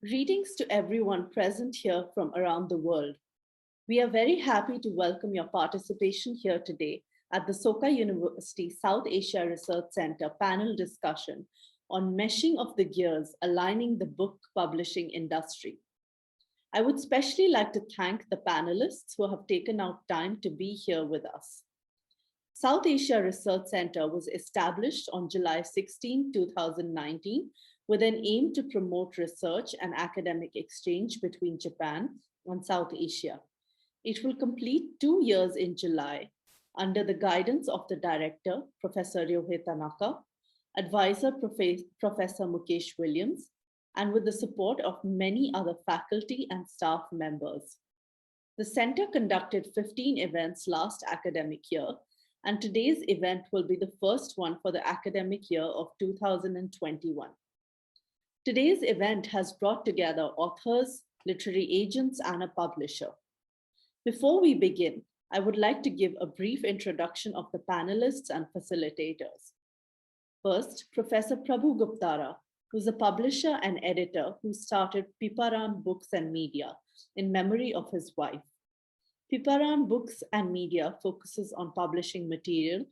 Greetings to everyone present here from around the world. We are very happy to welcome your participation here today at the Soka University South Asia Research Center panel discussion on meshing of the gears aligning the book publishing industry. I would especially like to thank the panelists who have taken out time to be here with us. South Asia Research Center was established on July 16, 2019, with an aim to promote research and academic exchange between Japan and South Asia. It will complete 2 years in July under the guidance of the director, Professor Ryohei Tanaka, advisor, Professor Mukesh Williams, and with the support of many other faculty and staff members. The center conducted 15 events last academic year, and today's event will be the first one for the academic year of 2021. Today's event has brought together authors, literary agents, and a publisher. Before we begin, I would like to give a brief introduction of the panelists and facilitators. First, Professor Prabhu Guptara, who's a publisher and editor who started Piparan Books and Media in memory of his wife. Piparan Books and Media focuses on publishing material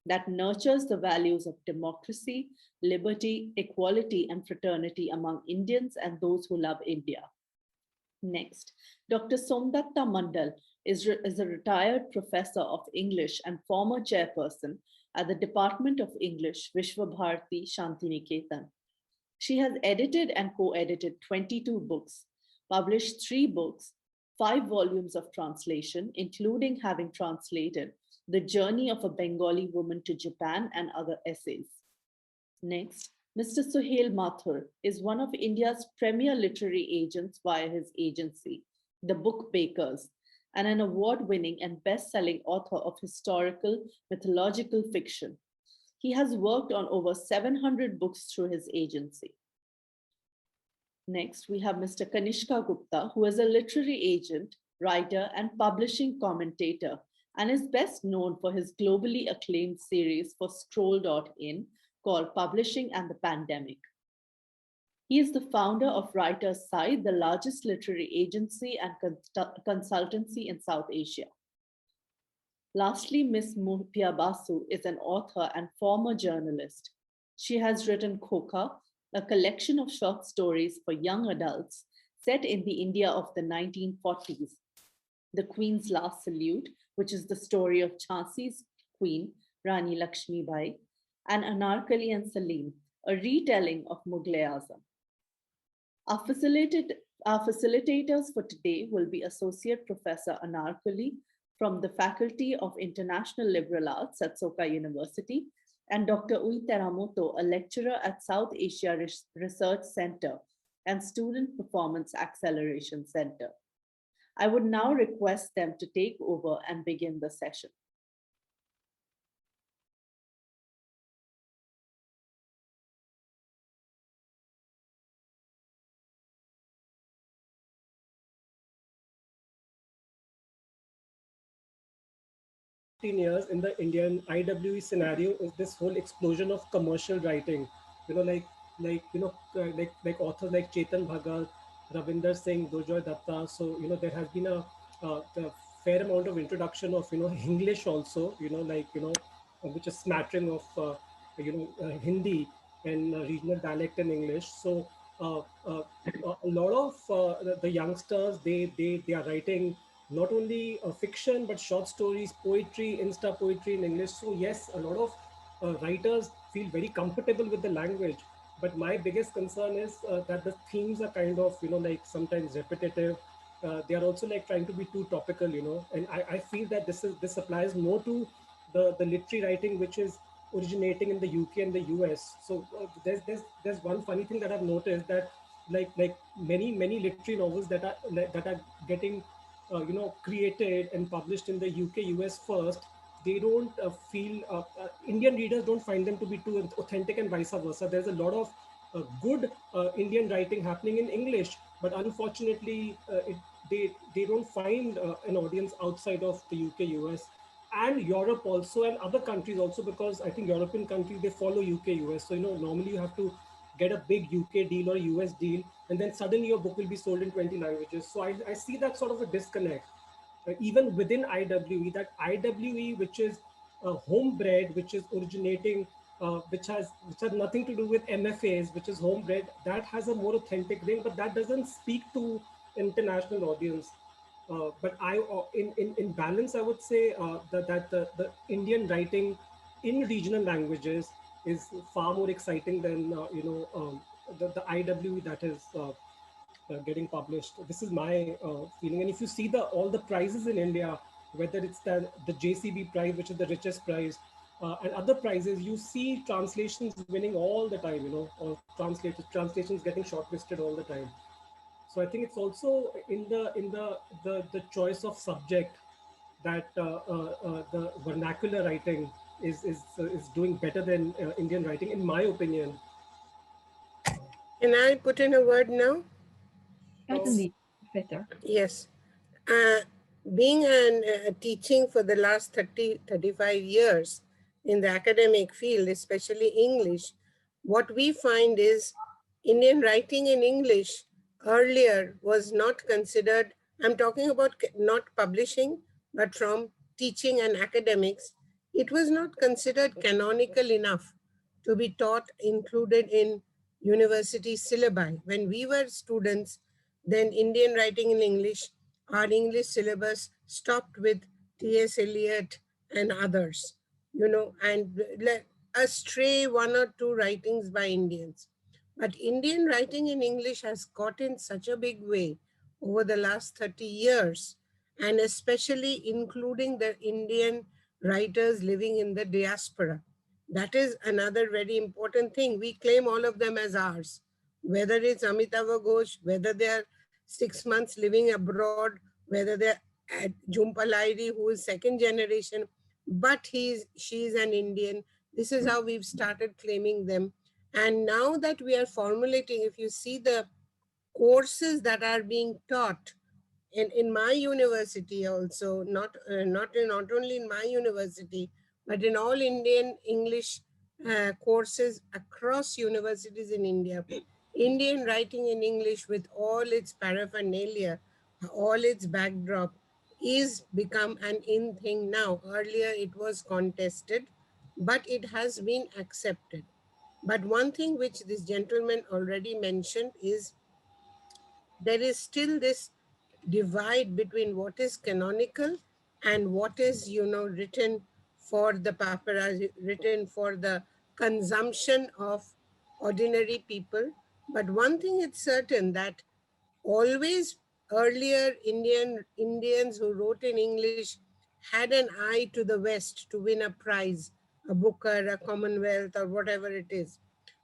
that nurtures the values of democracy, liberty, equality, and fraternity among Indians and those who love India. Next, Dr. Somdatta Mandal is a retired professor of English and former chairperson at the Department of English, Vishwabharati Shantiniketan. She has edited and co-edited 22 books, published 3 books, 5 volumes of translation, including having translated The Journey of a Bengali Woman to Japan and other essays. Next, Mr. Suhail Mathur is one of India's premier literary agents via his agency, The Book Bakers, and an award-winning and best-selling author of historical mythological fiction. He has worked on over 700 books through his agency. Next, we have Mr. Kanishka Gupta, who is a literary agent, writer, and publishing commentator, and is best known for his globally acclaimed series for Scroll.in called Publishing and the Pandemic. He is the founder of Writers' Side, the largest literary agency and consultancy in South Asia. Lastly, Ms. Moupia Basu is an author and former journalist. She has written Soka, a collection of short stories for young adults set in the India of the 1940s. The Queen's Last Salute, which is the story of Jhansi's queen, Rani Lakshmi Bai, and Anarkali and Salim, a retelling of Mughal-e-Azam. Our facilitators for today will be Associate Professor Anar from the Faculty of International Liberal Arts at Soka University, and Dr. Teramoto, a lecturer at South Asia Research Center and Student Performance Acceleration Center. I would now request them to take over and begin the session. Years in the Indian IWE scenario is this whole explosion of commercial writing. Like authors like Chetan Bhagat, Ravinder Singh, Durjoy Datta. So there has been a fair amount of introduction of English also. Which is smattering of Hindi and regional dialect and English. So a lot of the youngsters they are writing not only fiction but short stories, poetry, insta poetry in English. So yes, a lot of writers feel very comfortable with the language. But my biggest concern is that the themes are kind of like sometimes repetitive. They are also like trying to be too topical, and I feel that this applies more to the literary writing which is originating in the UK and the US. So there's one funny thing that I've noticed, that like many literary novels that are getting created and published in the UK, US first, they don't feel, Indian readers don't find them to be too authentic, and vice versa. There's a lot of good Indian writing happening in English, but unfortunately, they don't find an audience outside of the UK, US, and Europe also, and other countries also, because I think European countries, they follow UK, US. So, normally you have to get a big UK deal or US deal, and then suddenly your book will be sold in 20 languages. So I see that sort of a disconnect. Even within IWE, that IWE, which is homebred, which is originating, which has nothing to do with MFAs, which is homebred, that has a more authentic ring, but that doesn't speak to international audience. But in balance, I would say that the Indian writing in regional languages is far more exciting than the IWE that is getting published. This is my feeling. And if you see the all the prizes in India, whether it's the JCB prize, which is the richest prize, and other prizes, you see translations winning all the time. Or translations getting shortlisted all the time. So I think it's also in the choice of subject that the vernacular writing is doing better than Indian writing, in my opinion. Can I put in a word now? So, Certainly, Professor. Yes. Uh, being teaching for the last 35 years in the academic field, especially English, what we find is Indian writing in English earlier was not considered, I'm talking about not publishing, but from teaching and academics, it was not considered canonical enough to be taught, included in university syllabi. When we were students, then Indian writing in English, our English syllabus stopped with T.S. Eliot and others, and a stray one or two writings by Indians. But Indian writing in English has got in such a big way over the last 30 years, and especially including the Indian writers living in the diaspora. That is another very important thing. We claim all of them as ours, whether it's Amitabha Ghosh, whether they are 6 months living abroad, whether they're at Jumpalairi, who is second generation, but she's an Indian. This is how we've started claiming them. And now that we are formulating, if you see the courses that are being taught in my university also, not only in my university, but in all Indian English courses across universities in India. Indian writing in English with all its paraphernalia, all its backdrop, is become an in thing now. Earlier it was contested, but it has been accepted. But one thing which this gentleman already mentioned is there is still this divide between what is canonical and what is, written for the paparazzi, written for the consumption of ordinary people. But one thing is certain, that always earlier Indians who wrote in English had an eye to the West to win a prize, a Booker, a Commonwealth, or whatever it is.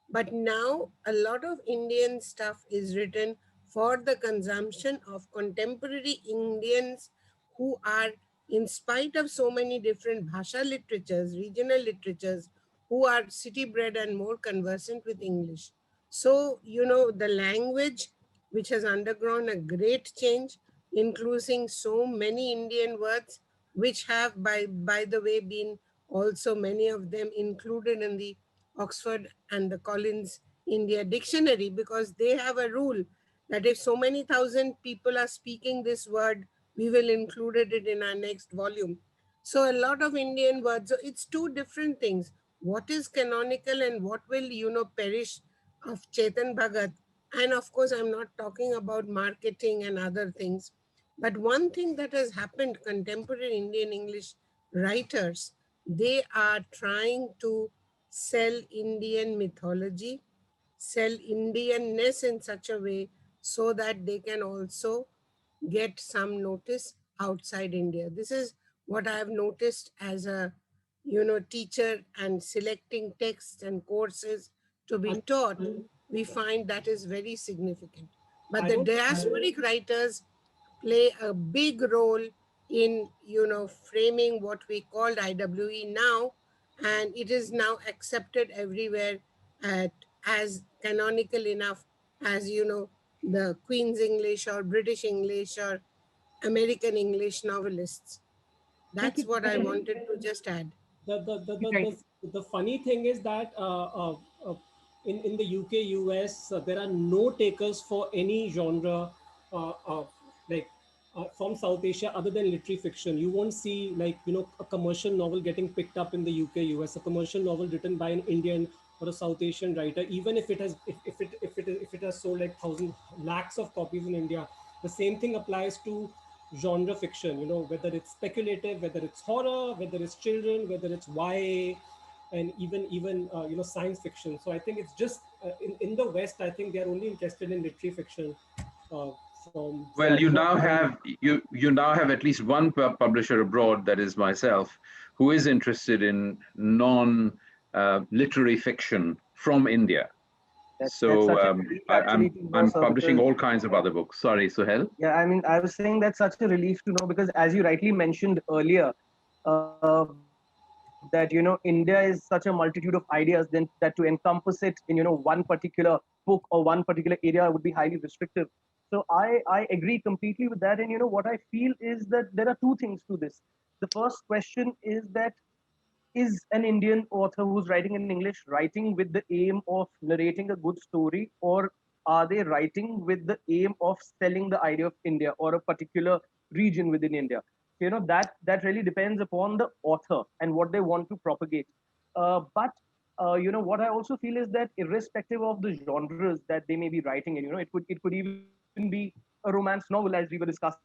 But now a lot of Indian stuff is written for the consumption of contemporary Indians who are, in spite of so many different bhasha literatures, regional literatures, who are city bred and more conversant with English. So, the language, which has undergone a great change, including so many Indian words, which have, by the way, been also many of them included in the Oxford and the Collins India Dictionary, because they have a rule that if so many thousand people are speaking this word, we will include it in our next volume. So a lot of Indian words, so it's two different things. What is canonical and what will, perish of Chetan Bhagat. And of course, I'm not talking about marketing and other things. But one thing that has happened, contemporary Indian English writers, they are trying to sell Indian mythology, sell Indianness in such a way so that they can also get some notice outside India. This is what I have noticed as a teacher, and selecting texts and courses to be I, taught. We find that is very significant. But I the don't. diasporic writers play a big role in framing what we called IWE now, and it is now accepted everywhere at, as canonical enough as the Queen's English or British English or American English novelists. Thank That's you, what I Professor. wanted to just add. the the, the, the, Right. the, the funny thing is that in the UK, US, there are no takers for any genre like from South Asia other than literary fiction. You won't see like, a commercial novel getting picked up in the UK, US, a commercial novel written by an Indian or a South Asian writer, even if it has, if it has sold like thousand lakhs of copies in India. The same thing applies to genre fiction, whether it's speculative, whether it's horror, whether it's children, whether it's YA, and even science fiction. So I think it's just in the West, I think they're only interested in literary fiction uh, Well, from you now have at least one publisher abroad, that is myself, who is interested in non literary fiction from India. That's So such a relief actually to know, I'm sir, publishing because all kinds of other books. Sorry, Suhail. yeah, I mean, I was saying that's such a relief to know because as you rightly mentioned earlier, that India is such a multitude of ideas, then that to encompass it in one particular book or one particular area would be highly restrictive. So I agree completely with that. And what I feel is that there are two things to this. The first question is that is an Indian author who's writing in English writing with the aim of narrating a good story, or are they writing with the aim of selling the idea of India or a particular region within India? That really depends upon the author and what they want to propagate. But what I also feel is that irrespective of the genres that they may be writing in, it could even be a romance novel as we were discussing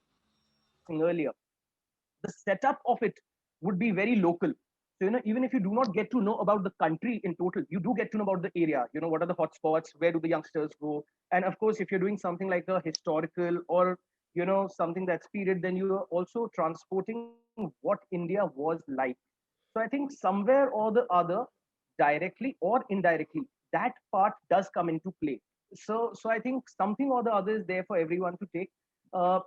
earlier. The setup of it would be very local. So, even if you do not get to know about the country in total, you do get to know about the area. What are the hotspots? Where do the youngsters go? And of course, if you're doing something like a historical or something that's period, then you are also transporting what India was like. So I think somewhere or the other, directly or indirectly, that part does come into play. So I think something or the other is there for everyone to take.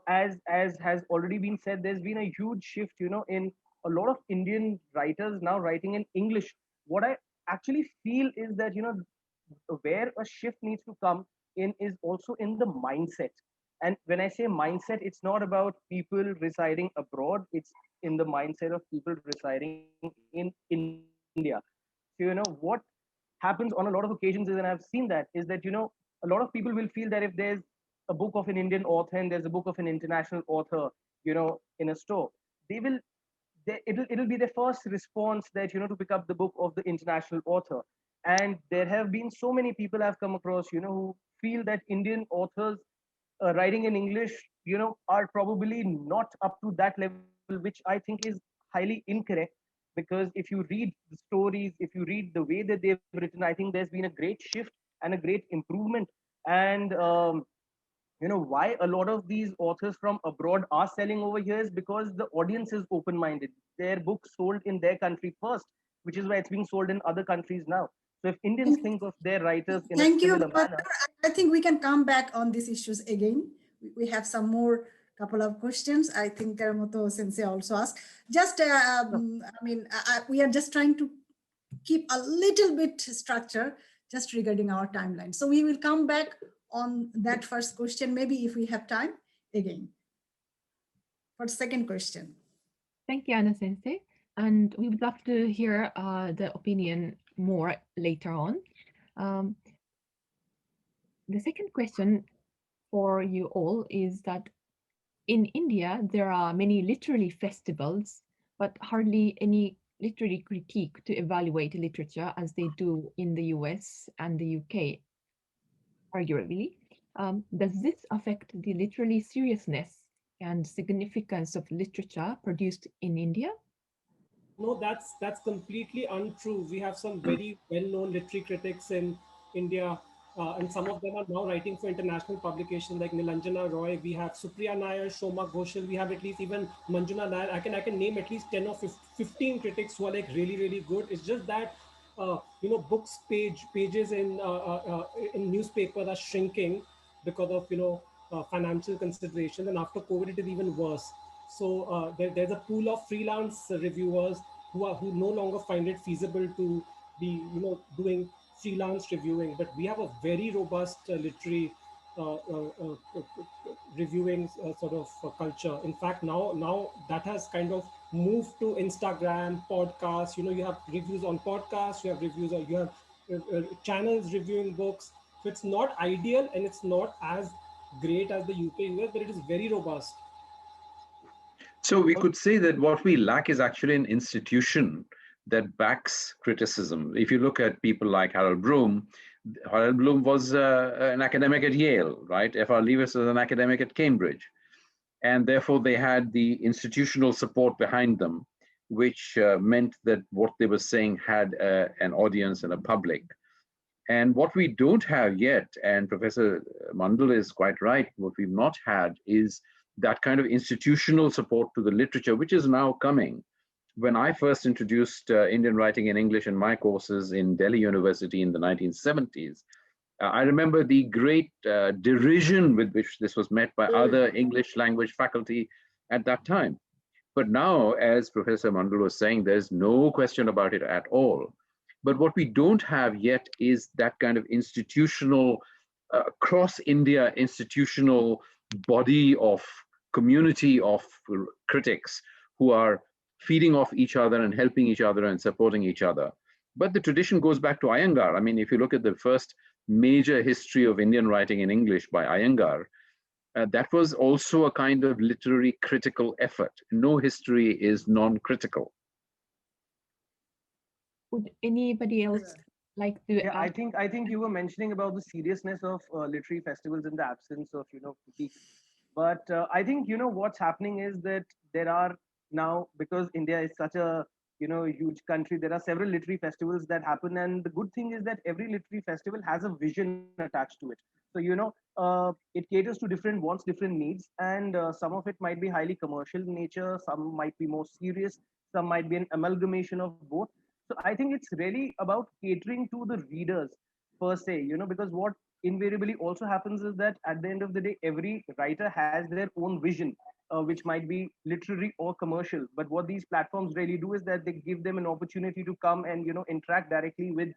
As has already been said, there's been a huge shift, in a lot of Indian writers now writing in English. What I actually feel is that where a shift needs to come in is also in the mindset. And when I say mindset, it's not about people residing abroad, it's in the mindset of people residing in India. So what happens on a lot of occasions is, and I've seen that, is that a lot of people will feel that if there's a book of an Indian author and there's a book of an international author, in a store, they will it'll be their first response that to pick up the book of the international author. And there have been so many people I've come across, who feel that Indian authors writing in English, are probably not up to that level, which I think is highly incorrect. Because if you read the stories, if you read the way that they've written, I think there's been a great shift and a great improvement. And why a lot of these authors from abroad are selling over here is because the audience is open minded. Their books sold in their country first, which is why it's being sold in other countries now. So if Indians think of their writers in a Thank you, similar Mathur. manner. I think we can come back on these issues again. We have some more couple of questions. I think Teramoto Sensei also asked. Just, we are just trying to keep a little bit structure just regarding our timeline. So we will come back on that first question, maybe if we have time again. For the second question. Thank you, Anna Sensei. And we would love to hear the opinion more later on. The second question for you all is that in India, there are many literary festivals, but hardly any literary critique to evaluate literature as they do in the US and the UK, arguably. Does this affect the literary seriousness and significance of literature produced in India? No, that's completely untrue. We have some very well-known literary critics in India, and some of them are now writing for international publications like Nilanjana Roy. We have Supriya Nair, Shoma Ghoshal. We have at least even Manjuna Nair. I can name at least 10 or 15 critics who are like really, really good. It's just that books pages in newspapers are shrinking because of financial consideration, and after COVID it is even worse. So there's a pool of freelance reviewers who no longer find it feasible to be doing freelance reviewing. But we have a very robust literary reviewing sort of culture. In fact, now that has kind of moved to Instagram, podcasts. You have reviews on podcasts, you have reviews, or you have channels reviewing books. So it's not ideal and it's not as great as the UK US, but it is very robust. So we could say that what we lack is actually an institution that backs criticism. If you look at people like Harold Bloom was an academic at Yale, right? F.R. Leavis was an academic at Cambridge. And therefore, they had the institutional support behind them, which meant that what they were saying had an audience and a public. And what we don't have yet, and Professor Mandal is quite right, what we've not had is that kind of institutional support to the literature, which is now coming. When I first introduced Indian writing in English in my courses in Delhi University in the 1970s, I remember the great derision with which this was met by other English language faculty at that time. But now, as Professor Mandal was saying, there's no question about it at all. But what we don't have yet is that kind of institutional, cross India institutional body of community of critics who are feeding off each other and helping each other and supporting each other. But the tradition goes back to Iyengar. I mean, if you look at the first major history of Indian writing in English by Iyengar, that was also a kind of literary critical effort. No history is non-critical. Would anybody else like to Yeah, add? I think you were mentioning about the seriousness of literary festivals in the absence of critiques. But I think what's happening is that there are now, because India is such a huge country, there are several literary festivals that happen, and the good thing is that every literary festival has a vision attached to it. So it caters to different wants, different needs, and some of it might be highly commercial in nature, some might be more serious, some might be an amalgamation of both. So I think it's really about catering to the readers per se, because what invariably also happens is that at the end of the day, every writer has their own vision, which might be literary or commercial. But what these platforms really do is that they give them an opportunity to come and interact directly with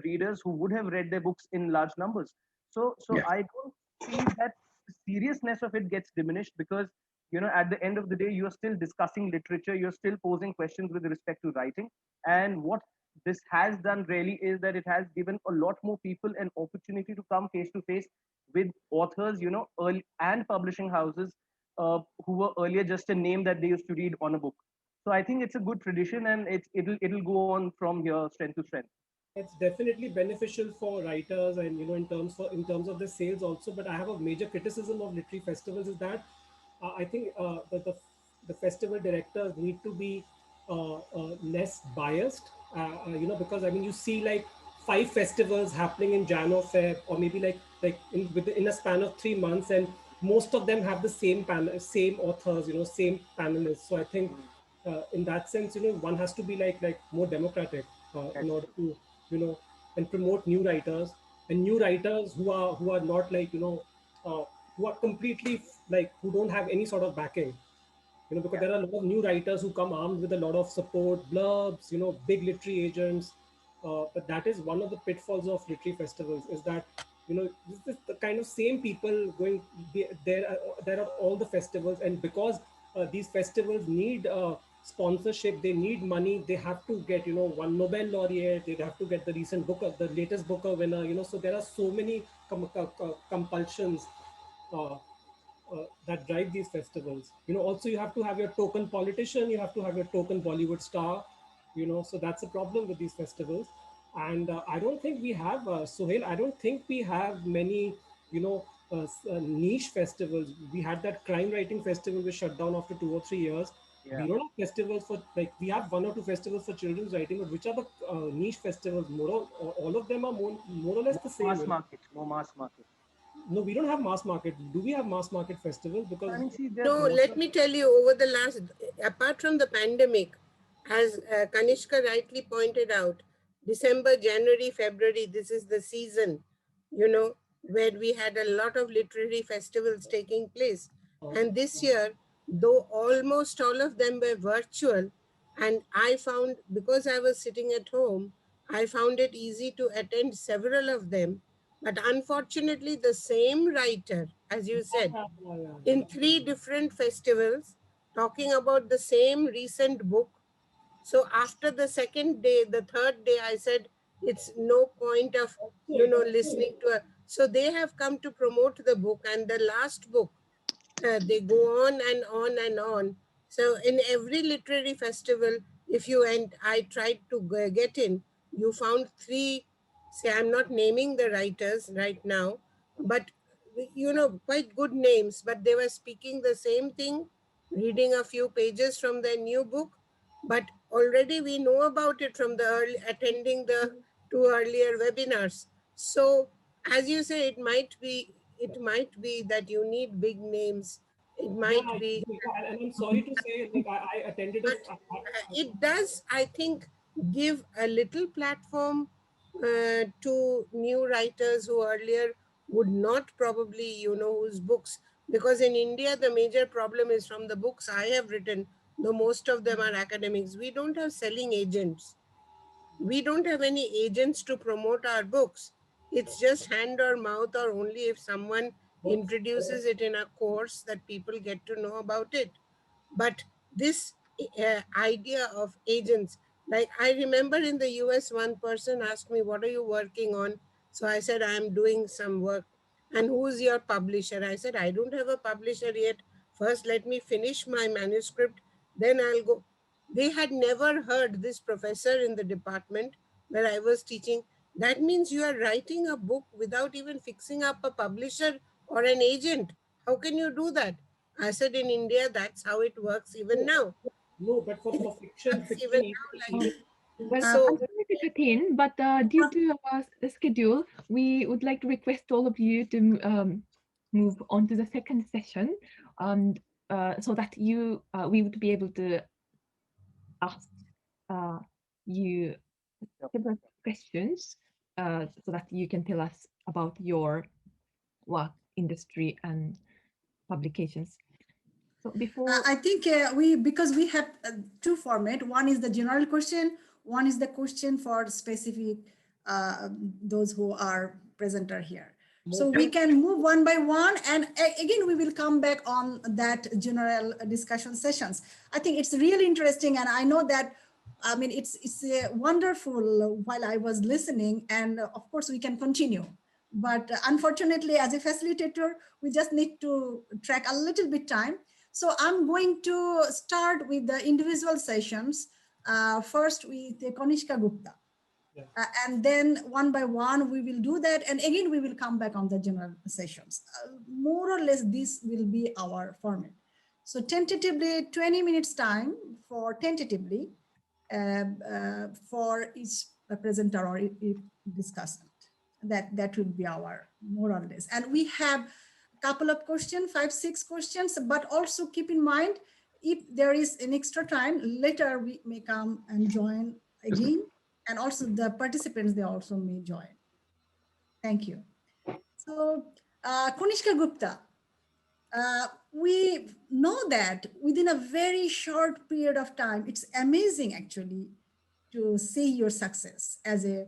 readers who would have read their books in large numbers. So Yeah. I don't see that the seriousness of it gets diminished, because at the end of the day, you're still discussing literature, you're still posing questions with respect to writing. And what this has done really is that it has given a lot more people an opportunity to come face to face with authors, early, and publishing houses who were earlier just a name that they used to read on a book. So I think it's a good tradition, and it'll go on from here, strength to strength. It's definitely beneficial for writers and in terms of the sales also. But I have a major criticism of literary festivals is that I think the festival directors need to be less biased. Because I mean, you see like 5 festivals happening in Jan or Feb, or maybe like in a span of 3 months, and most of them have the same panel, same authors, same panelists. So I think in that sense, one has to be like more democratic in order to and promote new writers, and new writers who are not like who are completely like who don't have any sort of backing, because there are a lot of new writers who come armed with a lot of support, blurbs, big literary agents. But that is one of the pitfalls of literary festivals, is that this is the kind of same people going there are all the festivals, and because these festivals need sponsorship, they need money, they have to get one Nobel laureate, they have to get the latest Booker winner, so there are so many compulsions uh, that drive these festivals. Also you have to have your token politician, you have to have your token Bollywood star, so that's a problem with these festivals. And I don't think we have, Suhail, I don't think we have many, niche festivals. We had that crime writing festival which shut down after 2 or 3 years. Yeah. We don't have festivals for, like, we have 1 or 2 festivals for children's writing, but which are the niche festivals? All of them are more or less the same. More mass market. No, we don't have mass market. Do we have mass market festivals? I Because mean, see, No, let me tell you, over the last, apart from the pandemic, as Kanishka rightly pointed out, December, January, February, this is the season, where we had a lot of literary festivals taking place. And this year, though almost all of them were virtual, and I found, because I was sitting at home, I found it easy to attend several of them. But unfortunately, the same writer, as you said, in 3 different festivals talking about the same recent book. So after the second day, the third day, I said, It's no point of, listening to a, so they have come to promote the book, and the last book, they go on and on and on. So in every literary festival, if you and I tried to get in, you found three, say, I'm not naming the writers right now, but quite good names, but they were speaking the same thing, reading a few pages from their new book, but already we know about it from the early, attending the two earlier webinars. So as you say, it might be that you need big names. It Yeah, might be, and I'm sorry to say, like I attended a. but it does, I think, give a little platform to new writers who earlier would not probably, whose books, because in India, the major problem is from the books I have written, though most of them are academics. We don't have selling agents. We don't have any agents to promote our books. It's just hand or mouth, or only if someone introduces it in a course that people get to know about it. But this idea of agents, like I remember in the US, one person asked me, "What are you working on?" So I said, "I'm doing some work." "And who's your publisher?" I said, "I don't have a publisher yet. First, let me finish my manuscript, then I'll go." They had never heard this professor in the department where I was teaching. That means you are writing a book without even fixing up a publisher or an agent. How can you do that? I said, in India, that's how it works even now. No, but for fiction, It's even even, now Um, like, Well, I'm so sorry to cut in, but due to our schedule, we would like to request all of you to move on to the second session, and so that we would be able to ask uh, you several questions, so that you can tell us about your work, industry, and publications. So before, I think because we have two format. One is the general question. One is the question for specific those who are presenter here. So we can move one by one, and again we will come back on that general discussion sessions. I think it's really interesting, and I know that. I mean, it's wonderful while I was listening, and of course we can continue. But unfortunately, as a facilitator, we just need to track a little bit time. So I'm going to start with the individual sessions, first with Kanishka Gupta. Yeah. And then one by one, we will do that. And again, we will come back on the general sessions. More or less, this will be our format. So tentatively, 20 minutes time for tentatively for each presenter or each discussant. That will be our more or less. And we have couple of questions, 5-6 questions, but also keep in mind, if there is an extra time, later we may come and join again. And also the participants, they also may join. Thank you. So Kanishka Gupta, we know that within a very short period of time, it's amazing actually to see your success as a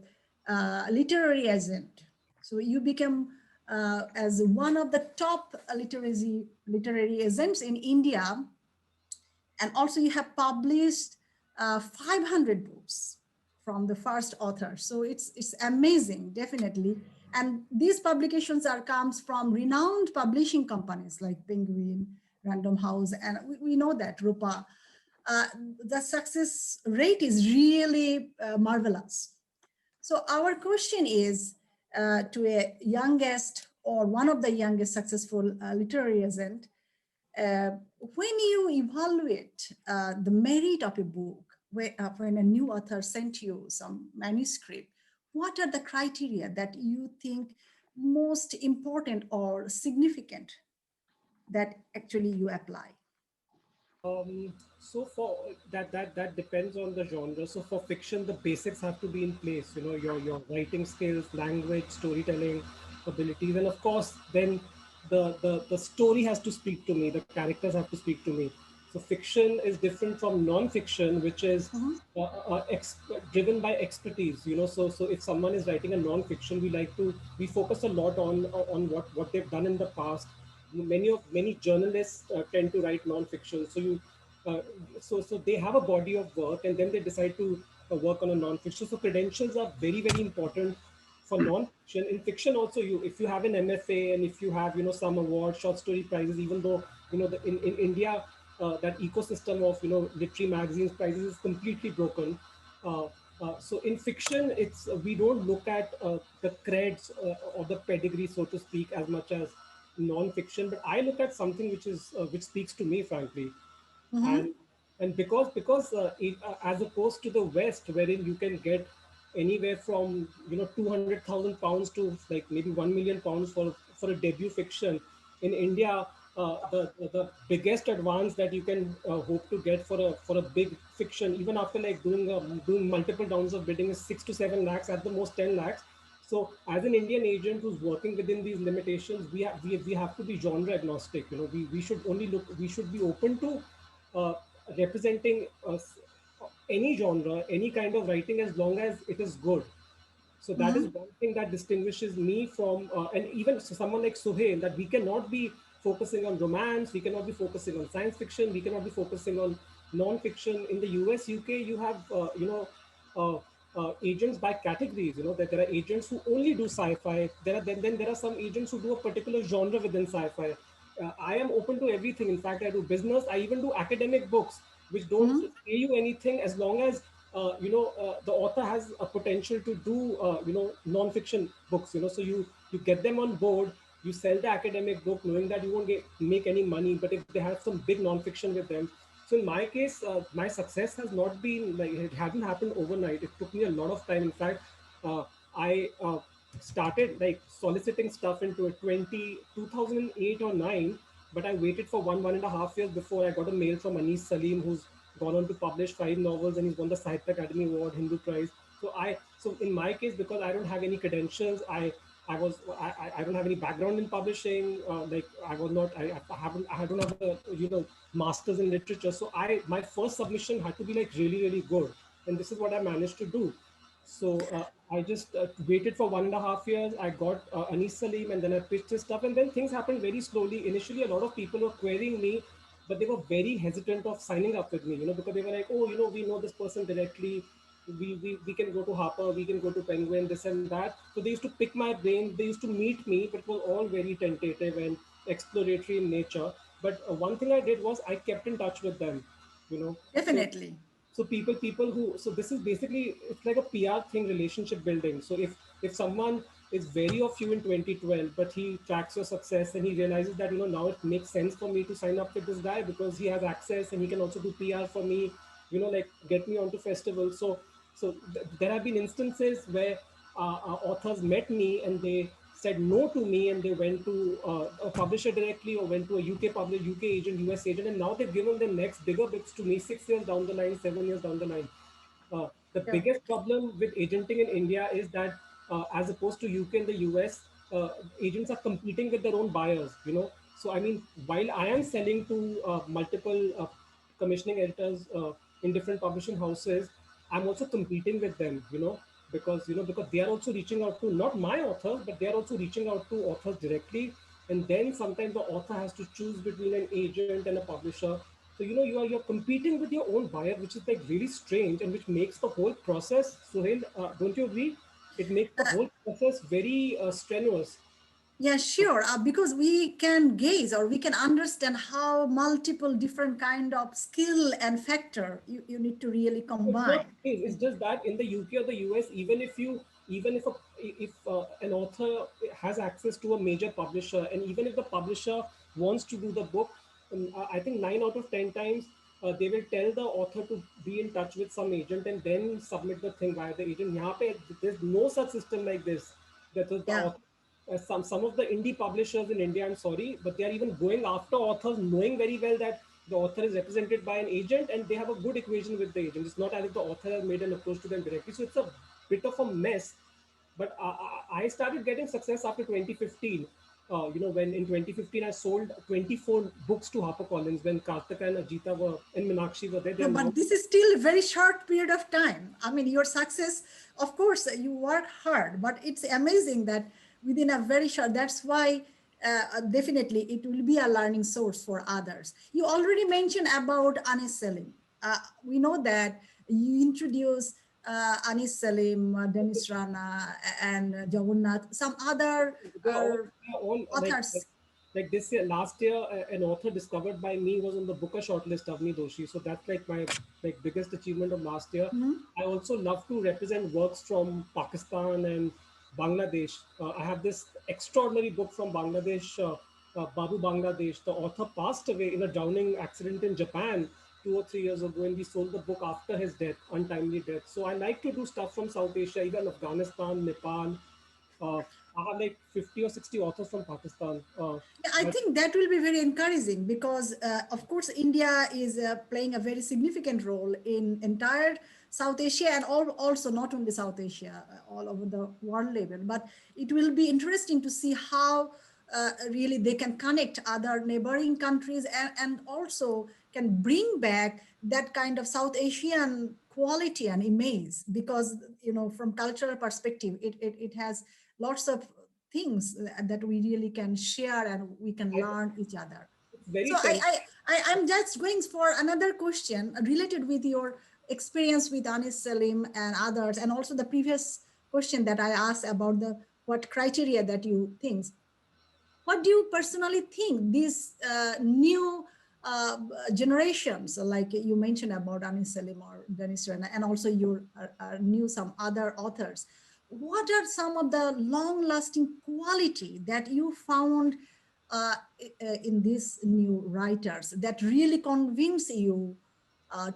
literary agent. So you become as one of the top literary agents in India. And also you have published 500 books from the first author. So it's amazing, definitely. And these publications comes from renowned publishing companies like Penguin, Random House, and we know that, Rupa. The success rate is really marvelous. So our question is to a youngest or one of the youngest successful literary agent, when you evaluate the merit of a book, when a new author sent you some manuscript, what are the criteria that you think most important or significant that actually you apply? So for that depends on the genre. So for fiction, the basics have to be in place. You know, your writing skills, language, storytelling abilities, and of course, then the story has to speak to me. The characters have to speak to me. So fiction is different from non-fiction, which is driven by expertise. You know, so if someone is writing a non-fiction, we focus a lot on what they've done in the past. Many journalists tend to write non-fiction, so they have a body of work, and then they decide to work on a non-fiction. So credentials are very, very important for non-fiction. In fiction also, if you have an MFA and if you have, some awards, short story prizes, even though, in India, that ecosystem of, literary magazines prizes is completely broken. Uh, so in fiction, it's we don't look at the creds or the pedigree, so to speak, as much as non-fiction. But I look at something which speaks to me, frankly, Mhm. and because as opposed to the West, wherein you can get anywhere from 200,000 pounds to like maybe 1 million pounds for a debut fiction. In India, the biggest advance that you can hope to get for a big fiction, even after like doing multiple rounds of bidding, is 6 to 7 lakhs, at the most 10 lakhs. So as an Indian agent who's working within these limitations, we have to be genre agnostic. We should only look, we should be open to uh, representing any genre, any kind of writing, as long as it is good. So that is Mhm. one thing that distinguishes me from, and even someone like Suhail, that we cannot be focusing on romance, we cannot be focusing on science fiction, we cannot be focusing on non-fiction. In the US, UK, you have, uh, agents by categories. That there are agents who only do sci-fi. Then there are some agents who do a particular genre within sci-fi. I am open to everything. In fact, I do business. I even do academic books, which don't Mhm. pay you anything, as long as the author has a potential to do non-fiction books. So you get them on board, you sell the academic book knowing that you won't make any money, but if they have some big non-fiction with them. So in my case, my success has not been like, it hadn't happened overnight. It took me a lot of time. In fact, I started like soliciting stuff into 2008 or 9, but I waited for 1.5 years before I got a mail from Anis Salim, who's gone on to publish 5 novels, and he's won the Sahitya Academy Award, Hindu Prize. So in my case, because I don't have any credentials, I don't have any background in publishing. Like I was not, I don't have a masters in literature. So my first submission had to be like really, really good, and this is what I managed to do. So I just waited for 1.5 years. I got Anis Salim, and then I pitched his stuff, and then things happened very slowly. Initially, a lot of people were querying me, but they were very hesitant of signing up with me, because they were like, oh, we know this person directly. We can go to Harper, we can go to Penguin, this and that. So they used to pick my brain, they used to meet me, but it was all very tentative and exploratory in nature. But one thing I did was I kept in touch with them, you know. So Definitely. people who, so this is basically, it's like a PR thing, relationship building. So if someone is wary of you in 2012, but he tracks your success and he realizes that now it makes sense for me to sign up with this guy because he has access and he can also do PR for me, like get me onto festivals. So there have been instances where authors met me and they said no to me, and they went to a publisher directly, or went to a UK publisher, UK agent, US agent, and now they've given the next bigger bits to me 6 years down the line, 7 years down the line. The Yeah. biggest problem with agenting in India is that, as opposed to UK and the US, agents are competing with their own buyers. So I mean, while I am selling to multiple commissioning editors in different publishing houses, I'm also competing with them. Because they are also reaching out to not my authors, but they are also reaching out to authors directly, and then sometimes the author has to choose between an agent and a publisher. So you're competing with your own buyer, which is like really strange, and which makes the whole process. Suhail, don't you agree? It makes the whole process very strenuous. Yeah, sure. Because we can gaze or we can understand how multiple different kind of skill and factor you need to really It's not. combine. It's just that in the UK or the US, even if an author has access to a major publisher, and even if the publisher wants to do the book, I think 9 out of 10 times they will tell the author to be in touch with some agent and then submit the thing via the agent. यहाँ पे there's no such system like this. That the Yeah. author, some of the indie publishers in India, I'm sorry, but they are even going after authors, knowing very well that the author is represented by an agent and they have a good equation with the agent. It's not as if the author has made an approach to them directly. So it's a bit of a mess. But I started getting success after 2015. When in 2015 I sold 24 books to HarperCollins when Kartika and Ajita were and Meenakshi were there. No, They're now. but this is still a very short period of time. I mean, your success, of course, you work hard, but it's amazing that within a very short, that's why definitely it will be a learning source for others. You already mentioned about Anis Salim. We know that you introduced Anis Salim, Dennis Rana, and Jagannath, some other They're all authors. like this year, last year, an author discovered by me was on the Booker shortlist, Avni Doshi. So that's like my biggest achievement of last year. I also love to represent works from Pakistan and Bangladesh. I have this extraordinary book from Bangladesh, Babu Bangladesh. The author passed away in a drowning accident in Japan 2 or 3 years ago, and we sold the book after his death, untimely death. So I like to do stuff from South Asia, even Afghanistan, Nepal. I have like 50 or 60 authors from Pakistan. I think that will be very encouraging because, of course, India is playing a very significant role in entire South Asia and also not only South Asia, all over the world level. But it will be interesting to see how really they can connect other neighboring countries and also can bring back that kind of South Asian quality and image because, from cultural perspective, it has lots of things that we really can share and we can learn each other. So I'm just going for another question related with your experience with Anis Salim and others, and also the previous question that I asked about what criteria that you think. What do you personally think these new generations, like you mentioned about Anis Salim or Dennis Rana, and also you knew some other authors, what are some of the long-lasting quality that you found in these new writers that really convince you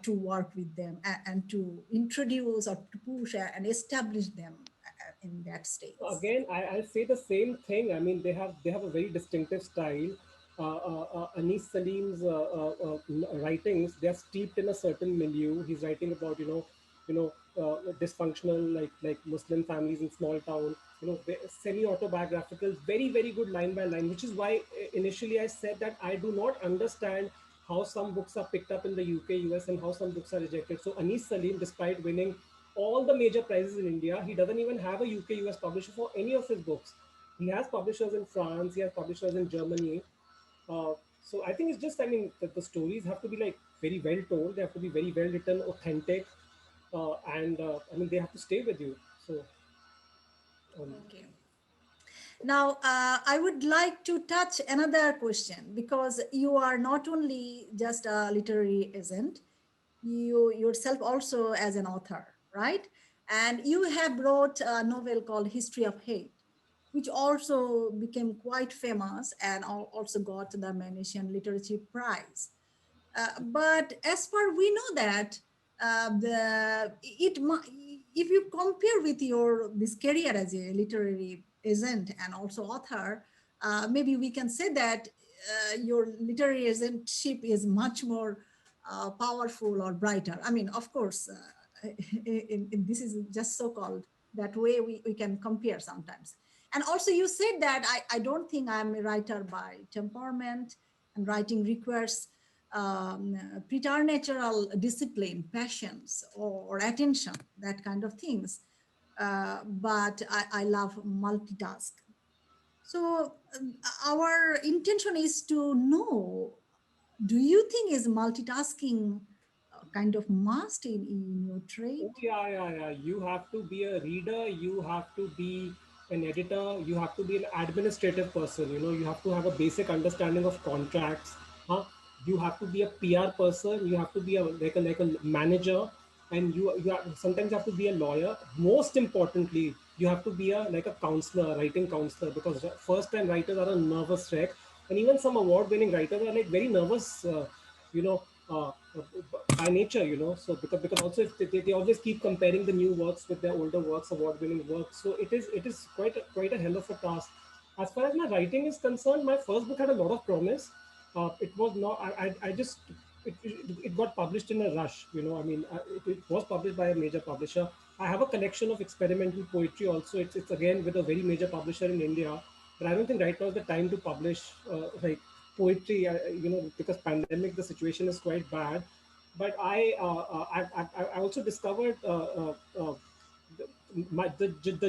to work with them and to introduce or to push and establish them in that stage? Again, I'll say the same thing. I mean, they have a very distinctive style. Anis Salim's writings, they are steeped in a certain milieu. He's writing about dysfunctional like Muslim families in small town. Semi-autobiographical, very good line by line. Which is why initially I said that I do not understand how some books are picked up in the UK, US, and how some books are rejected. So Anis Salim, despite winning all the major prizes in India, he doesn't even have a UK US publisher for any of his books. He has publishers in France, he has publishers in Germany. So I think it's just, I mean, the stories have to be like very well told, they have to be very well written, authentic, and I mean, they have to stay with you. So, okay. Now, I would like to touch another question because you are not only just a literary agent, you yourself also as an author, right? And you have wrote a novel called History of Hate, which also became quite famous and also got the Malaysian Literature Prize. But as far we know that if you compare with your this career as a literary agent and also author, maybe we can say that your literary agentship is much more powerful or brighter. I mean, of course, this is just so-called that way we can compare sometimes. And also you said that I don't think I'm a writer by temperament, and writing requires preternatural discipline, passions, or attention, that kind of things. But I love multitask. So our intention is to know, do you think is multitasking kind of must in your trade? oh, yeah. You have to be a reader, you have to be an editor, you have to be an administrative person. You have to have a basic understanding of contracts. Huh? You have to be a PR person, you have to be like a manager, and sometimes you have to be a lawyer. Most importantly, you have to be like a counselor, a writing counselor, because first time writers are a nervous wreck, and even some award-winning writers are like very nervous. You know, uh, by nature, so because also if they always keep comparing the new works with their older works, award-winning works, so it is quite a hell of a task. As far as my writing is concerned, my first book had a lot of promise. It was not, I just, it got published in a rush, I mean, it was published by a major publisher. I have a collection of experimental poetry also. It's again with a very major publisher in India, but I don't think right now is the time to publish like poetry, because pandemic, the situation is quite bad. But I also discovered the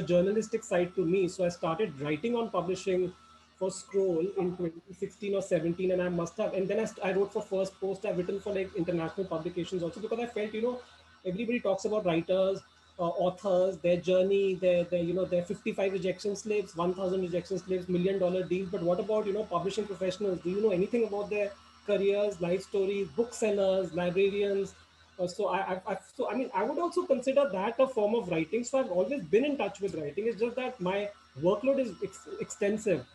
journalistic side to me. So I started writing on publishing for Scroll in 2016 or 17, and I must have. And then I wrote for First Post. I've written for like international publications also, because I felt, everybody talks about writers, authors, their journey, their 55 rejection slips, 1,000 rejection slips, $1 million deals. But what about, publishing professionals? Do you know anything about their careers, life stories, booksellers, librarians? I would also consider that a form of writing. So I've always been in touch with writing. It's just that my workload is extensive.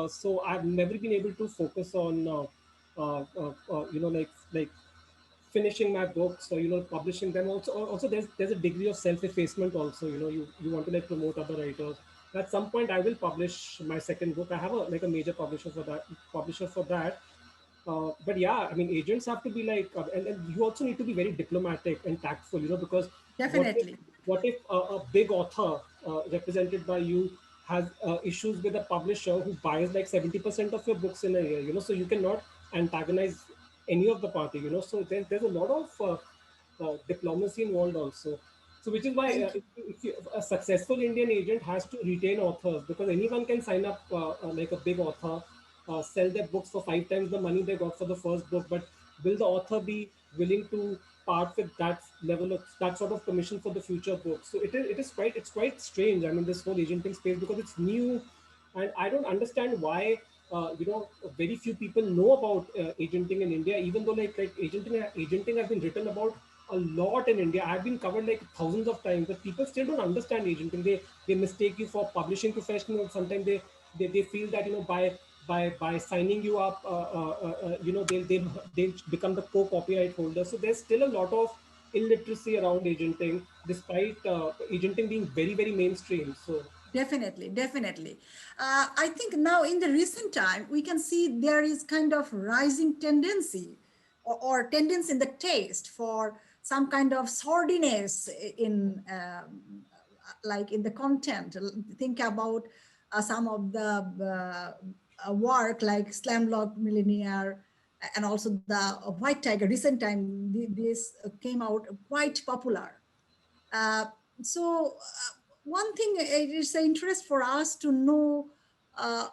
So I've never been able to focus on, like finishing my books or publishing them. Also there's a degree of self-effacement also. You want to like promote other writers. At some point I will publish my second book. I have a major publisher for that. But yeah, I mean, agents have to be like, and you also need to be very diplomatic and tactful, because Definitely. what if a big author represented by you has issues with a publisher who buys like 70% of your books in a year, so you cannot antagonize any of the party, so there's a lot of diplomacy involved also. So which is why Thank you. if a successful Indian agent has to retain authors, because anyone can sign up like a big author, sell their books for 5 times the money they got for the first book. But will the author be willing to part with that sort of commission for the future books? So it's quite strange. I mean, this whole agenting space, because it's new, and I don't understand why very few people know about agenting in India, even though like agenting has been written about a lot in India. I've been covered like thousands of times, but people still don't understand agenting. They mistake you for publishing professional. Sometimes they feel that by signing you up, they'll become the co-copyright holder. So there's still a lot of illiteracy around agenting, despite agenting being very, very mainstream. So Definitely, definitely. I think now in the recent time, we can see there is kind of rising tendency or tendency in the taste for some kind of sordidness in like in the content. Think about some of the work like Slamlock Millionaire and also the White Tiger. Recent time, this came out quite popular. Uh, one thing it is an interest for us to know uh,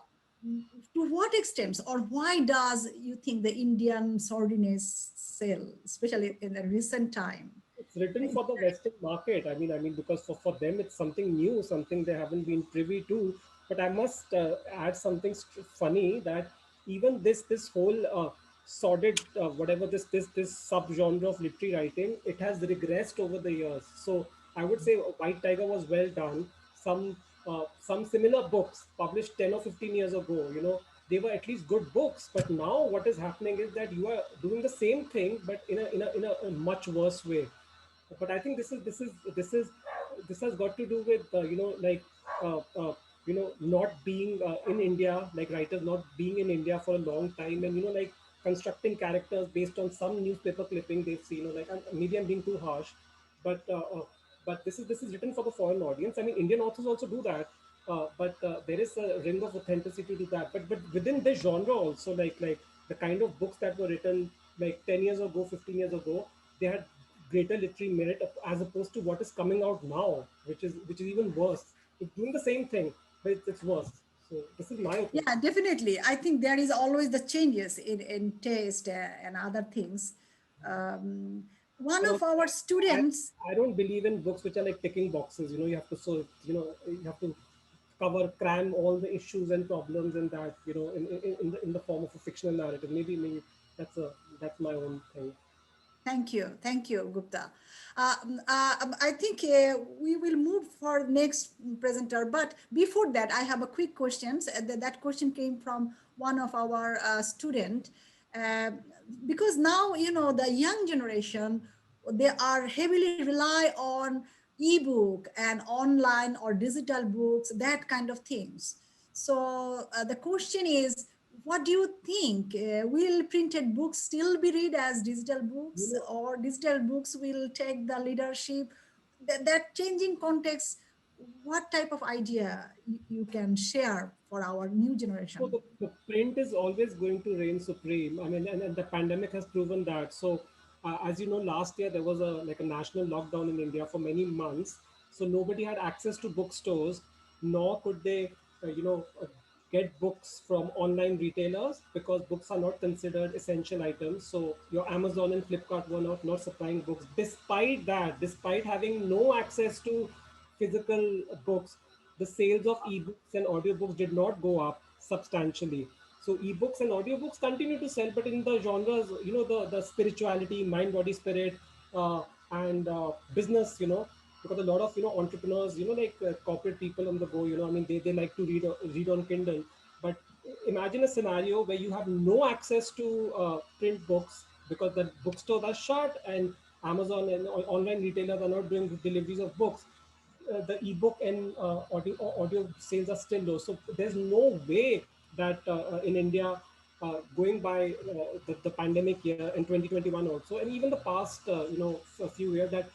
to what extent or why does you think the Indian sordidness sell, especially in the recent time? it's written for the Western market. I mean, because for them it's something new, something they haven't been privy to. But I must add something funny, that even this whole sordid whatever this subgenre of literary writing, it has regressed over the years. So I would say White Tiger was well done. Some similar books published 10 or 15 years ago, they were at least good books. But now what is happening is that you are doing the same thing, but in a much worse way. But I think this has got to do with uh, uh, not being in India, like writers not being in India for a long time, and like constructing characters based on some newspaper clipping they've seen. Maybe I'm being too harsh, but this is written for the foreign audience. I mean, Indian authors also do that, but there is a ring of authenticity to that. But within this genre also, like the kind of books that were written like 10 years ago, 15 years ago, they had greater literary merit as opposed to what is coming out now, which is even worse. It's doing the same thing, but it's worse. So this is my opinion. Yeah, definitely. I think there is always the changes in taste and other things. One And of also, our I, students, I don't believe in books which are like ticking boxes. You have to you have to cram all the issues and problems in that, in the form of a fictional narrative. Maybe that's my own thing. thank you, Gupta. I think we will move for next presenter, but before that, I have a quick question. That question came from one of our student, uh, because now the young generation, they are heavily rely on ebook and online or digital books, that kind of things. So the question is, what do you think? Will printed books still be read as digital You books, know, or digital books will take the leadership? That changing context, what type of idea you can share for our new so generation? the print is always going to reign supreme. I mean, and the pandemic has proven that. So, as you know, last year there was a national lockdown in India for many months. So nobody had access to bookstores, nor could they, get books from online retailers because books are not considered essential items. So your Amazon and Flipkart were not supplying books. Despite that, despite having no access to physical books, the sales of ebooks and audiobooks did not go up substantially. So ebooks and audiobooks continue to sell, but in the genres, the spirituality, mind, body, spirit, and business, because a lot of entrepreneurs, like corporate people on the go, I mean, they like to read on Kindle. But imagine a scenario where you have no access to print books because the bookstores are shut and Amazon and online retailers are not doing deliveries of books. The ebook and audio sales are still low. So there's no way that in India, going by the pandemic year in 2021 also, and even the past, a few years, that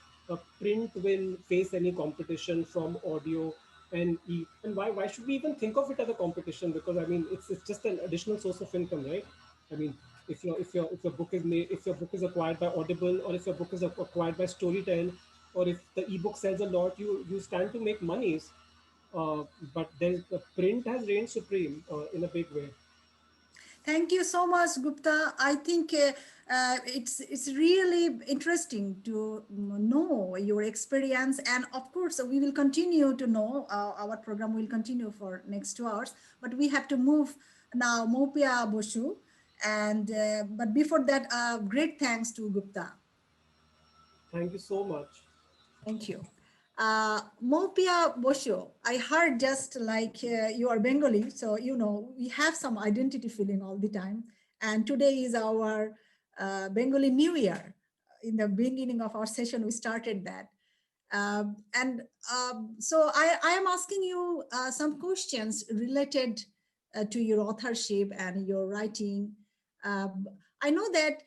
print will face any competition from audio and why should we even think of it as a competition? Because I mean, it's just an additional source of income, right? I mean, if your book is made, if your book is acquired by Audible, or if your book is acquired by Storytel, or if the ebook sells a lot, you stand to make monies. But the print has reigned supreme in a big way. Thank you so much, Gupta. I think it's really interesting to know your experience, and of course, we will continue to know. Our program will continue for next 2 hours, but we have to move now. Moupia, Basu, and but before that, great thanks to Gupta. Thank you so much. Thank you. Moupia Bosho, I heard just like you are Bengali, so we have some identity feeling all the time. And today is our Bengali New Year. In the beginning of our session, we started that. So I am asking you some questions related to your authorship and your writing. I know that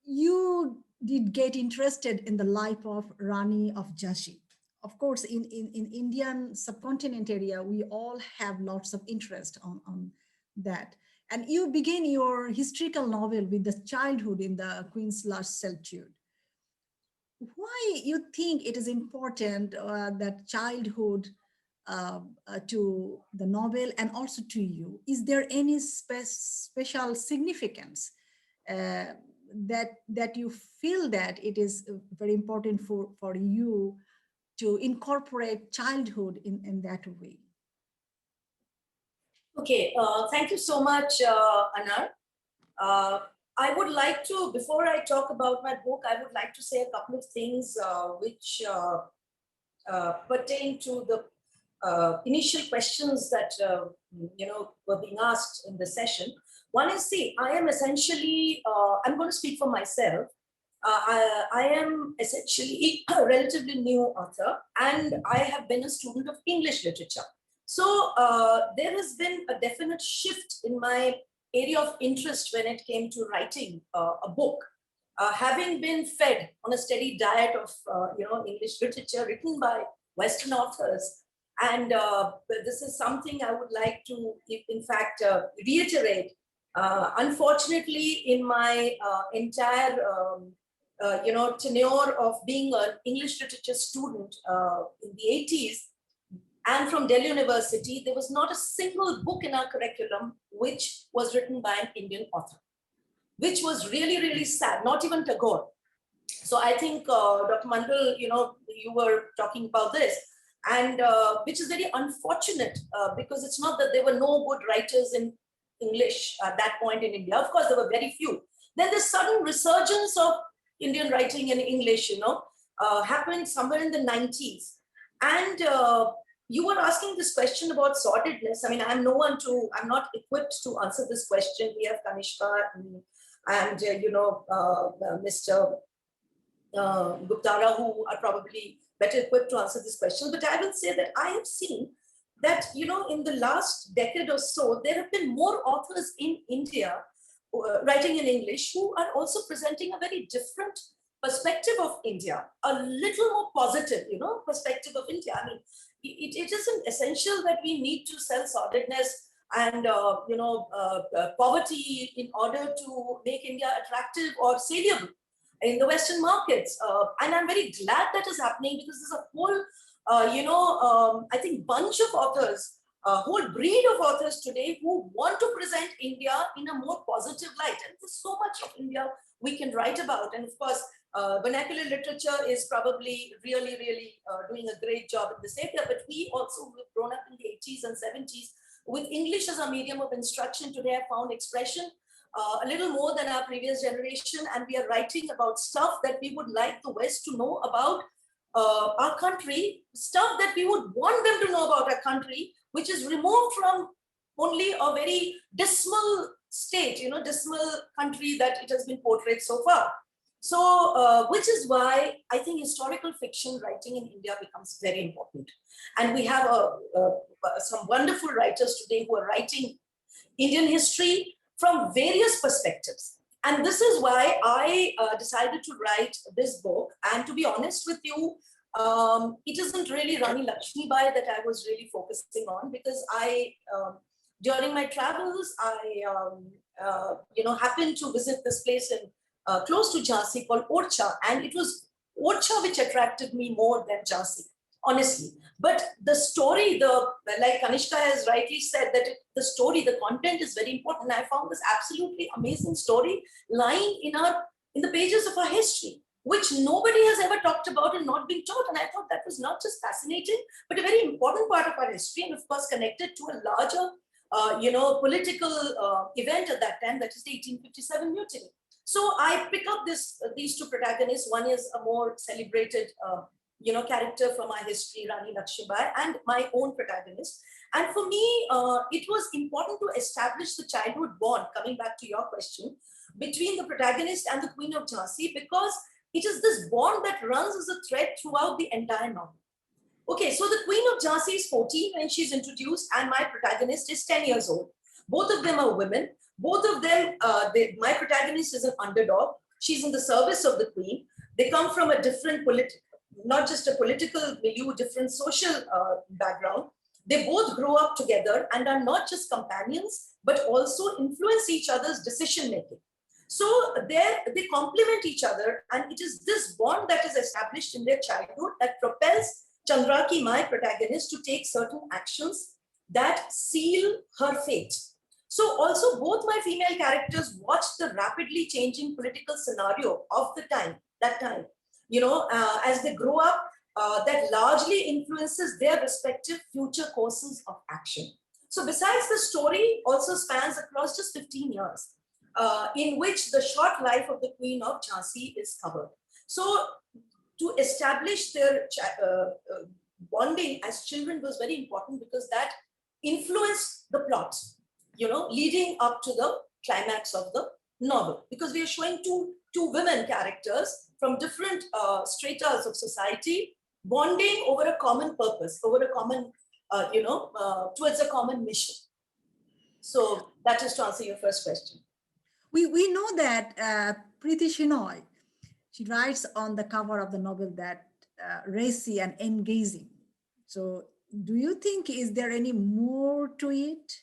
you did get interested in the life of Rani of Jhansi. Of course, in Indian subcontinent area, we all have lots of interest on that. And you begin your historical novel with the childhood in the Queen's last solitude. Why you think it is important that childhood to the novel and also to you? Is there any special significance that you feel that it is very important for you to incorporate childhood in that way? Okay, thank you so much, Anar. I would like to, before I talk about my book, I would like to say a couple of things which pertain to the initial questions that were being asked in the session. One is, see, I am essentially, I'm going to speak for myself. I am essentially a relatively new author, and I have been a student of English literature. So there has been a definite shift in my area of interest when it came to writing a book. Having been fed on a steady diet of English literature written by Western authors, and this is something I would like to, in fact, reiterate. Unfortunately, in my entire tenure of being an English literature student in the 80s, and from Delhi University, there was not a single book in our curriculum which was written by an Indian author, which was really, really sad, not even Tagore. So I think, Dr. Mandal, you were talking about this, and which is very unfortunate because it's not that there were no good writers in English at that point in India. Of course, there were very few. Then this sudden resurgence of Indian writing in English, happened somewhere in the 90s. And you were asking this question about sordidness. I mean, I'm not equipped to answer this question. We have Kanishka and Mr. Guptara, who are probably better equipped to answer this question. But I will say that I have seen that, in the last decade or so, there have been more authors in India writing in English who are also presenting a very different perspective of India, a little more positive, perspective of India. I mean, it isn't essential that we need to sell sordidness and poverty in order to make India attractive or saleable in the Western markets. And I'm very glad that is happening, because there's a whole, I think, bunch of authors whole breed of authors today who want to present India in a more positive light. And there's so much of India we can write about. And of course, vernacular literature is probably really doing a great job in this area. But we also have grown up in the 80s and 70s with English as a medium of instruction. Today, have found expression a little more than our previous generation. And we are writing about stuff that we would like the West to know about our country, stuff that we would want them to know about our country, which is removed from only a very dismal state, dismal country that it has been portrayed so far. So, which is why I think historical fiction writing in India becomes very important. And we have some wonderful writers today who are writing Indian history from various perspectives. And this is why I decided to write this book. And to be honest with you, it isn't really Rani Lakshmibai that I was really focusing on, because during my travels, I happened to visit this place in close to Jhansi called Orcha, and it was Orcha which attracted me more than Jhansi, honestly. But the story, like Kanishka has rightly said, that the content is very important. I found this absolutely amazing story lying in the pages of our history, which nobody has ever talked about and not been taught. And I thought that was not just fascinating, but a very important part of our history, and of course connected to a larger, political event at that time, that is the 1857 mutiny. So I pick up these two protagonists. One is a more celebrated, character from our history, Rani Lakshmibai, and my own protagonist. And for me, it was important to establish the childhood bond, coming back to your question, between the protagonist and the Queen of Jhansi, because it is this bond that runs as a thread throughout the entire novel. Okay, so the Queen of Jhansi is 14 when she's introduced, and my protagonist is 10 years old. Both of them are women. Both of them, my protagonist is an underdog. She's in the service of the Queen. They come from a different not just a political milieu, different social background. They both grow up together and are not just companions, but also influence each other's decision-making. So they complement each other, and it is this bond that is established in their childhood that propels Chandraki, my protagonist, to take certain actions that seal her fate. So also both my female characters watch the rapidly changing political scenario of that time, as they grow up, that largely influences their respective future courses of action. So besides, the story also spans across just 15 years, in which the short life of the Queen of Jhansi is covered. So to establish their bonding as children was very important, because that influenced the plot, leading up to the climax of the novel, because we are showing two women characters from different stratas of society bonding over a common purpose, over a common, towards a common mission. So that is to answer your first question. We know that Preeti Shenoy, she writes on the cover of the novel that racy and engaging. So do you think, is there any more to it?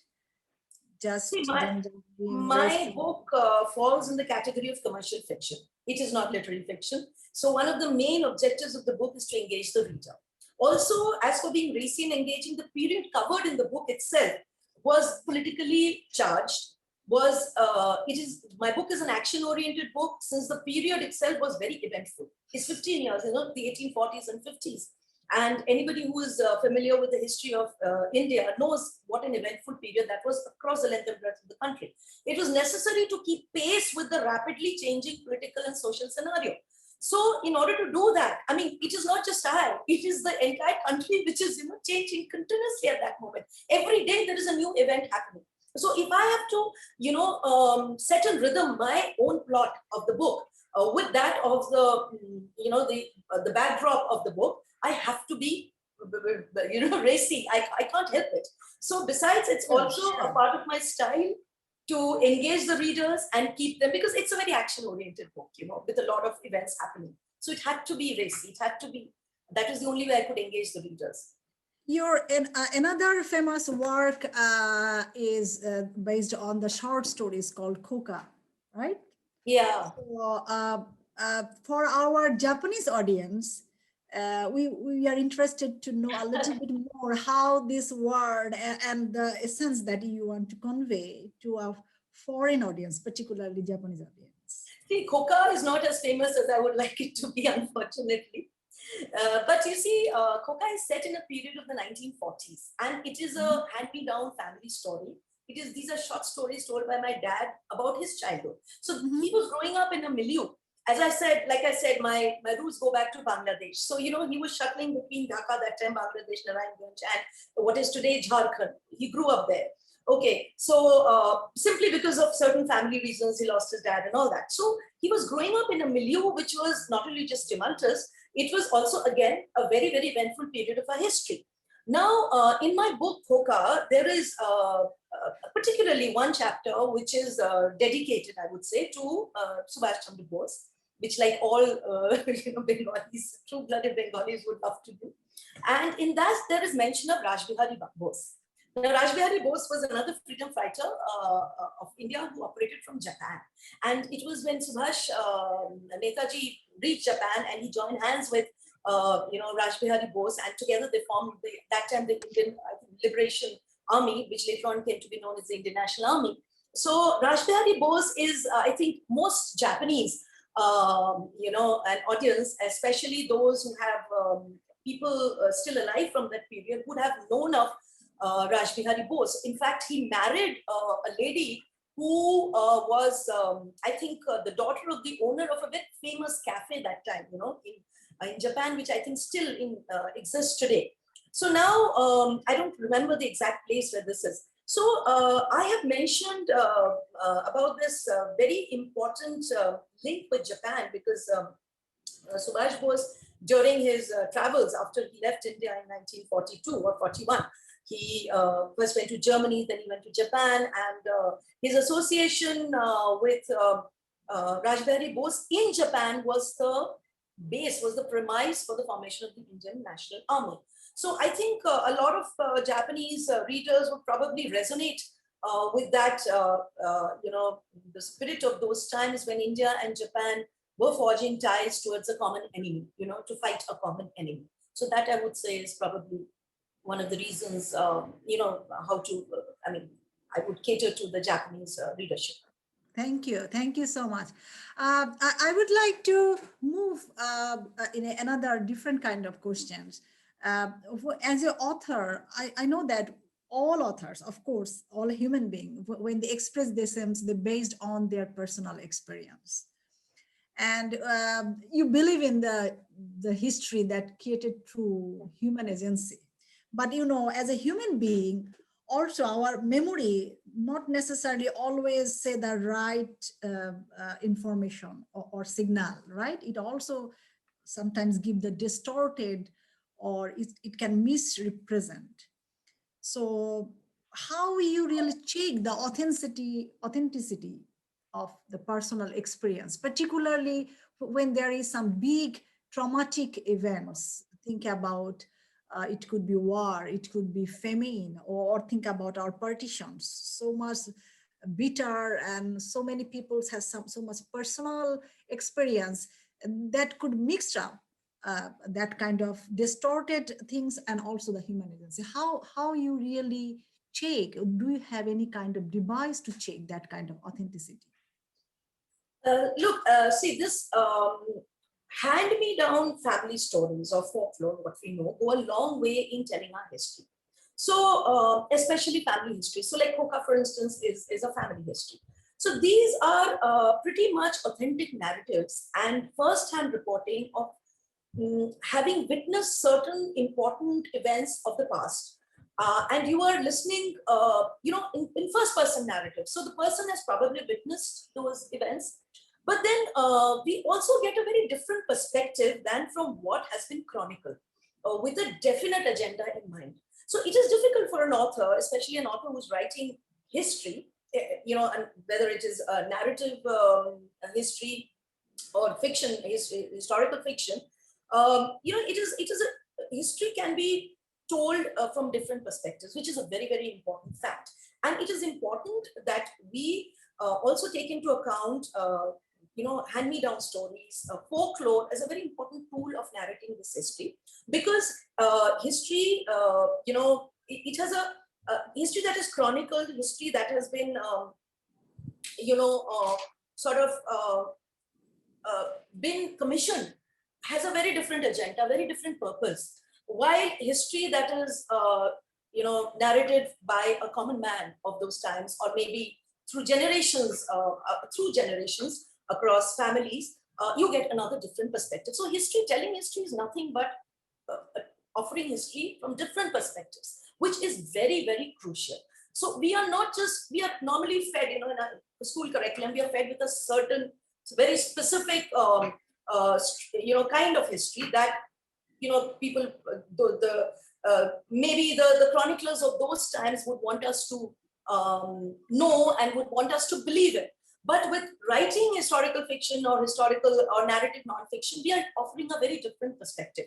Just my book falls in the category of commercial fiction. It is not literary fiction. So one of the main objectives of the book is to engage the reader. Also, as for being racy and engaging, the period covered in the book itself was politically charged. My book is an action-oriented book, since the period itself was very eventful. It's 15 years, the 1840s and 50s. And anybody who is familiar with the history of India knows what an eventful period that was across the length and breadth of the country. It was necessary to keep pace with the rapidly changing political and social scenario. So in order to do that, it is not just I, it is the entire country which is changing continuously at that moment. Every day there is a new event happening. So if I have to, set in rhythm my own plot of the book with that of the backdrop of the book, I have to be, racy. I can't help it. So besides, it's also a part of my style to engage the readers and keep them, because it's a very action-oriented book, with a lot of events happening. So it had to be racy. It had to be, that is the only way I could engage the readers. Your another famous work is based on the short stories called Soka, right? Yeah. So, for our Japanese audience, we are interested to know a little bit more how this word and the essence that you want to convey to a foreign audience, particularly Japanese audience. See, Koka is not as famous as I would like it to be, unfortunately. But you see, Koka is set in a period of the 1940s, and it is a hand-me-down family story. These are short stories told by my dad about his childhood. So he was growing up in a milieu. As I said, like I said, my roots go back to Bangladesh. So, you know, he was shuttling between Dhaka, that time Bangladesh, Narayanganj, and what is today Jharkhand. He grew up there. Okay, so simply because of certain family reasons, he lost his dad and all that. So he was growing up in a milieu which was not only just tumultuous, it was also, again, a very, very eventful period of our history. Now, in my book, Koka, there is particularly one chapter which is dedicated, I would say, to Subhash Chandra Bose, which, like all Bengalis, true-blooded Bengalis would love to do. And in that, there is mention of Rajbihari Bose. Now, Rajbihari Bose was another freedom fighter of India who operated from Japan. And it was when Subhash Netaji reached Japan and he joined hands with Rajbihari Bose, and together they formed that time the Indian Liberation Army, which later on came to be known as the Indian National Army. So Rajbihari Bose is, I think, most Japanese, an audience, especially those who have people still alive from that period, would have known of Rajbihari Bose. In fact, he married a lady who was, I think, the daughter of the owner of a very famous cafe that time, in Japan, which I think still exists today. So now, I don't remember the exact place where this is. So I have mentioned about this very important link with Japan, because Subhash Bose, during his travels after he left India in 1942 or 41, he first went to Germany, then he went to Japan, and his association with Rajbihari Bose in Japan was the base, was the premise for the formation of the Indian National Army. So I think a lot of Japanese readers would probably resonate with that, the spirit of those times when India and Japan were forging ties towards a common enemy, to fight a common enemy. So that, I would say, is probably one of the reasons, how to, I would cater to the Japanese readership. Thank you. Thank you so much. I would like to move in another different kind of questions. As an author, I know that all authors, of course, all human beings, when they express themselves, they're based on their personal experience. And you believe in the history that created through human agency. But, as a human being, also our memory not necessarily always say the right information or signal, right? It also sometimes give the distorted, or it can misrepresent. So how you really check the authenticity of the personal experience, particularly when there is some big traumatic events? Think about it could be war, it could be famine, or think about our partitions. So much bitter, and so many people have so much personal experience that could mix up that kind of distorted things, and also the human agency. How you really check? Do you have any kind of device to check that kind of authenticity? See, this hand-me-down family stories or folklore, what we know, go a long way in telling our history. So, especially family history. So, like Koka, for instance, is a family history. So, these are pretty much authentic narratives and first-hand reporting of having witnessed certain important events of the past. And you are listening, in first-person narrative. So, the person has probably witnessed those events. But then we also get a very different perspective than from what has been chronicled, with a definite agenda in mind. So it is difficult for an author, especially an author who's writing history, and whether it is a narrative history or fiction, historical fiction. History can be told from different perspectives, which is a very, very important fact. And it is important that we also take into account hand-me-down stories, folklore as a very important tool of narrating this history, because history, it has a history that is chronicled, history that has been, been commissioned, has a very different agenda, very different purpose. While history that is, narrated by a common man of those times, or maybe through generations across families, you get another different perspective. So telling history is nothing but offering history from different perspectives, which is very, very crucial. So we are normally fed, in a school curriculum, we are fed with a certain, very specific, kind of history that, people, maybe the chroniclers of those times would want us to know and would want us to believe it. But with writing historical fiction or historical or narrative nonfiction, we are offering a very different perspective.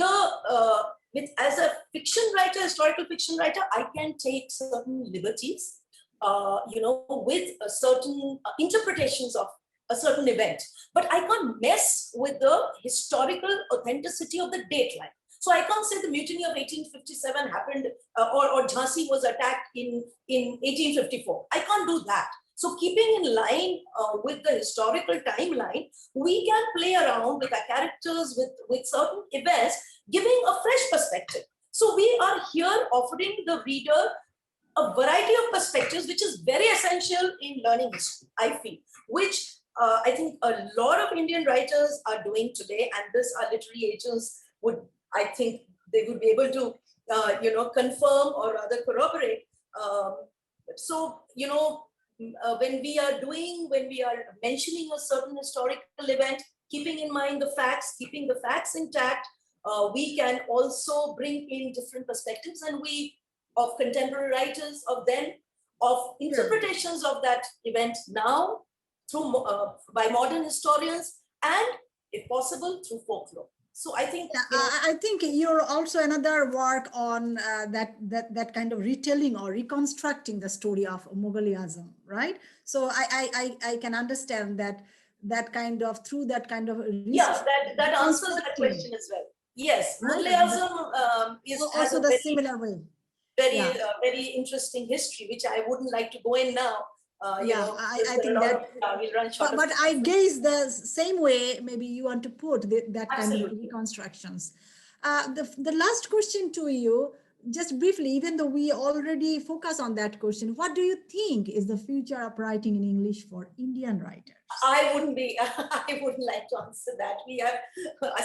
As a fiction writer, historical fiction writer, I can take certain liberties, with certain interpretations of a certain event, but I can't mess with the historical authenticity of the date line. So I can't say the mutiny of 1857 happened, or Jhansi was attacked in 1854. I can't do that. So keeping in line with the historical timeline, we can play around with our characters, with certain events, giving a fresh perspective. So we are here offering the reader a variety of perspectives, which is very essential in learning history, I feel, which I think a lot of Indian writers are doing today, and this our literary agents would, I think they would be able to, confirm or rather corroborate. When we are mentioning a certain historical event, keeping in mind the facts, keeping the facts intact, we can also bring in different perspectives, and of contemporary writers, of interpretations of that event now, by modern historians, and if possible through folklore. So I think I think you're also another work on that kind of retelling or reconstructing the story of Mughal-e-Azam, right? So I can understand that kind of through that kind of that answers that question as well. Yes, right? Mughal-e-Azam is also the similar way. Very interesting history, which I wouldn't like to go in now. I think that we'll run short but I guess the same way maybe you want to put that kind of reconstructions. The last question to you, just briefly, even though we already focus on that question, what do you think is the future of writing in English for Indian writers? I wouldn't like to answer that. We have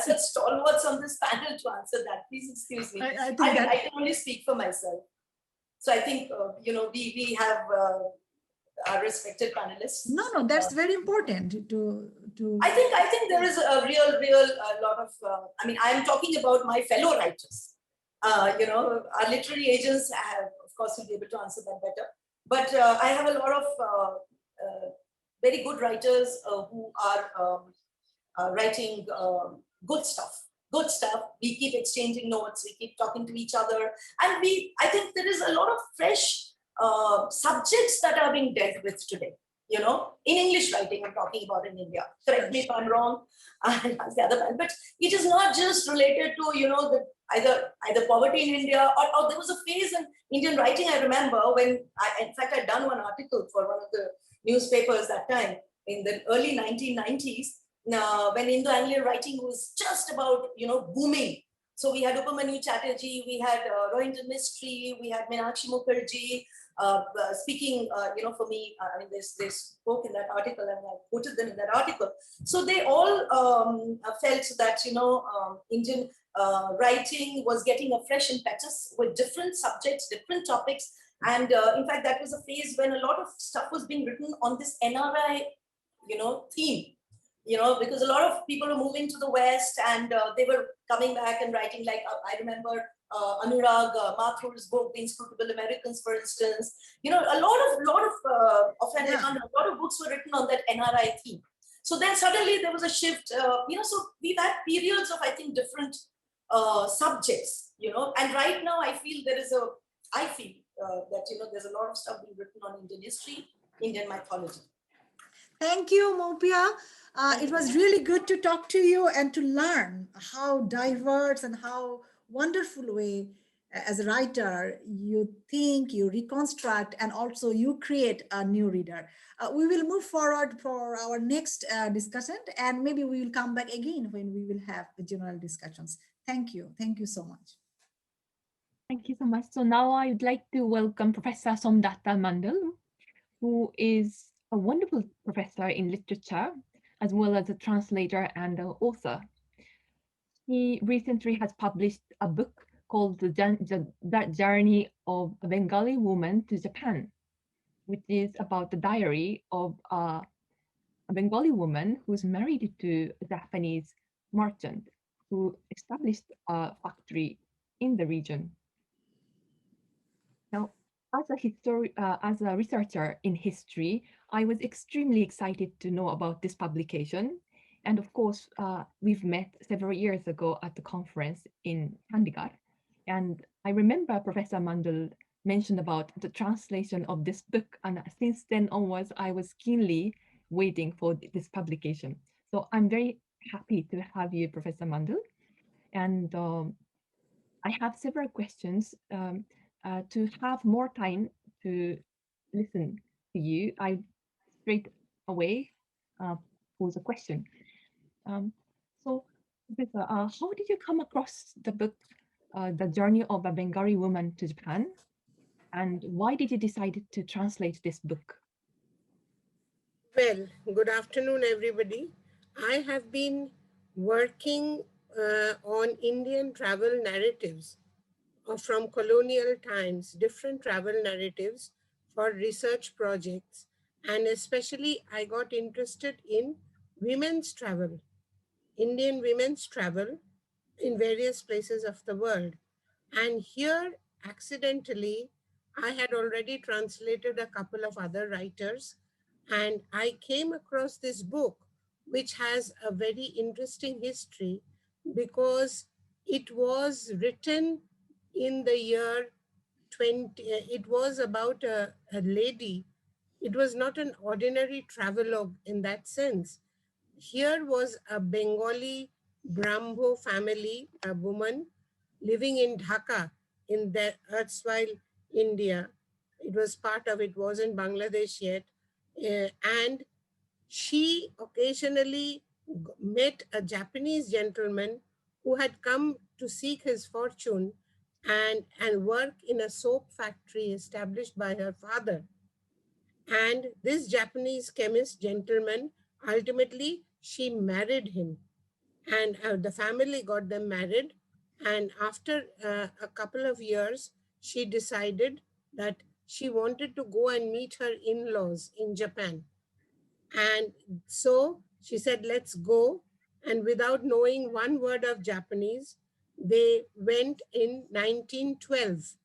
such stalwarts on this panel to answer that. Please excuse me. I can only speak for myself. So I think we have our respected panelists. No, that's very important to. I think there is a real lot of. I am talking about my fellow writers. Our literary agents have, of course, will be able to answer that better. But I have a lot of very good writers who are writing good stuff. Good stuff. We keep exchanging notes. We keep talking to each other, and I think there is a lot of fresh subjects that are being dealt with today, in English writing, I'm talking about in India. Correct me if I'm wrong, the other hand. But it is not just related to, either poverty in India, or there was a phase in Indian writing, I remember, when in fact, I'd done one article for one of the newspapers that time in the early 1990s, when Indo-Anglian writing was just about, booming. So we had Upamanyu Chatterjee, we had Rohinton Mistry, we had Meenakshi Mukherjee, speaking, for me, they spoke in that article, and I quoted them in that article. So they all felt that, Indian writing was getting a fresh impetus with different subjects, different topics. And in fact, that was a phase when a lot of stuff was being written on this NRI, theme. Because a lot of people were moving to the West, and they were coming back and writing, like I remember Anurag Mathur's book, The Inscrutable Americans, for instance. A lot of books were written on that NRI theme. So then suddenly there was a shift, so we've had periods of, I think, different subjects, and right now I feel that there's a lot of stuff being written on Indian history, Indian mythology. Thank you, Moupia. It was really good to talk to you and to learn how diverse and how wonderful way as a writer you think, you reconstruct, and also you create a new reader. We will move forward for our next discussion, and maybe we will come back again when we will have general discussions. Thank you. Thank you so much. Thank you so much. So now I would like to welcome Professor Somdatta Mandal, who is a wonderful professor in literature, as well as a translator and an author. He recently has published a book called The Journey of a Bengali Woman to Japan, which is about the diary of a Bengali woman who's married to a Japanese merchant who established a factory in the region. Now, as a researcher in history, I was extremely excited to know about this publication. And of course, we've met several years ago at the conference in Chandigarh. And I remember Professor Mandal mentioned about the translation of this book. And since then onwards, I was keenly waiting for this publication. So I'm very happy to have you, Professor Mandal. And I have several questions. To have more time to listen to you, I straight away pose a question. So, Professor, how did you come across the book, The Journey of a Bengali Woman to Japan? And why did you decide to translate this book? Well, good afternoon, everybody. I have been working on Indian travel narratives from colonial times, different travel narratives for research projects. And especially, I got interested in women's travel, Indian women's travel in various places of the world. And here, accidentally, I had already translated a couple of other writers, and I came across this book, which has a very interesting history because it was written in the year 20, it was about a lady. It was not an ordinary travelogue in that sense. Here was a Bengali Brahmo family, a woman living in Dhaka in the erstwhile India. It was part of it, wasn't Bangladesh yet. And she occasionally met a Japanese gentleman who had come to seek his fortune and work in a soap factory established by her father. And this Japanese chemist gentleman, ultimately, she married him. And the family got them married. And after a couple of years, she decided that she wanted to go and meet her in-laws in Japan. And so she said, let's go. And without knowing one word of Japanese, they went in 1912.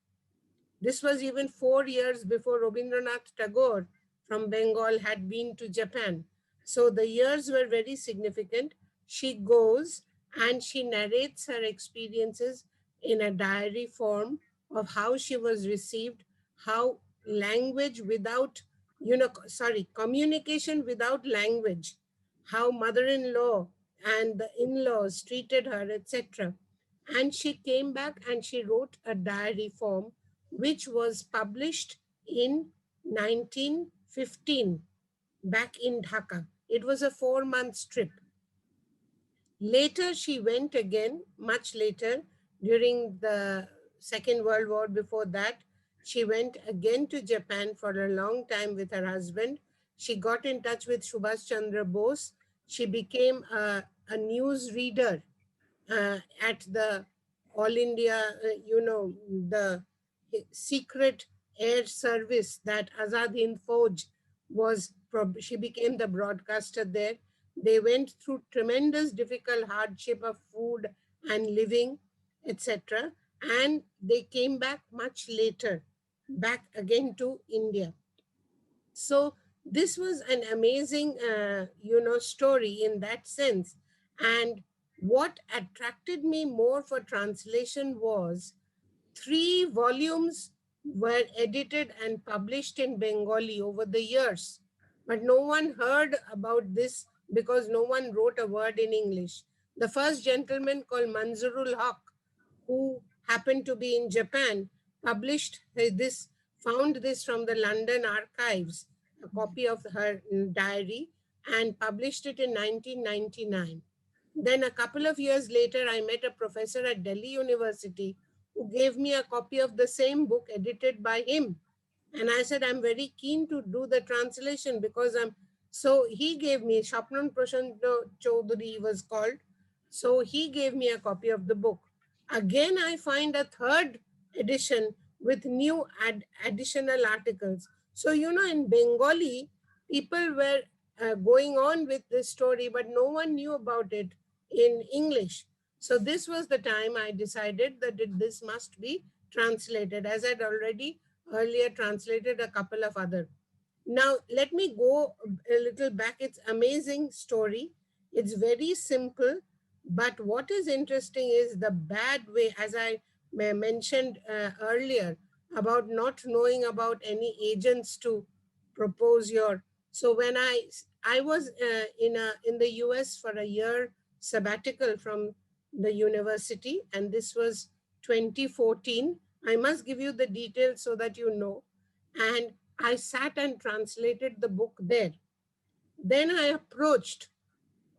This was even 4 years before Rabindranath Tagore from Bengal had been to Japan. So the years were very significant. She goes and she narrates her experiences in a diary form of how she was received, how language without, communication without language, how mother-in-law and the in-laws treated her, etc. And she came back and she wrote a diary form which was published in 1915 back in Dhaka. It was a 4-month trip. Later, she went again, much later, during the Second World War. Before that, she went again to Japan for a long time with her husband. She got in touch with Subhash Chandra Bose. She became a news reader at the All India, the secret air service that Azad Hind Fauj was, she became the broadcaster there. They went through tremendous difficult hardship of food and living, etc. And they came back much later, back again to India. So this was an amazing, story in that sense. And what attracted me more for translation was 3 volumes were edited and published in Bengali over the years. but no one heard about this because no one wrote a word in English. The first gentleman called Manzurul Haq, who happened to be in Japan, published this, found this from the London archives, a copy of her diary, and published it in 1999. Then a couple of years later, I met a professor at Delhi University who gave me a copy of the same book edited by him. And I said, I'm very keen to do the translation because so he gave me, Shapnan Prashant Chaudhary was called. So he gave me a copy of the book. Again, I find a third edition with new additional articles. So, in Bengali, people were going on with this story, but no one knew about it in English. So this was the time I decided that this must be translated, as I'd already earlier translated a couple of other. Now, let me go a little back. It's amazing story. It's very simple, but what is interesting is the bad way, as I mentioned earlier, about not knowing about any agents to propose your. So when I was in the US for a year sabbatical from the university, and this was 2014. I must give you the details so that you know. And I sat and translated the book there. Then I approached.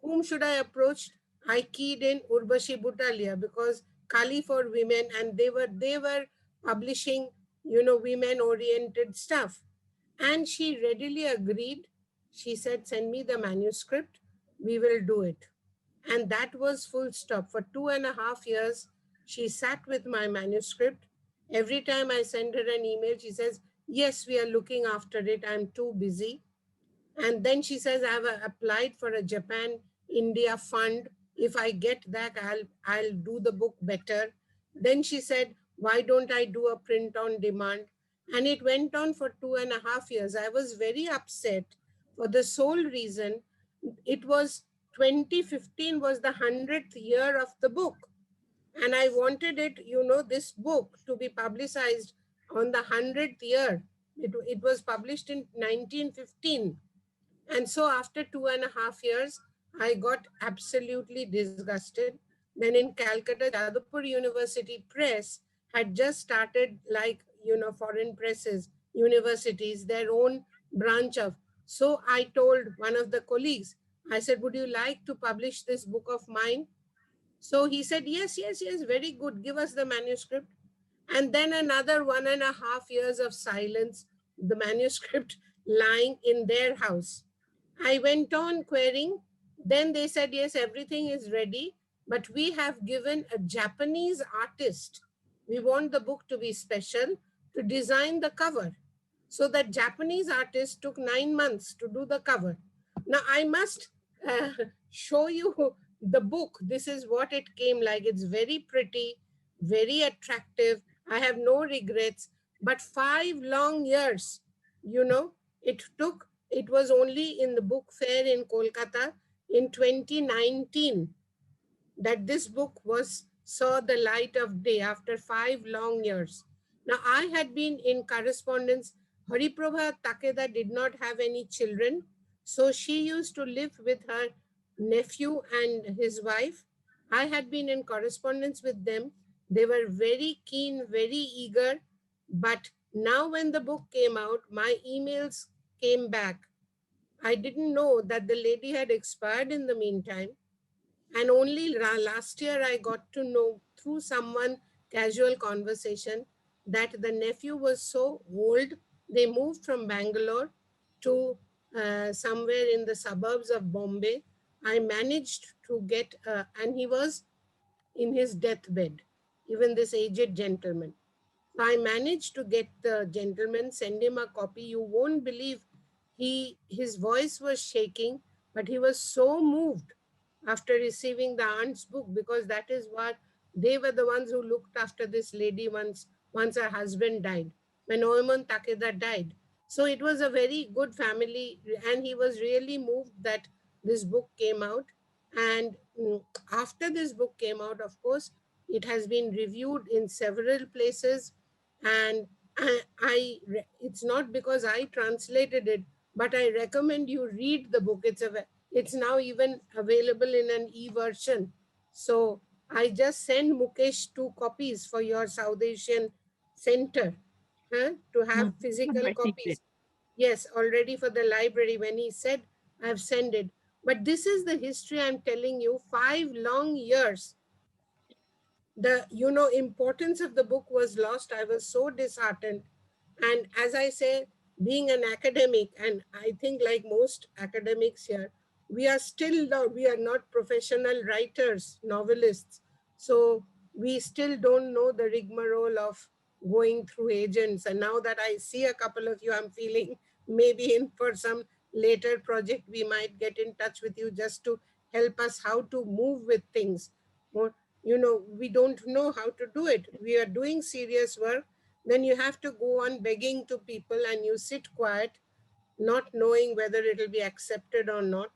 Whom should I approach? I keyed in Urvashi Butalia because Kali for women, and they were publishing, women oriented stuff. And she readily agreed. She said, send me the manuscript. We will do it. And that was full stop. For 2.5 years, she sat with my manuscript. Every time I send her an email, she says, yes, we are looking after it. I'm too busy. And then she says, I've applied for a Japan India fund. If I get that, I'll do the book better. Then she said, why don't I do a print on demand? And it went on for 2.5 years. I was very upset for the sole reason it was 2015 was the 100th year of the book. And I wanted it, this book to be publicized on the 100th year. It was published in 1915. And so after 2.5 years, I got absolutely disgusted. Then in Calcutta, Jadavpur University Press had just started, like, foreign presses, universities, their own branch of. So I told one of the colleagues, I said, would you like to publish this book of mine? So he said, yes, very good. Give us the manuscript. And then another 1.5 years of silence, the manuscript lying in their house. I went on querying. Then they said, yes, everything is ready, but we have given a Japanese artist. We want the book to be special to design the cover. So that Japanese artist took 9 months to do the cover. Now I must show you the book. This is what it came like. It's very pretty, very attractive. I have no regrets, but 5 long years, it took. It was only in the book fair in Kolkata in 2019 that this book saw the light of day after 5 long years. Now, I had been in correspondence. Hariprabha Takeda did not have any children, so she used to live with her nephew and his wife. I had been in correspondence with them. They were very keen, very eager. But now when the book came out, my emails came back. I didn't know that the lady had expired in the meantime. And only last year I got to know through someone, casual conversation, that the nephew was so old, they moved from Bangalore to somewhere in the suburbs of Bombay. I managed to get, and he was in his deathbed, even this aged gentleman. So I managed to get the gentleman, send him a copy. You won't believe his voice was shaking, but he was so moved after receiving the aunt's book, because that is what they were the ones who looked after this lady once her husband died, when Oemon Takeda died. So it was a very good family, and he was really moved that this book came out. And after this book came out, of course, it has been reviewed in several places. And it's not because I translated it, but I recommend you read the book. It's now even available in an e-version. So I just send Mukesh 2 copies for your South Asian Center, to No, have this was physical my secret. copies. Yes, already for the library. When he said, I've sent it. But this is the history I'm telling you. 5 long years. The importance of the book was lost. I was so disheartened. And as I say, being an academic, and I think like most academics here, we are not professional writers, novelists. So we still don't know the rigmarole of going through agents. And now that I see a couple of you, I'm feeling maybe in for some later project we might get in touch with you just to help us how to move with things. More, we don't know how to do it. We are doing serious work, then you have to go on begging to people and you sit quiet, not knowing whether it will be accepted or not.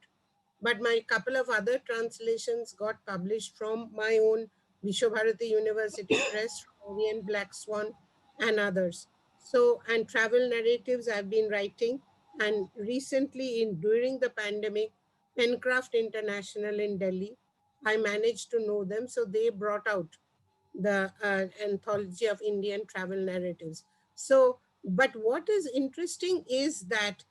But my couple of other translations got published from my own Vishwabharati University Press, Orient Black Swan, and others. So, and travel narratives I've been writing, and recently during the pandemic, Pencraft International in Delhi, I managed to know them, so they brought out the anthology of Indian travel narratives. So, but what is interesting is that,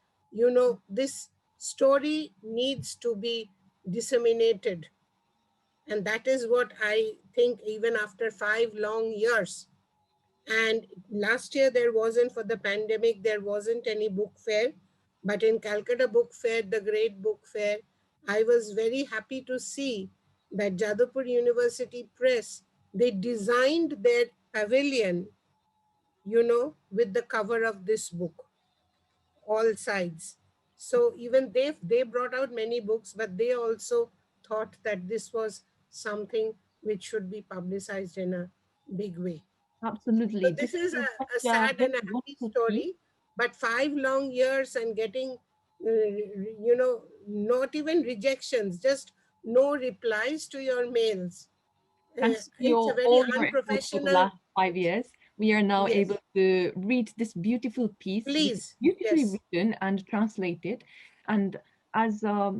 this story needs to be disseminated. And that is what I think, even after 5 long years. And last year there wasn't, for the pandemic, there wasn't any book fair. But in Calcutta Book Fair, the great book fair, I was very happy to see that Jadavpur University Press, they designed their pavilion, with the cover of this book, all sides. So even they brought out many books, but they also thought that this was something which should be publicized in a big way. So Absolutely. this This is is a such a sad and very a good happy to see. story, but 5 long years and getting, not even rejections, just no replies to your mails. Thanks to It's a your very all your efforts for the unprofessional. last 5 years, we are now Yes, able to read this beautiful piece, which is please. beautifully Yes, written and translated. And as a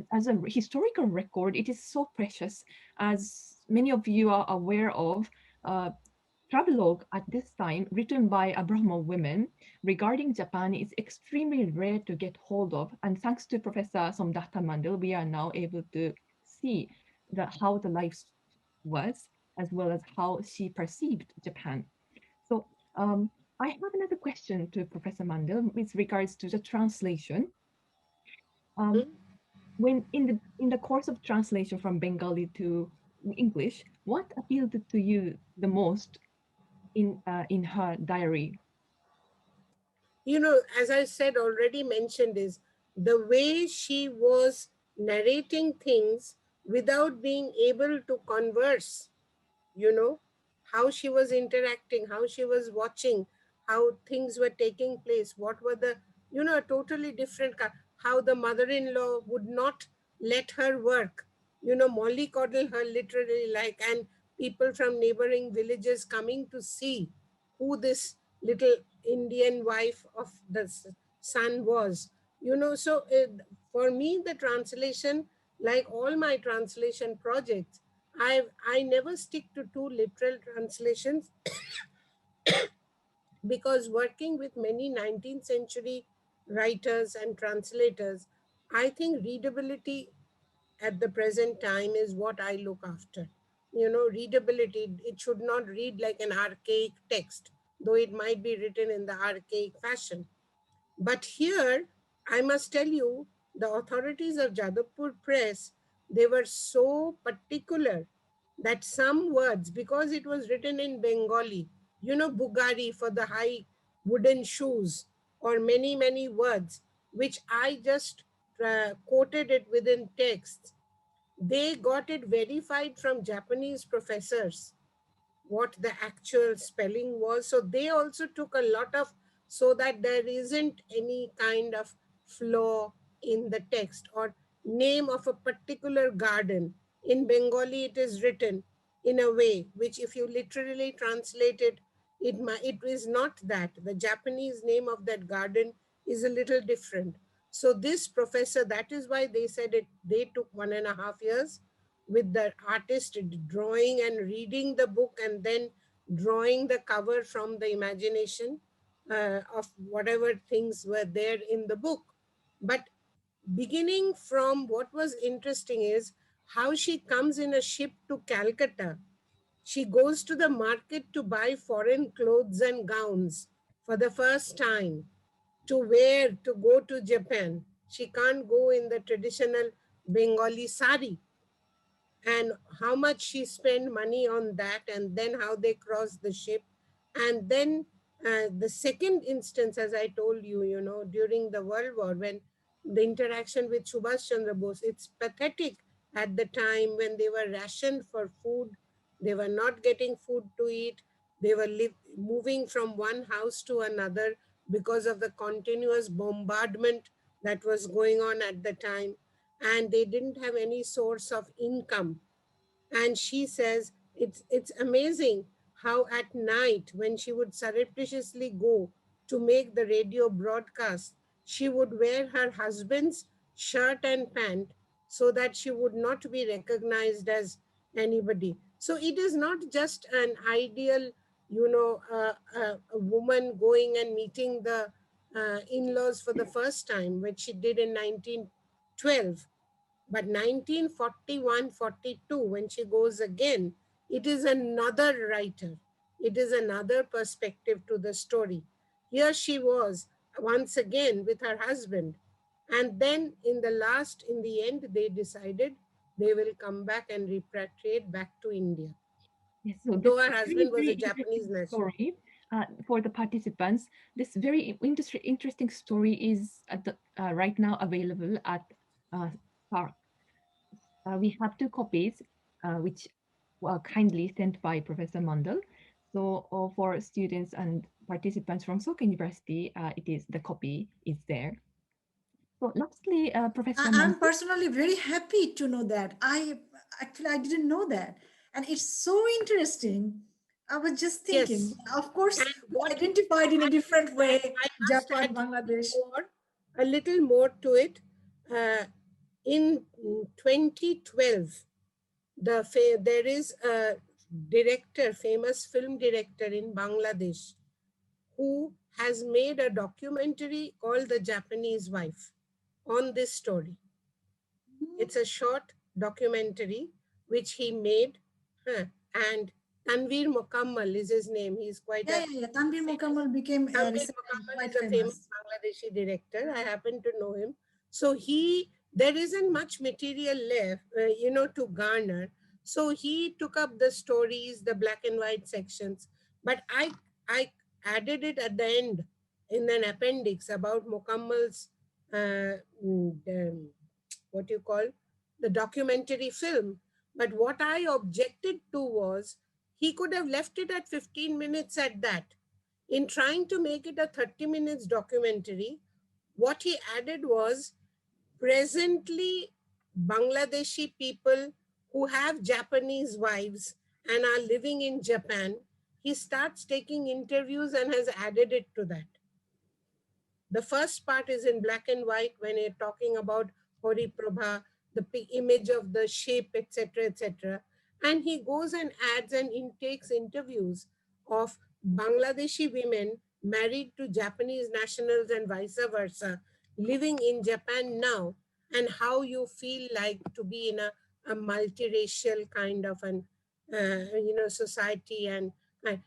historical record, it is so precious. As many of you are aware of, uh, travelogue at this time, written by a Brahmo women regarding Japan, is extremely rare to get hold of. And thanks to Professor Somdatta Mandal, we are now able to see how the life was, as well as how she perceived Japan. So I have another question to Professor Mandel with regards to the translation. Um, hmm? when in the course of translation from Bengali to English, what appealed to you the most in her diary? As I said, already mentioned, is the way she was narrating things without being able to converse. you know, how she was interacting, how she was watching, how things were taking place, what were the, a totally different, how the mother-in-law would not let her work, mollycoddle her literally, like, and people from neighboring villages coming to see who this little Indian wife of the son was. So for me, the translation, like all my translation projects, I never stick to two literal translations, because working with many 19th century writers and translators, I think readability at the present time is what I look after. Readability, it should not read like an archaic text, though it might be written in the archaic fashion. But here, I must tell you, the authorities of Jadavpur Press, they were so particular that some words, because it was written in Bengali, Bugari for the high wooden shoes, or many, many words, which I just quoted it within text, they got it verified from Japanese professors what the actual spelling was. So they also took a lot of, so that there isn't any kind of flaw in the text or name of a particular garden. In Bengali, it is written in a way which, if you literally translate it, it is not that. The Japanese name of that garden is a little different. So this professor, that is why they said they took 1.5 years with the artist drawing and reading the book and then drawing the cover from the imagination of whatever things were there in the book. But beginning from what was interesting is how she comes in a ship to Calcutta. She goes to the market to buy foreign clothes and gowns for the first time to wear to go to Japan. She can't go in the traditional Bengali sari, and how much she spent money on that, and then how they crossed the ship. And then the second instance, as I told you, during the World War, when the interaction with Subhash Chandra Bose, it's pathetic at the time when they were rationed for food, they were not getting food to eat, they were moving from one house to another because of the continuous bombardment that was going on at the time, and they didn't have any source of income. And she says it's amazing how at night, when she would surreptitiously go to make the radio broadcast, she would wear her husband's shirt and pant so that she would not be recognized as anybody. So it is not just an ideal, a woman going and meeting the in-laws for the first time, which she did in 1912. But 1941-42, when she goes again, it is another writer. It is another perspective to the story. Here she was once again with her husband. And then in the end, they decided they will come back and repatriate back to India. Yes, so Though this her very, husband was very a Japanese interesting national. story for the participants. This very interesting story is right now available at SARC. We have 2 copies, which were kindly sent by Professor Mandal. So for students and participants from Soka University, the copy is there. So lastly, Professor I'm Mandal. personally very happy to know that. I didn't know that. And it's so interesting. I was just thinking, Yes. of course, And we what identified in a different way, I must Japan, add Bangladesh. a little more to it. In 2012, there is a director, famous film director in Bangladesh, who has made a documentary called The Japanese Wife on this story. It's a short documentary which he made, and Tanveer Mukammal is his name. He's quite Yeah. Tanveer Mukammal became Tanveer Mukammal quite is a famous famous. Bangladeshi director. I happen to know him. So there isn't much material left, to garner. So he took up the stories, the black and white sections, but I added it at the end in an appendix about Mukammal's what you call the documentary film. But what I objected to was he could have left it at 15 minutes at that. In trying to make it a 30 minutes documentary, what he added was presently Bangladeshi people who have Japanese wives and are living in Japan. He starts taking interviews and has added it to that. The first part is in black and white when you're talking about Hori Prabha, the image of the shape, etc., etc. And he goes and adds and takes interviews of Bangladeshi women married to Japanese nationals and vice versa, living in Japan now, and how you feel like to be in a multiracial kind of an society. And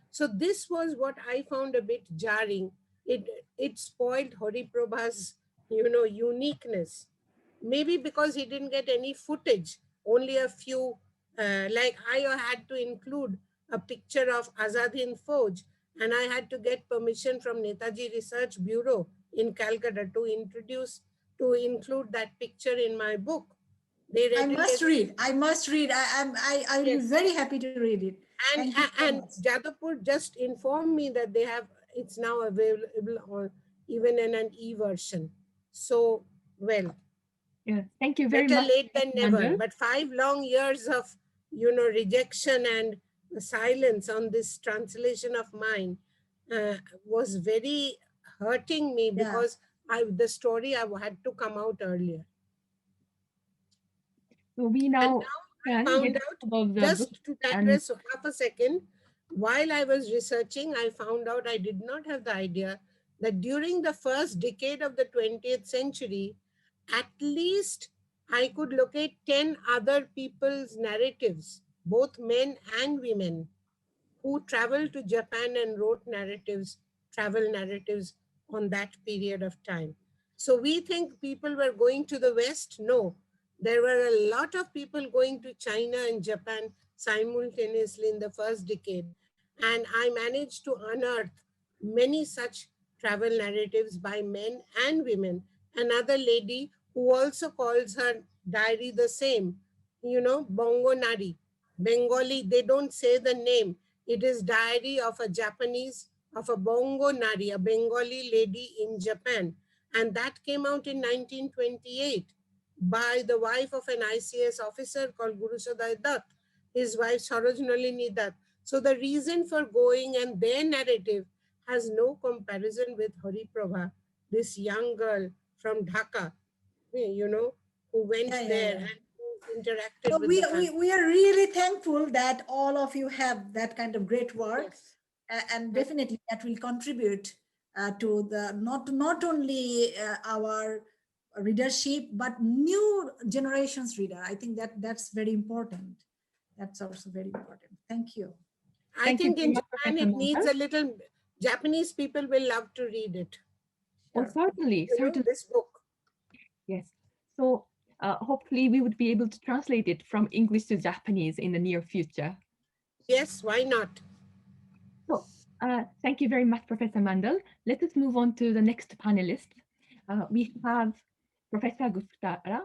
so this was what I found a bit jarring. It spoiled Hari Prabha's, uniqueness. Maybe because he didn't get any footage, only a few, like I had to include a picture of Azad Hind Fauj, and I had to get permission from Netaji Research Bureau in Calcutta to include that picture in my book. They I must read. I will be Yes. very happy to read it. And Jadavpur just informed me that it's now available on even in an e-version. So, well, Yeah, thank you very better much. late than never. Mandal. But 5 long years of, rejection and silence on this translation of mine was very hurting me, because the story had to come out earlier. So we now can Found get out, about the just book to and digress half a second, while I was researching, I found out I did not have the idea that during the first decade of the 20th century, at least I could locate 10 other people's narratives, both men and women, who traveled to Japan and wrote narratives, travel narratives on that period of time. So we think people were going to the West. No, there were a lot of people going to China and Japan simultaneously in the first decade. And I managed to unearth many such travel narratives by men and women. Another lady who also calls her diary the same, Bongo Nari, Bengali, they don't say the name. It is diary of a Japanese, of a Bongo Nari, a Bengali lady in Japan. And that came out in 1928 by the wife of an ICS officer called Guru Sadai Dutt, his wife Saroj Nalini Dutt. So the reason for going and their narrative has no comparison with Hari Prabha, this young girl from Dhaka, who went there and who interacted So with the family. we are really thankful that all of you have that kind of great work, and definitely that will contribute to the not only our readership but new generations reader. I think that's very important. That's also very important. Thank you. I think in Japan Professor it needs Mandal. a little. Japanese people will love to read it. Oh, certainly, certainly. This book. Yes. So hopefully we would be able to translate it from English to Japanese in the near future. Yes, why not? So thank you very much, Professor Mandal. Let us move on to the next panelist. We have Professor Guptara,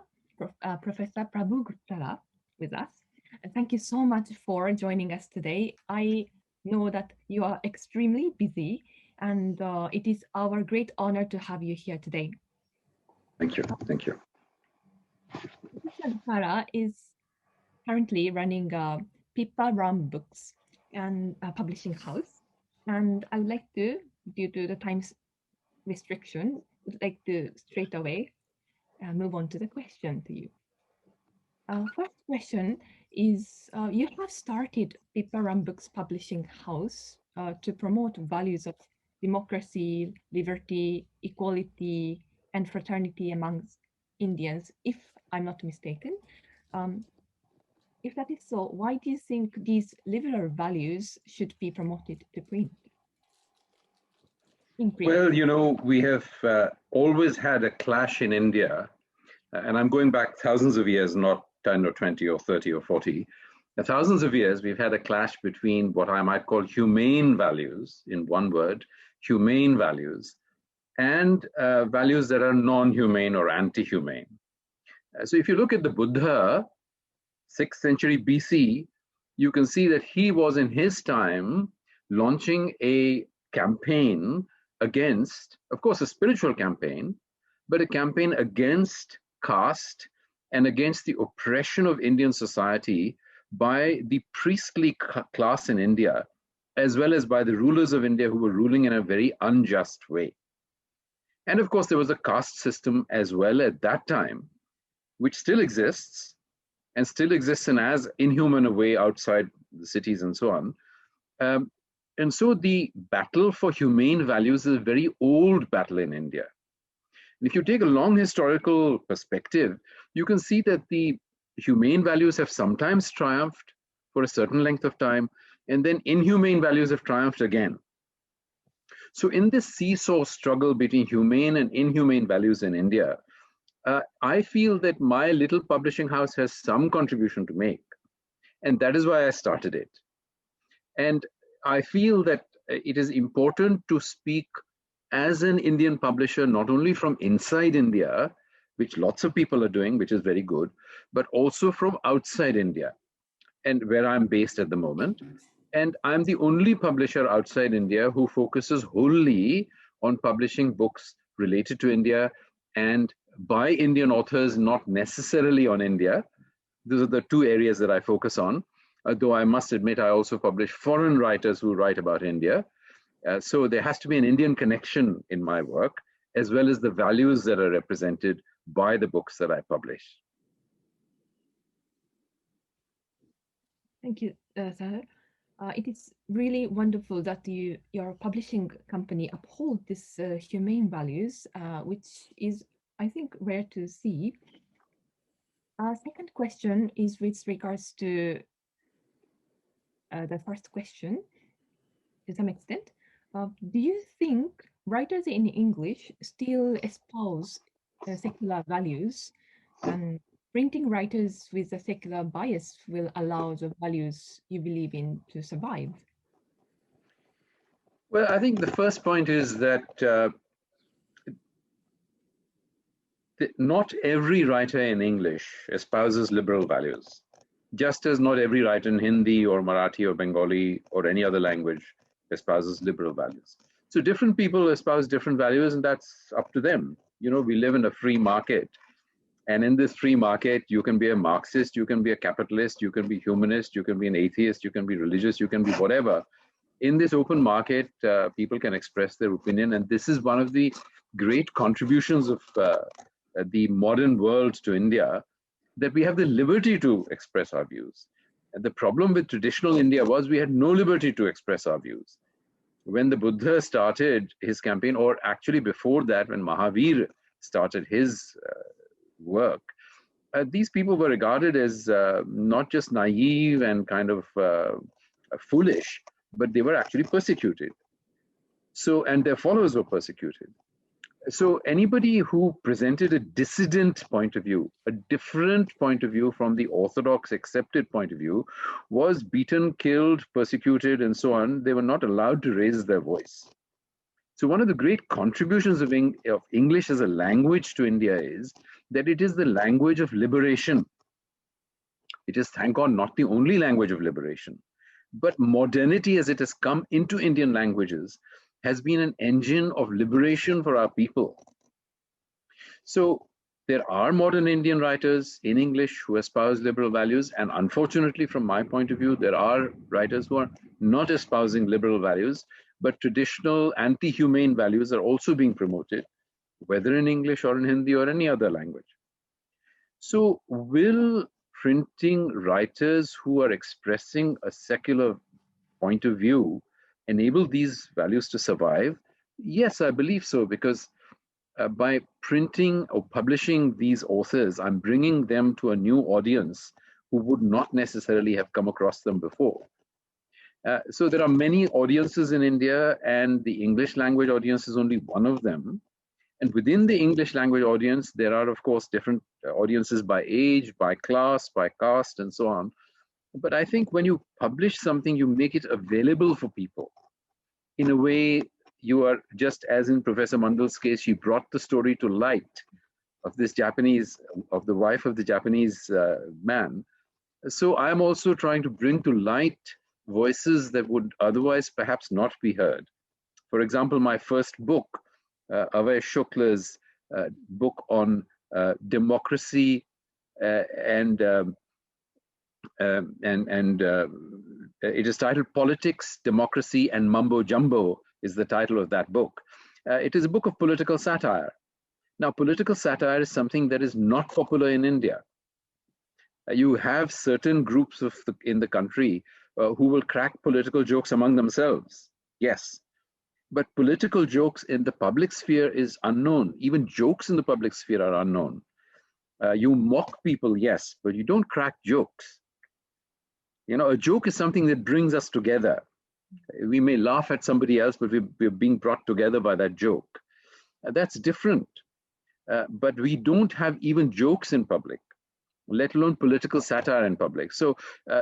Professor Prabhu Guptara with us. Thank you so much for joining us today. I know that you are extremely busy, and it is our great honor to have you here today. Thank you. Thank you. Professor Guptara is currently running Pippa Ram Books and a publishing house. And I would like to, due to the time restriction, would like to straight away move on to the question to you. First question is, you have started Pippa Ram Books Publishing House to promote values of democracy, liberty, equality, and fraternity amongst Indians, if I'm not mistaken. If that is so, why do you think these liberal values should be promoted to print? Well, we have always had a clash in India, and I'm going back thousands of years, not 10 or 20 or 30 or 40. Thousands of years, we've had a clash between what I might call humane values, in one word, humane values, and values that are non-humane or anti-humane. So if you look at the Buddha, 6th century BC, you can see that he was in his time launching a campaign against, of course, a spiritual campaign, but a campaign against caste and against the oppression of Indian society by the priestly class in India, as well as by the rulers of India who were ruling in a very unjust way. And of course, there was a caste system as well at that time, which still exists and still exists in as inhuman a way outside the cities and so on. And so the battle for humane values is a very old battle in India. And if you take a long historical perspective, you can see that the humane values have sometimes triumphed for a certain length of time, and then inhumane values have triumphed again. So in this seesaw struggle between humane and inhumane values in India, I feel that my little publishing house has some contribution to make. And that is why I started it. And I feel that it is important to speak as an Indian publisher, not only from inside India, which lots of people are doing, which is very good, but also from outside India, and where I'm based at the moment. And I'm the only publisher outside India who focuses wholly on publishing books related to India and by Indian authors, not necessarily on India. Those are the two areas that I focus on. Though I must admit, I also publish foreign writers who write about India. So there has to be an Indian connection in my work. as well as the values that are represented by the books that I publish. Thank you, Suhail. It is really wonderful that your publishing company uphold this humane values, which is, I think, rare to see. Second question is with regards to the first question, to some extent. Do you think writers in English still espouse secular values, and printing writers with a secular bias will allow the values you believe in to survive? Well, I think the first point is that not every writer in English espouses liberal values, just as not every writer in Hindi or Marathi or Bengali or any other language espouses liberal values. So different people espouse different values, and that's up to them. You know, we live in a free market. And in this free market, you can be a Marxist, you can be a capitalist, you can be humanist, you can be an atheist, you can be religious, you can be whatever. In this open market, people can express their opinion. And this is one of the great contributions of the modern world to India, that we have the liberty to express our views. And the problem with traditional India was we had no liberty to express our views. When the Buddha started his campaign, or actually before that, when Mahavir started his work, these people were regarded as not just naive and kind of foolish, but they were actually persecuted. So, and their followers were persecuted. So anybody who presented a dissident point of view, a different point of view from the orthodox accepted point of view, was beaten, killed, persecuted, and so on. They were not allowed to raise their voice. So one of the great contributions of English as a language to India is that it is the language of liberation. It is, thank God, not the only language of liberation, but modernity as it has come into Indian languages has been an engine of liberation for our people. So there are modern Indian writers in English who espouse liberal values, and unfortunately, from my point of view, there are writers who are not espousing liberal values, but traditional anti-humane values are also being promoted, whether in English or in Hindi or any other language. So will printing writers who are expressing a secular point of view enable these values to survive? Yes, I believe so, because by printing or publishing these authors, I'm bringing them to a new audience who would not necessarily have come across them before. So there are many audiences in India, and the English language audience is only one of them. And within the English language audience, there are, of course, different audiences by age, by class, by caste, and so on. But I think when you publish something, you make it available for people. In a way, you are, just as in Professor Mandal's case, she brought the story to light of this Japanese, of the wife of the Japanese man. So I'm also trying to bring to light voices that would otherwise perhaps not be heard. For example, my first book, Abhay Shukla's book on democracy it is titled Politics, Democracy, and Mumbo Jumbo is the title of that book. It is a book of political satire. Now, political satire is something that is not popular in India. You have certain groups in the country who will crack political jokes among themselves. Yes. But political jokes in the public sphere is unknown. Even jokes in the public sphere are unknown. You mock people, yes, but you don't crack jokes. You know, a joke is something that brings us together. We may laugh at somebody else, but we're being brought together by that joke. That's different. But we don't have even jokes in public, let alone political satire in public. So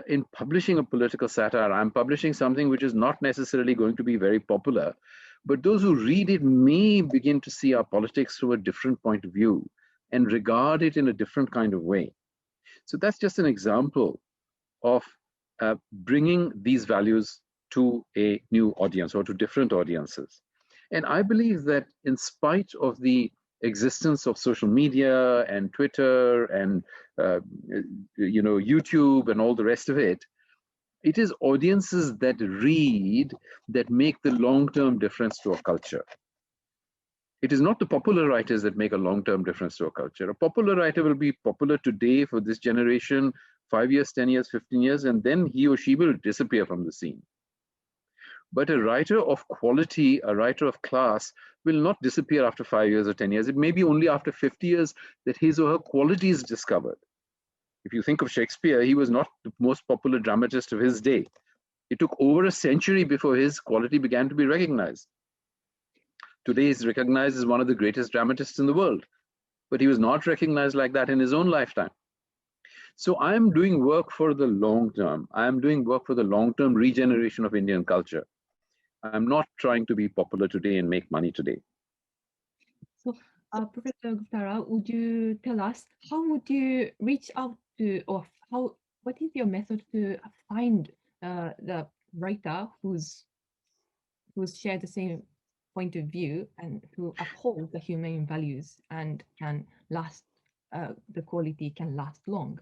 in publishing a political satire, I'm publishing something which is not necessarily going to be very popular, but those who read it may begin to see our politics through a different point of view and regard it in a different kind of way. So that's just an example of bringing these values to a new audience or to different audiences. And I believe that in spite of the existence of social media and Twitter and YouTube and all the rest of it, it is audiences that read that make the long-term difference to a culture. It is not the popular writers that make a long-term difference to a culture. A popular writer will be popular today for this generation, 5 years, 10 years, 15 years, and then he or she will disappear from the scene. But a writer of quality, a writer of class, will not disappear after 5 years or 10 years. It may be only after 50 years that his or her quality is discovered. If you think of Shakespeare, he was not the most popular dramatist of his day. It took over a century before his quality began to be recognized. Today he's recognized as one of the greatest dramatists in the world, but he was not recognized like that in his own lifetime. So I'm doing work for the long term. I'm doing work for the long-term regeneration of Indian culture. I'm not trying to be popular today and make money today. So, Professor Guptara, would you tell us how would you reach out to, or what is your method to find the writer who's shared the same point of view and who uphold the humane values and can last, the quality can last long?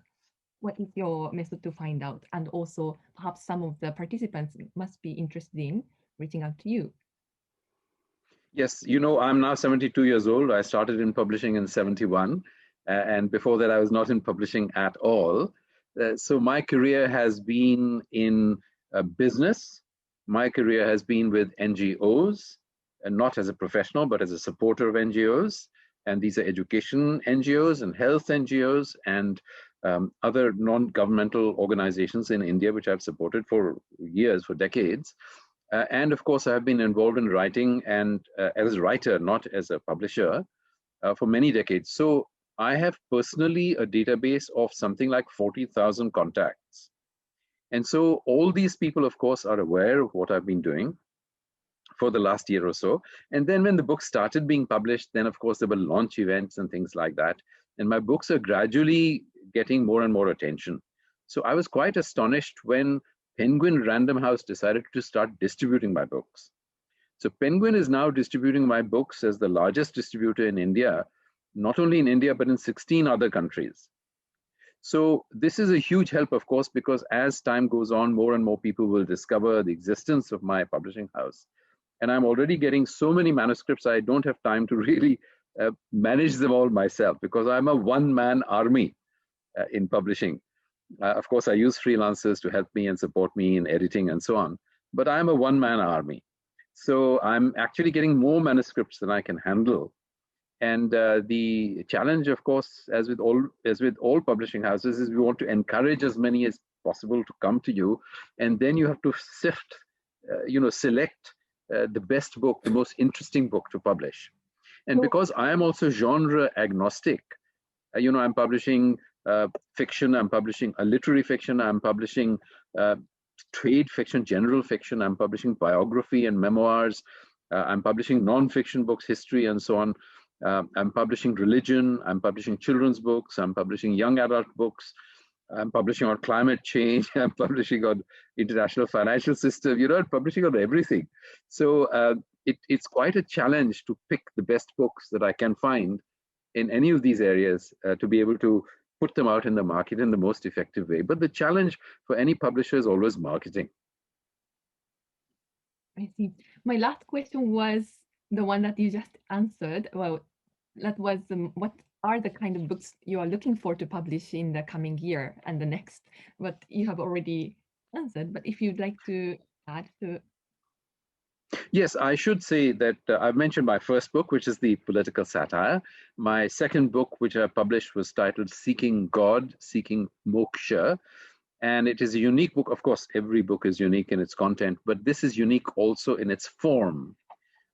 What is your method to find out? And also perhaps some of the participants must be interested in reaching out to you. Yes, you know, I'm now 72 years old. I started in publishing in 71. And before that, I was not in publishing at all. So my career has been in business. My career has been with NGOs, and not as a professional, but as a supporter of NGOs. And these are education NGOs and health NGOs and other non-governmental organizations in India, which I've supported for years, for decades. And of course, I have been involved in writing and as a writer, not as a publisher, for many decades. So I have personally a database of something like 40,000 contacts. And so all these people, of course, are aware of what I've been doing for the last year or so. And then when the book started being published, then of course there were launch events and things like that. And my books are gradually getting more and more attention. So I was quite astonished when Penguin Random House decided to start distributing my books. So Penguin is now distributing my books as the largest distributor in India, not only in India, but in 16 other countries. So this is a huge help, of course, because as time goes on, more and more people will discover the existence of my publishing house. And I'm already getting so many manuscripts, I don't have time to really manage them all myself, because I'm a one-man army in publishing. Of course, I use freelancers to help me and support me in editing and so on, but I'm a one-man army. So I'm actually getting more manuscripts than I can handle. And the challenge, of course, as with all publishing houses, is we want to encourage as many as possible to come to you, and then you have to sift, select the best book, the most interesting book to publish. And because I am also genre agnostic, I'm publishing fiction, I'm publishing a literary fiction, I'm publishing trade fiction, general fiction, I'm publishing biography and memoirs, I'm publishing non-fiction books, history and so on. I'm publishing religion, I'm publishing children's books, I'm publishing young adult books, I'm publishing on climate change, I'm publishing on international financial system, I'm publishing on everything. So it's quite a challenge to pick the best books that I can find in any of these areas to be able to put them out in the market in the most effective way. But the challenge for any publisher is always marketing. I see. My last question was the one that you just answered. Well, that was what are the kind of books you are looking for to publish in the coming year and the next? But you have already answered. But if you'd like to add to. Yes, I should say that I've mentioned my first book, which is the political satire. My second book, which I published, was titled Seeking God, Seeking Moksha. And it is a unique book. Of course, every book is unique in its content, but this is unique also in its form.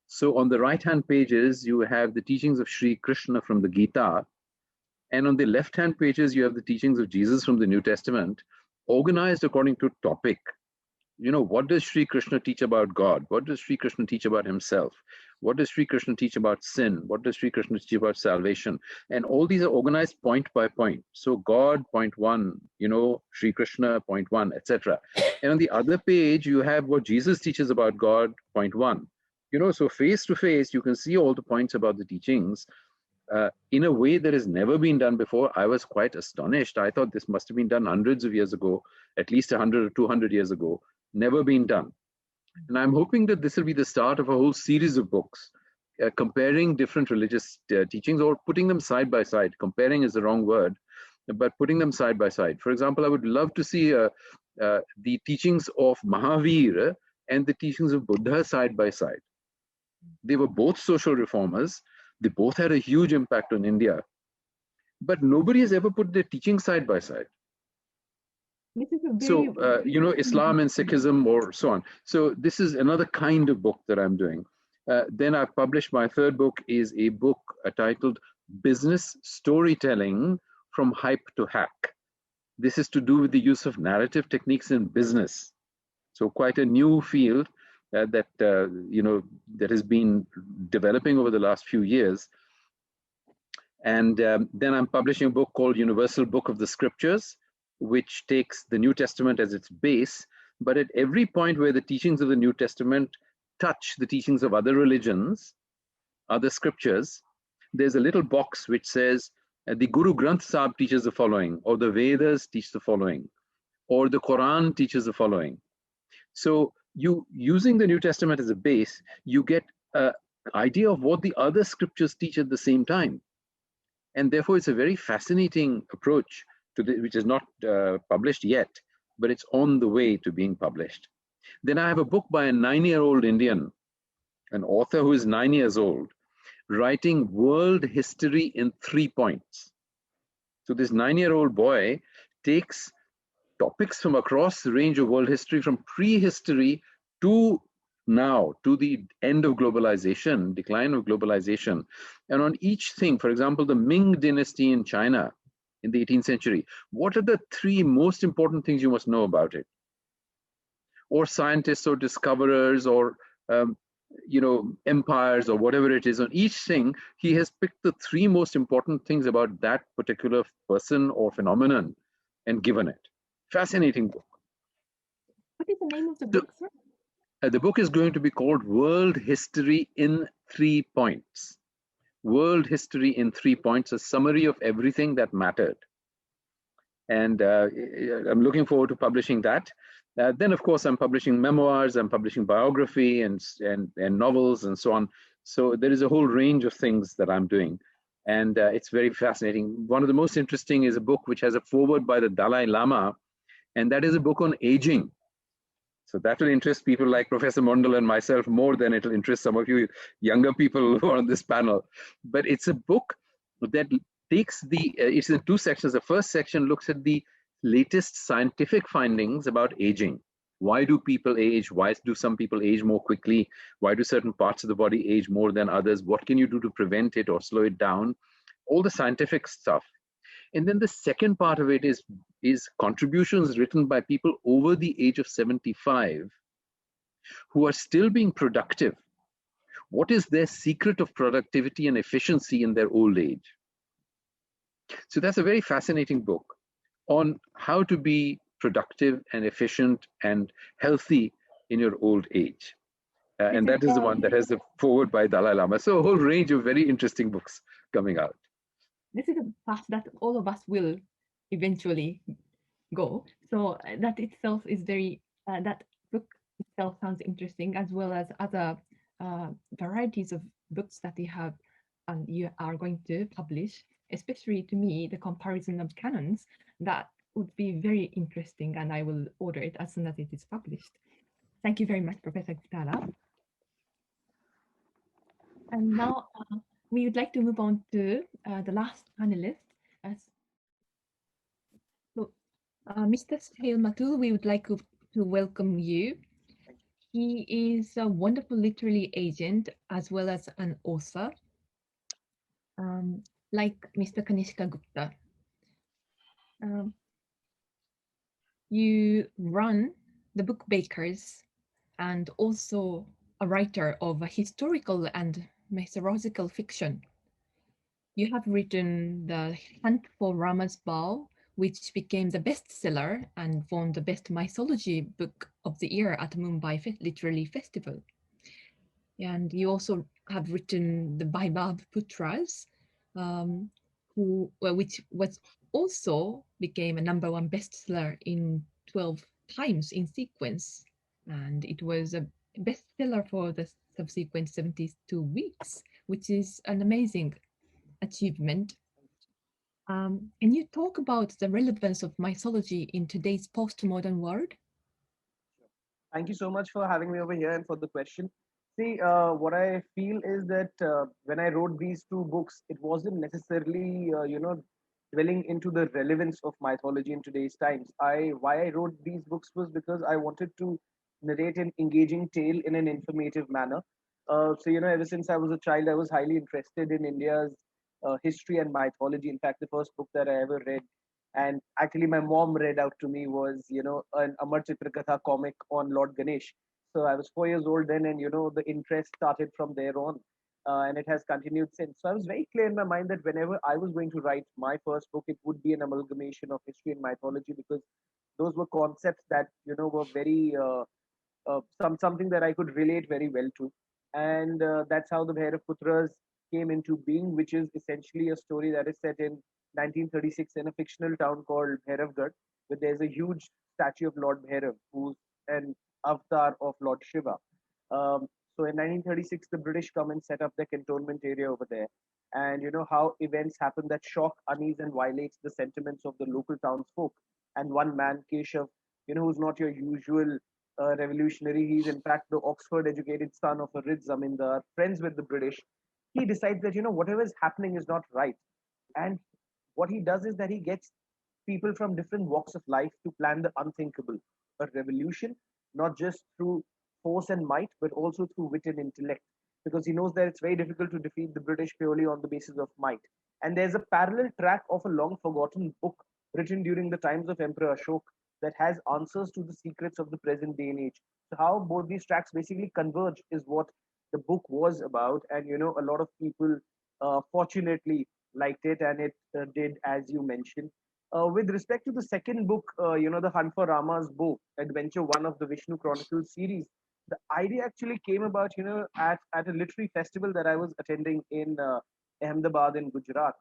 So on the right-hand pages, you have the teachings of Sri Krishna from the Gita. And on the left-hand pages, you have the teachings of Jesus from the New Testament, organized according to topic. What does Sri Krishna teach about God? What does Sri Krishna teach about himself? What does Sri Krishna teach about sin? What does Sri Krishna teach about salvation? And all these are organized point by point. So God, point one, Sri Krishna, point one, etc. And on the other page, you have what Jesus teaches about God, point one. So face to face, you can see all the points about the teachings in a way that has never been done before. I was quite astonished. I thought this must have been done hundreds of years ago, at least 100 or 200 years ago. Never been done. And I'm hoping that this will be the start of a whole series of books comparing different religious teachings or putting them side by side. Comparing is the wrong word, but putting them side by side. For example, I would love to see the teachings of Mahavir and the teachings of Buddha side by side. They were both social reformers. They both had a huge impact on India, but nobody has ever put their teaching side by side. This is a very, So, you know, Islam and Sikhism or so on. So this is another kind of book that I'm doing. Then I've published my third book is a book titled Business Storytelling from Hype to Hack. This is to do with the use of narrative techniques in business. So quite a new field that, you know, that has been developing over the last few years. And then I'm publishing a book called Universal Book of the Scriptures, which takes the New Testament as its base, but at every point where the teachings of the New Testament touch the teachings of other religions, other scriptures, there's a little box which says, the Guru Granth Sahib teaches the following, or the Vedas teach the following, or the Quran teaches the following. So you, using the New Testament as a base, you get an idea of what the other scriptures teach at the same time. And therefore, it's a very fascinating approach to the, which is not published yet, but it's on the way to being published. Then I have a book by a 9-year-old Indian, an author who is 9 years old, writing world history in 3 points. So this 9-year-old boy takes topics from across the range of world history, from prehistory to now, to the end of globalization, decline of globalization. And on each thing, for example, the Ming dynasty in China in the 18th century, what are the 3 most important things you must know about it? Or scientists or discoverers or you know, empires or whatever it is. On each thing, he has picked the 3 most important things about that particular person or phenomenon and given it. Fascinating book. what is the name of the book, sir? The book is going to be called World History in 3 Points. World History in 3 Points, a summary of everything that mattered. And I'm looking forward to publishing that. Then, of course, I'm publishing memoirs, I'm publishing biography and novels and so on. So there is a whole range of things that I'm doing. And it's very fascinating. One of the most interesting is a book which has a foreword by the Dalai Lama, and that is a book on aging. So that will interest people like Professor Mandal and myself more than it will interest some of you younger people who are on this panel. But it's a book that takes the, it's in 2 sections. The first section looks at the latest scientific findings about aging. Why do people age? Why do some people age more quickly? Why do certain parts of the body age more than others? What can you do to prevent it or slow it down? All the scientific stuff. And then the second part of it is contributions written by people over the age of 75 who are still being productive. What is their secret of productivity and efficiency in their old age? So that's a very fascinating book on how to be productive and efficient and healthy in your old age. And that is the one that has the foreword by Dalai Lama. So a whole range of very interesting books coming out. This is a path that all of us will eventually go. So that itself is very, that book itself sounds interesting, as well as other varieties of books that you have and you are going to publish. Especially to me, the comparison of canons, that would be very interesting, and I will order it as soon as it is published. Thank you very much, Professor Guptara. And now we would like to move on to the last panelist. So, Mr. Suhail Mathur, we would like to welcome you. He is a wonderful literary agent as well as an author, like Mr. Kanishka Gupta. You run the Book Bakers and also a writer of a historical and mythological fiction. You have written The Hunt for Rama's Bow, which became the bestseller and won the Best Mythology Book of the Year at Mumbai Literary Festival. And you also have written The Vaibhav Putras, which was also became a #1 bestseller in 12 times in sequence. And it was a bestseller for the subsequent 72 weeks, which is an amazing achievement. Can you talk about the relevance of mythology in today's postmodern world? Thank you so much for having me over here and for the question. See, what I feel is that when I wrote these two books, it wasn't necessarily, dwelling into the relevance of mythology in today's times. Why I wrote these books was because I wanted to narrate an engaging tale in an informative manner. So, ever since I was a child, I was highly interested in India's history and mythology. In fact, the first book that I ever read, and actually my mom read out to me, was an Amar Chitrakatha comic on Lord Ganesh. So I was 4 years old then, and the interest started from there on, and it has continued since. So I was very clear in my mind that whenever I was going to write my first book, it would be an amalgamation of history and mythology, because those were concepts that were very something that I could relate very well to. And that's how the Bhairav Putras came into being, which is essentially a story that is set in 1936 in a fictional town called Bhairavgarh, where there's a huge statue of Lord Bhairav, who's an avatar of Lord Shiva. So in 1936, the British come and set up their cantonment area over there. And you know how events happen that shock, unease, and violates the sentiments of the local townsfolk. And one man, Keshav, who's not your usual revolutionary. He's in fact the Oxford educated son of a rich zamindar, friends with the British. He decides that, whatever is happening is not right. And what he does is that he gets people from different walks of life to plan the unthinkable, a revolution, not just through force and might, but also through wit and intellect, because he knows that it's very difficult to defeat the British purely on the basis of might. And there's a parallel track of a long forgotten book written during the times of Emperor Ashoka that has answers to the secrets of the present day and age. So how both these tracks basically converge is what the book was about. And a lot of people fortunately liked it, and it did, as you mentioned. With respect to the second book, The Hunt for Rama's Bow, Adventure 1 of the Vishnu Chronicles series, the idea actually came about, at a literary festival that I was attending in Ahmedabad in Gujarat.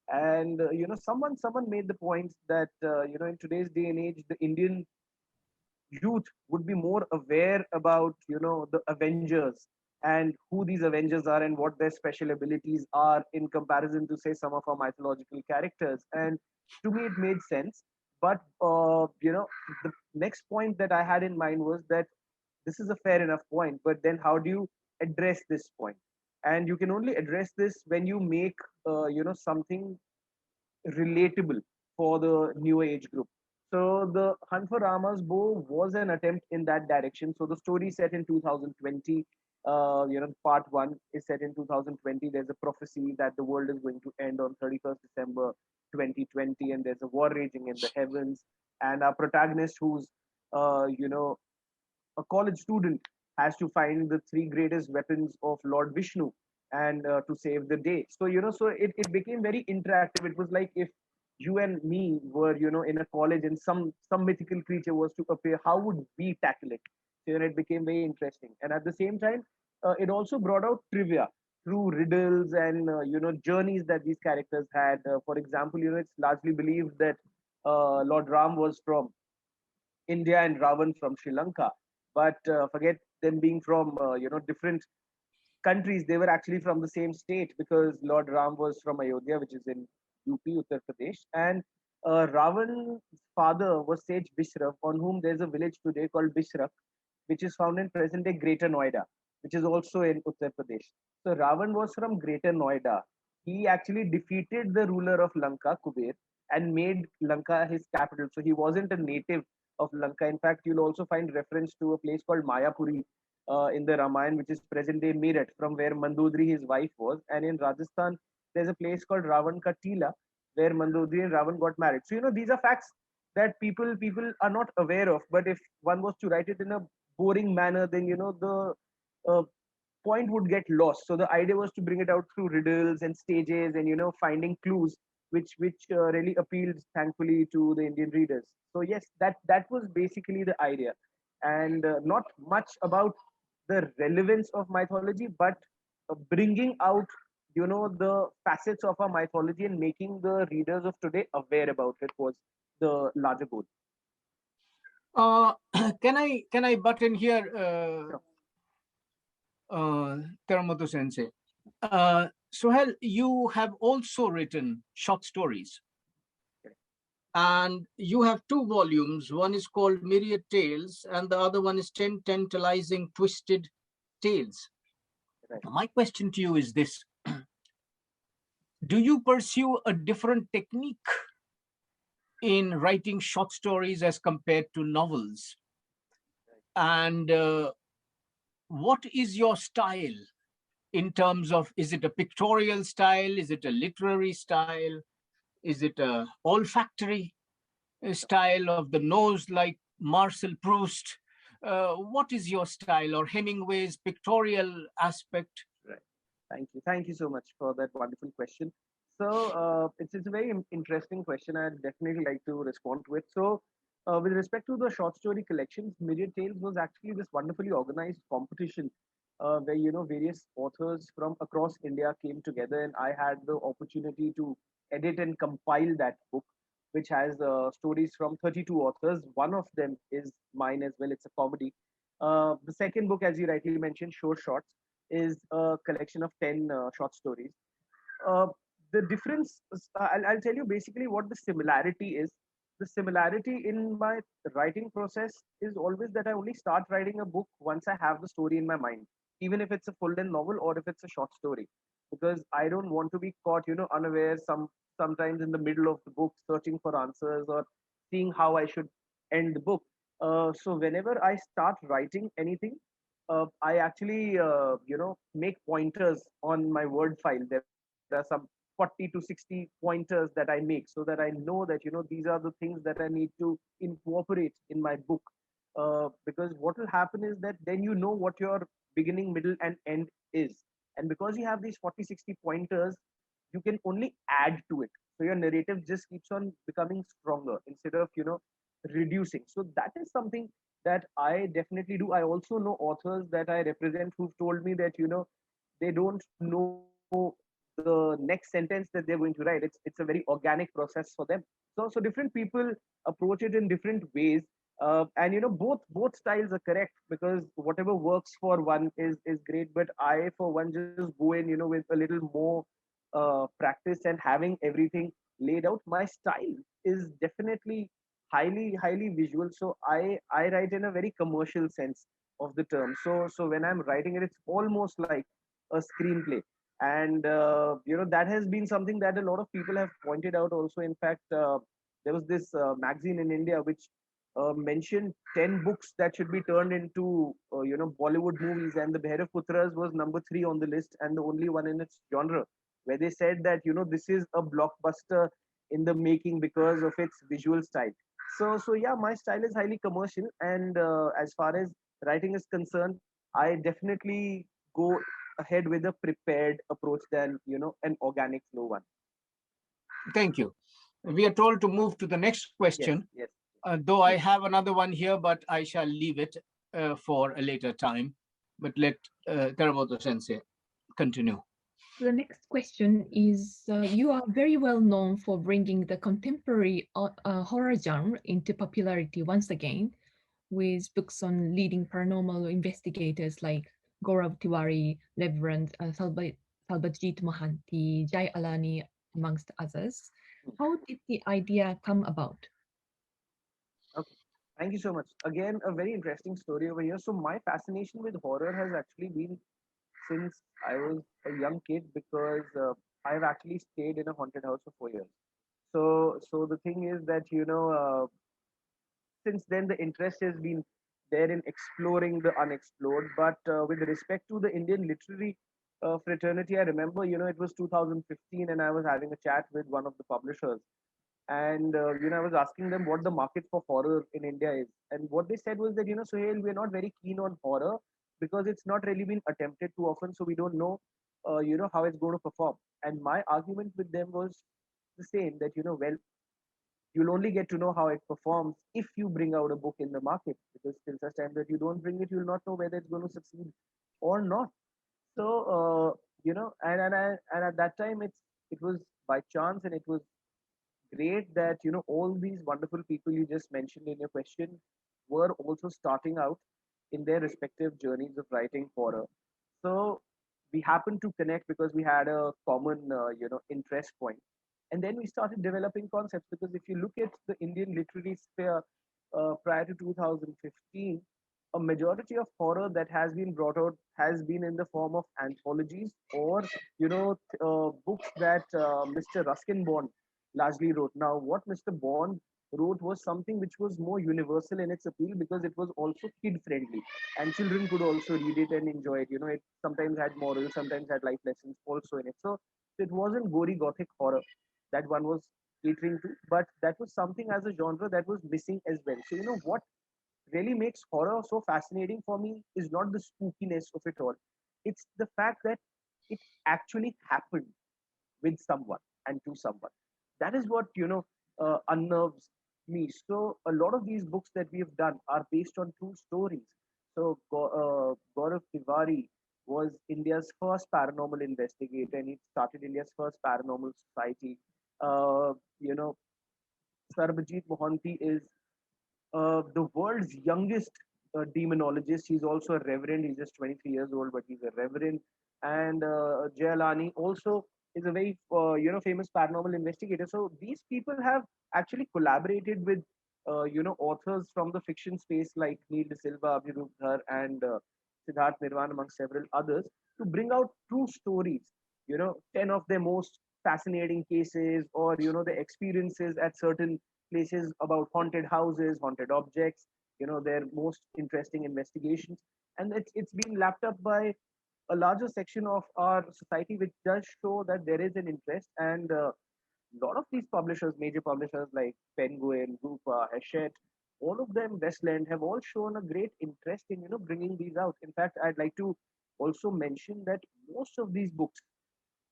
And someone made the point that in today's day and age, the Indian youth would be more aware about the Avengers and who these Avengers are and what their special abilities are in comparison to, say, some of our mythological characters. And to me, it made sense. But the next point that I had in mind was that this is a fair enough point, but then how do you address this point? And you can only address this when you make something relatable for the new age group. So the Hunt for Rama's Bow was an attempt in that direction. So the story set in 2020. Part one is set in 2020. There's a prophecy that the world is going to end on 31st December 2020, and there's a war raging in the heavens. And our protagonist, who's a college student, has to find the three greatest weapons of Lord Vishnu and to save the day. So it became very interactive. It was like if you and me were in a college and some mythical creature was to appear, how would we tackle it? So it became very interesting. And at the same time, it also brought out trivia through riddles and journeys that these characters had. For example, it's largely believed that Lord Ram was from India and Ravan from Sri Lanka. But forget them being from different countries. They were actually from the same state, because Lord Ram was from Ayodhya, which is in UP, Uttar Pradesh, and Ravan's father was Sage Bishra, on whom there's a village today called Bishrak, which is found in present-day Greater Noida, which is also in Uttar Pradesh. So Ravan was from Greater Noida. He actually defeated the ruler of Lanka, Kuber, and made Lanka his capital. So he wasn't a native of Lanka. In fact, you'll also find reference to a place called Mayapuri in the Ramayana, which is present-day Meerut, from where Mandodri, his wife, was. And in Rajasthan, there's a place called Ravan Katila, where Mandodri and Ravan got married. So these are facts that people are not aware of. But if one was to write it in a boring manner, then the point would get lost. So the idea was to bring it out through riddles and stages and finding clues, which really appealed, thankfully, to the Indian readers. So yes, that was basically the idea, and not much about the relevance of mythology, but bringing out the facets of our mythology and making the readers of today aware about it was the larger goal. Can I butt in here? Sure. Teramoto Sensei. Suhail, you have also written short stories. And you have two volumes. One is called Myriad Tales, and the other one is 10 Tantalizing Twisted Tales. Right. My question to you is this. Do you pursue a different technique in writing short stories as compared to novels? And what is your style in terms of, is it a pictorial style? Is it a literary style? Is it a olfactory style of the nose like Marcel Proust? What is your style, or Hemingway's pictorial aspect? Right. Thank you so much for that wonderful question. So it's a very interesting question. I'd definitely like to respond to it. So with respect to the short story collections, Myriad Tales was actually this wonderfully organized competition where various authors from across India came together, and I had the opportunity to edit and compile that book, which has stories from 32 authors. One of them is mine as well. It's a comedy. The second book, as you rightly mentioned, Short Shorts, is a collection of 10 short stories. Uh, the difference, I'll tell you basically what the similarity is. The similarity in my writing process is always that I only start writing a book once I have the story in my mind, even if it's a full length novel or if it's a short story, because I don't want to be caught, unaware sometimes in the middle of the book, searching for answers or seeing how I should end the book. So whenever I start writing anything, I actually, make pointers on my word file. There are some 40 to 60 pointers that I make so that I know that, these are the things that I need to incorporate in my book. Because what will happen is that then you know what your beginning, middle, and end is. And because you have these 40, 60 pointers, you can only add to it. So your narrative just keeps on becoming stronger instead of, reducing. So that is something that I definitely do. I also know authors that I represent who've told me that, they don't know the next sentence that they're going to write. It's a very organic process for them. So different people approach it in different ways. And both styles are correct, because whatever works for one is great. But I, for one, just go in, with a little more practice and having everything laid out. My style is definitely highly visual. So I write in a very commercial sense of the term. So when I'm writing it, it's almost like a screenplay. And that has been something that a lot of people have pointed out also. In fact, there was this magazine in India which mentioned 10 books that should be turned into Bollywood movies, and the Bhairav Putras was number 3 on the list, and the only one in its genre, where they said that this is a blockbuster in the making because of its visual style. So yeah, my style is highly commercial, and as far as writing is concerned, I definitely go ahead with a prepared approach than an organic flow one. Thank you. We are told to move to the next question. Yes. Though I have another one here, but I shall leave it for a later time. But let Teramoto Sensei continue. The next question is, you are very well known for bringing the contemporary horror genre into popularity once again, with books on leading paranormal investigators like Gaurav Tiwari, Reverend Salbajit Mohanty, Jai Alani, amongst others. How did the idea come about? Okay. Thank you so much. Again, a very interesting story over here. So my fascination with horror has actually been since I was a young kid, because I've actually stayed in a haunted house for 4 years. So the thing is that since then the interest has been there in exploring the unexplored. But with respect to the Indian literary fraternity, I remember it was 2015, and I was having a chat with one of the publishers, and I was asking them what the market for horror in India is, and what they said was that Suhail, we're not very keen on horror because it's not really been attempted too often, so we don't know how it's going to perform. And my argument with them was the same, that well, you'll only get to know how it performs if you bring out a book in the market, because till such time that you don't bring it, you'll not know whether it's going to succeed or not. So and at that time it was by chance, and it was great that all these wonderful people you just mentioned in your question were also starting out in their respective journeys of writing horror. So we happened to connect because we had a common, interest point. And then we started developing concepts because if you look at the Indian literary sphere prior to 2015, a majority of horror that has been brought out has been in the form of anthologies or, books that Mr. Ruskin Bond largely wrote. Now, what Mr. Bond wrote was something which was more universal in its appeal because it was also kid friendly and children could also read it and enjoy it. It sometimes had morals, sometimes had life lessons also in it. So it wasn't gory gothic horror that one was catering to, but that was something as a genre that was missing as well. So what really makes horror so fascinating for me is not the spookiness of it all. It's the fact that it actually happened with someone and to someone. That is what unnerves me. So a lot of these books that we have done are based on true stories. So Gaurav Tiwari was India's first paranormal investigator, and he started India's first paranormal society. Uh, you know, Sarbajit Mohanty is the world's youngest demonologist. He's also a reverend. He's just 23 years old, but he's a reverend. And Jayalani also is a very famous paranormal investigator. So these people have actually collaborated with authors from the fiction space like Neil De Silva, Abhirup Dhar, and Siddharth Nirvan, among several others, to bring out true stories. 10 of their most fascinating cases, or the experiences at certain places about haunted houses, haunted objects, their most interesting investigations. And it's been lapped up by a larger section of our society, which does show that there is an interest. And a lot of these publishers, major publishers like Penguin, Rupa, Hachette, all of them, Westland, have all shown a great interest in, bringing these out. In fact, I'd like to also mention that most of these books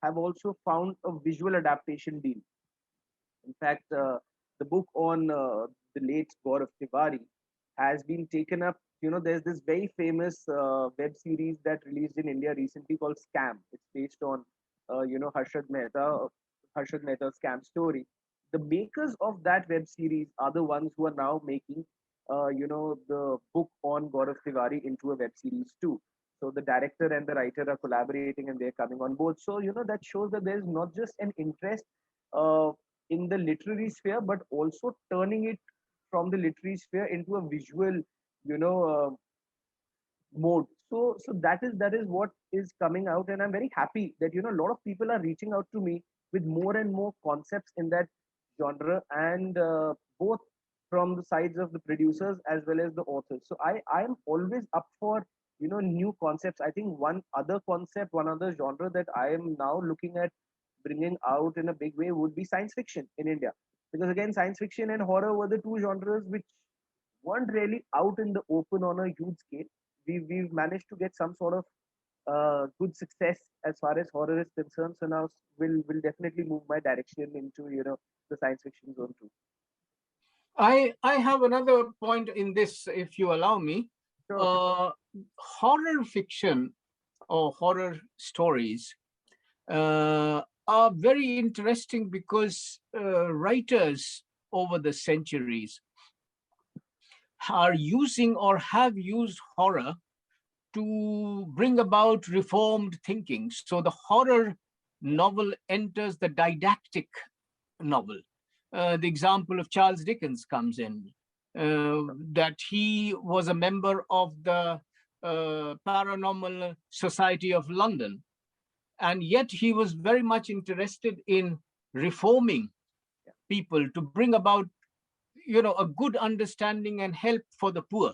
have also found a visual adaptation deal. In fact, the book on the late Gaurav Tiwari has been taken up. There's this very famous web series that released in India recently called Scam. It's based on, Harshad Mehta's Scam story. The makers of that web series are the ones who are now making, the book on Gaurav Tiwari into a web series too. So the director and the writer are collaborating and they're coming on board. So, that shows that there's not just an interest uh, in the literary sphere, but also turning it from the literary sphere into a visual, you know, mode. So that is what is coming out, and I'm very happy that a lot of people are reaching out to me with more and more concepts in that genre, and both from the sides of the producers as well as the authors. So I am always up for new concepts. I think one other concept, one other genre that I am now looking at bringing out in a big way would be science fiction in India, because again, science fiction and horror were the two genres which weren't really out in the open on a huge scale. We've managed to get some sort of good success as far as horror is concerned. So now will definitely move my direction into the science fiction zone too. I have another point in this, if you allow me. Sure. Horror fiction or horror stories are very interesting because writers over the centuries are using or have used horror to bring about reformed thinking. So the horror novel enters the didactic novel. The example of Charles Dickens comes in, that he was a member of the Paranormal Society of London, and yet he was very much interested in reforming people to bring about a good understanding and help for the poor.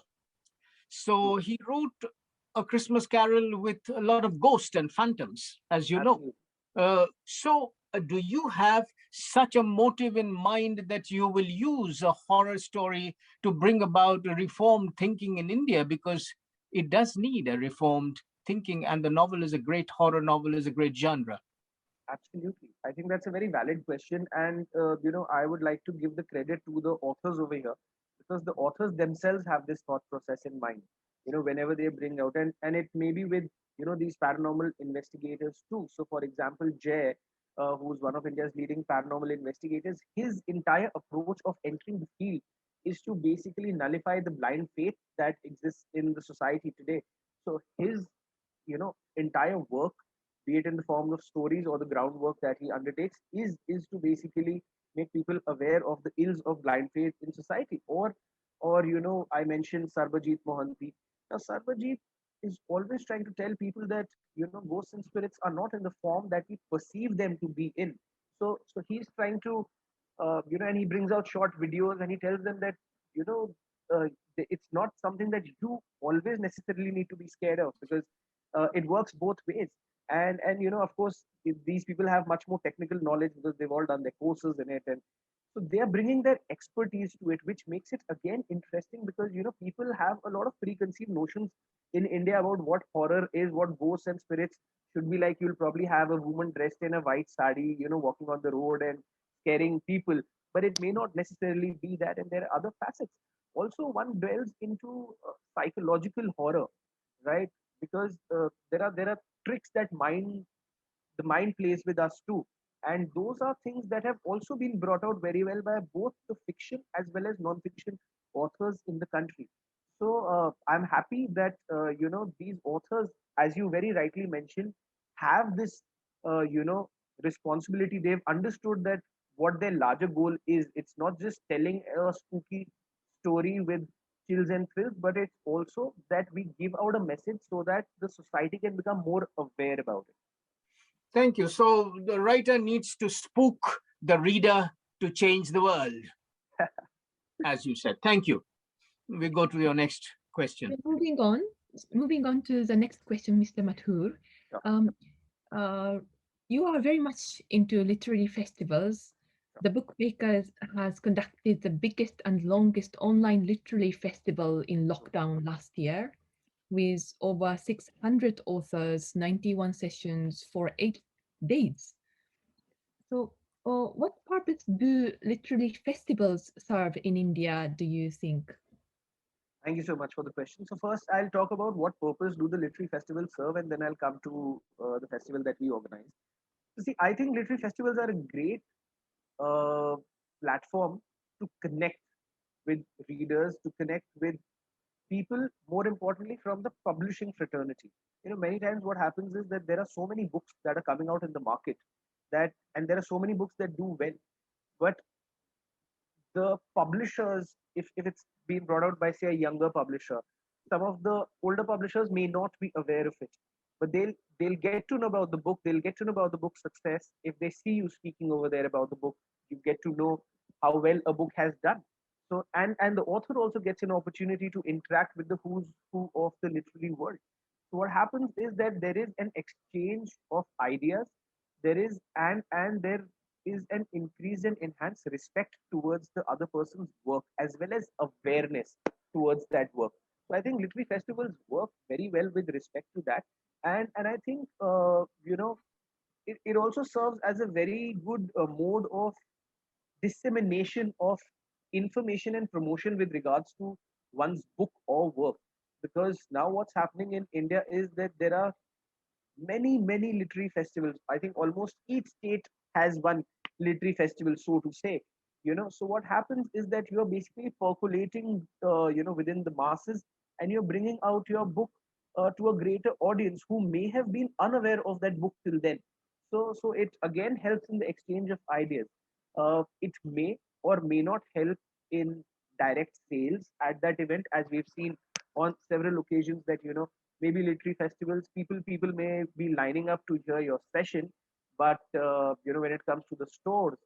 So he wrote A Christmas Carol with a lot of ghosts and phantoms, as you know. Do you have such a motive in mind that you will use a horror story to bring about a reformed thinking in India? Because it does need a reformed thinking, and the novel is a great horror novel, is a great genre. Absolutely. I think that's a very valid question. And, I would like to give the credit to the authors over here, because the authors themselves have this thought process in mind, whenever they bring out, and it may be with, these paranormal investigators too. So, for example, Jay, who's one of India's leading paranormal investigators, his entire approach of entering the field is to basically nullify the blind faith that exists in the society today. So his entire work, be it in the form of stories or the groundwork that he undertakes, is to basically make people aware of the ills of blind faith in society. Or I mentioned Sarbajit Mohanty. Now Sarbajit is always trying to tell people that ghosts and spirits are not in the form that we perceive them to be in. So he's trying to and he brings out short videos and he tells them that you know it's not something that you always necessarily need to be scared of, because it works both ways. And of course, these people have much more technical knowledge because they've all done their courses in it, and so they are bringing their expertise to it, which makes it again interesting, because people have a lot of preconceived notions in India about what horror is, what ghosts and spirits should be like. You'll probably have a woman dressed in a white sari, walking on the road and scaring people, but it may not necessarily be that, and there are other facets. Also, one dwells into psychological horror, right? Because there are tricks that the mind plays with us too, and those are things that have also been brought out very well by both the fiction as well as non-fiction authors in the country. So I'm happy that these authors, as you very rightly mentioned, have this responsibility. They've understood that what their larger goal is. It's not just telling a spooky story with chills and thrills, but it's also that we give out a message so that the society can become more aware about it. Thank you. So the writer needs to spook the reader to change the world, as you said. Thank you. We go to your next question. Moving on to the next question, Mr. Mathur. Um, you are very much into literary festivals. The Bookmakers has conducted the biggest and longest online literary festival in lockdown last year, with over 600 authors, 91 sessions for 8 days. So, what purpose do literary festivals serve in India, do you think? Thank you so much for the question. So first, I'll talk about what purpose do the literary festivals serve, and then I'll come to the festival that we organize. So see, I think literary festivals are a great uh, platform to connect with readers, to connect with people, more importantly, from the publishing fraternity. Many times what happens is that there are so many books that are coming out in the market, and there are so many books that do well, but the publishers, if it's being brought out by say a younger publisher, some of the older publishers may not be aware of it, but they'll get to know about the book, they'll get to know about the book's success if they see you speaking over there about the book. You get to know how well a book has done. So and the author also gets an opportunity to interact with the who's who of the literary world. So what happens is that there is an exchange of ideas, there is and there is an increased and enhanced respect towards the other person's work, as well as awareness towards that work. So I think literary festivals work very well with respect to that, and I think it also serves as a very good mode of dissemination of information and promotion with regards to one's book or work. Because now what's happening in India is that there are many literary festivals. I think almost each state has one literary festival, so to say. So what happens is that you're basically percolating within the masses, and you're bringing out your book to a greater audience who may have been unaware of that book till then. So it again helps in the exchange of ideas. It may or may not help in direct sales at that event, as we've seen on several occasions that maybe literary festivals, people may be lining up to hear your session, but when it comes to the stores,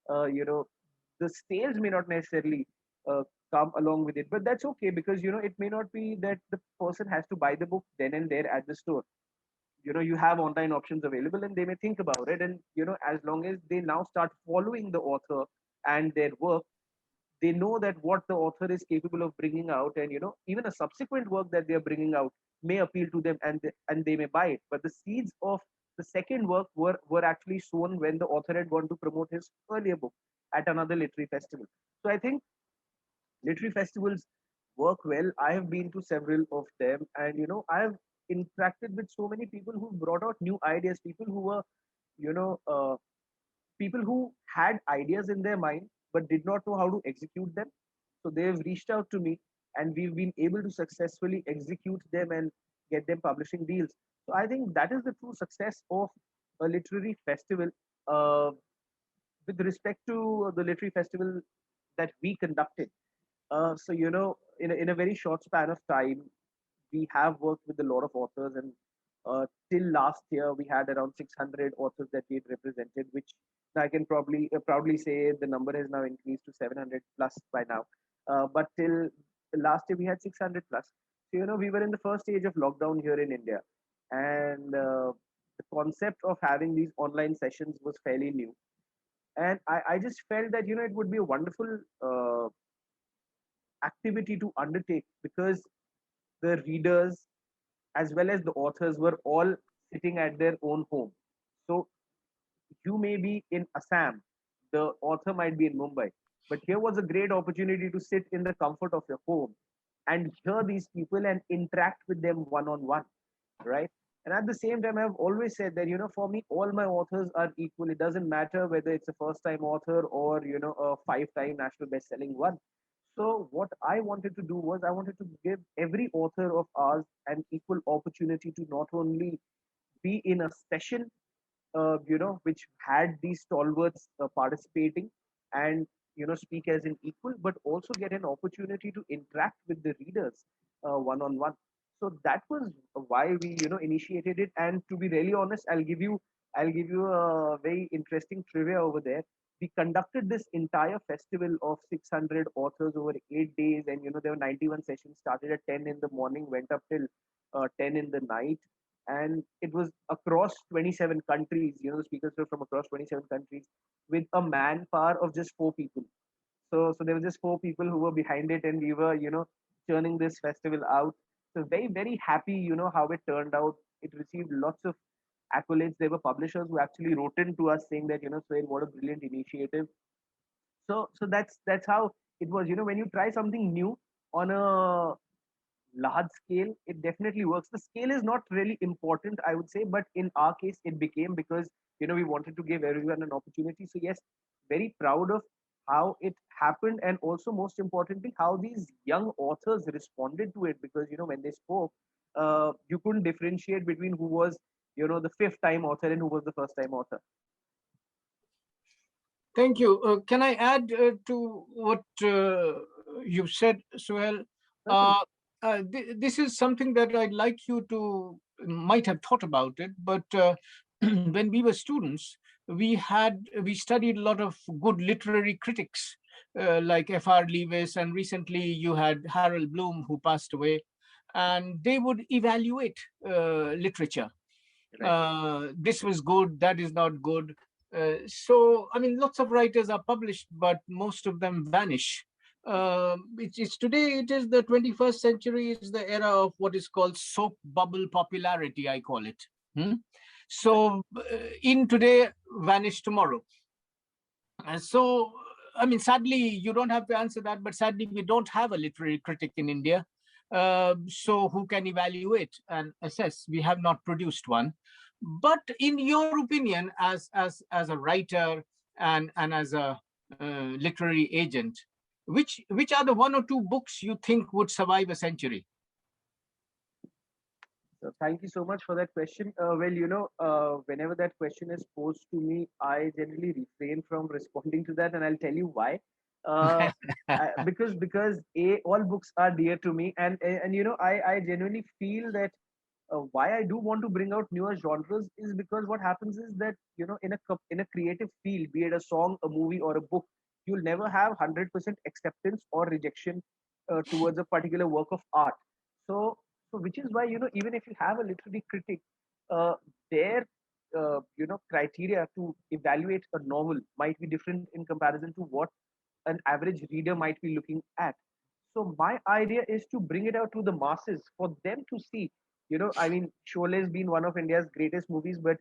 the sales may not necessarily come along with it. But that's okay, because it may not be that the person has to buy the book then and there at the store. You have online options available, and they may think about it, and as long as they now start following the author and their work, they know that what the author is capable of bringing out, and even a subsequent work that they are bringing out may appeal to them, and they may buy it. But the seeds of the second work were actually sown when the author had gone to promote his earlier book at another literary festival. So I think literary festivals work well. I have been to several of them, and I have interacted with so many people who brought out new ideas, people who were you know uh, people who had ideas in their mind but did not know how to execute them. So they've reached out to me, and we've been able to successfully execute them and get them publishing deals. So I think that is the true success of a literary festival. Uh, with respect to the literary festival that we conducted, so in a very short span of time, we have worked with a lot of authors, and till last year we had around 600 authors that we had represented, which I can probably proudly say the number has now increased to 700 plus by now. But till last year we had 600 plus. So we were in the first stage of lockdown here in India, and the concept of having these online sessions was fairly new. And I just felt that it would be a wonderful activity to undertake, because the readers as well as the authors were all sitting at their own home. So you may be in Assam, the author might be in Mumbai, but here was a great opportunity to sit in the comfort of your home and hear these people and interact with them one on one, right? And at the same time, I've always said that, for me, all my authors are equal. It doesn't matter whether it's a first time author or, a 5-time national best selling one. So what I wanted to do was I wanted to give every author of ours an equal opportunity to not only be in a session, which had these stalwarts participating and speak as an equal, but also get an opportunity to interact with the readers one on one. So that was why we initiated it. And to be really honest, I'll give you a very interesting trivia over there. We conducted this entire festival of 600 authors over 8 days, and there were 91 sessions. Started at 10 in the morning, went up till 10 in the night, and it was across 27 countries. The speakers were from across 27 countries with a manpower of just 4 people. So there were just 4 people who were behind it, and we were churning this festival out. So very, very happy how it turned out. It received lots of accolades. There were publishers who actually wrote in to us saying that Suhail, what a brilliant initiative. So that's how it was. When you try something new on a large scale, it definitely works. The scale is not really important, I would say, but in our case it became, because we wanted to give everyone an opportunity. So yes, very proud of how it happened, and also most importantly how these young authors responded to it, because when they spoke, you couldn't differentiate between who was the fifth time author and who was the first time author. Thank you. Can I add to what you've said, Suhail? This is something that I'd like you to might have thought about it, but when we were students, we studied a lot of good literary critics like F.R. Lewis, and recently you had Harold Bloom, who passed away, and they would evaluate literature. This was good, that is not good. So, I mean, lots of writers are published, but most of them vanish. It's today, it is the 21st century, is the era of what is called soap bubble popularity, I call it. So, in today, vanish tomorrow. And so, I mean, sadly, you don't have to answer that, but sadly, we don't have a literary critic in India. So who can evaluate and assess? We have not produced one. But in your opinion, as a writer and as a literary agent, which are the 1 or 2 books you think would survive a century? So thank you so much for that question. Well, whenever that question is posed to me, I generally refrain from responding to that, and I'll tell you why. Because all books are dear to me, and I genuinely feel that why I do want to bring out newer genres is because what happens is that in a creative field, be it a song, a movie, or a book, you'll never have 100% acceptance or rejection towards a particular work of art. So which is why even if you have a literary critic, uh, their criteria to evaluate a novel might be different in comparison to what an average reader might be looking at. So my idea is to bring it out to the masses for them to see. I mean, Sholay has been one of India's greatest movies, but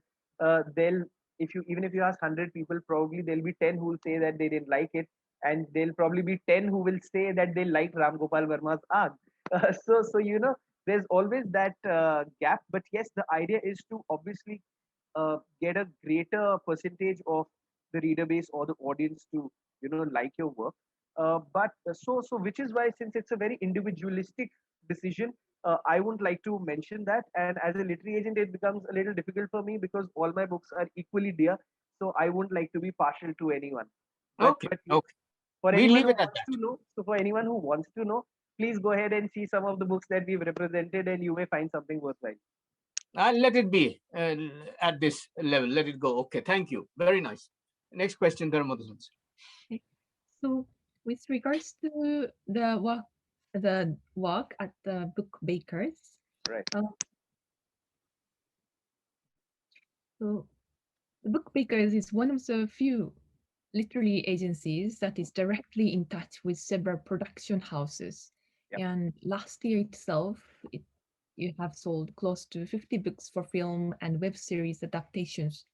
they'll if you even if you ask 100 people, probably there'll be 10 who will say that they didn't like it, and there'll probably be 10 who will say that they liked Ram Gopal Verma's Aag. So there's always that gap. But yes, the idea is to obviously get a greater percentage of the reader base or the audience to like your work. But so which is why, since it's a very individualistic decision. I wouldn't like to mention that. And as a literary agent, it becomes a little difficult for me because all my books are equally dear. So I wouldn't like to be partial to anyone. Okay, But yes, okay. for We anyone leave who it at wants that. to know, so for anyone who wants to know, please go ahead and see some of the books that we've represented, and you may find something worthwhile. I'll let it be at this level. Let it go. Okay, thank you. Very nice. Next question, Teramoto. Okay. So with regards to the work at the book bakers, Right. uh, so the book bakers is one of the few literary agencies that is directly in touch with several production houses. Yep. And last year itself, you have sold close to 50 books for film and web series adaptations.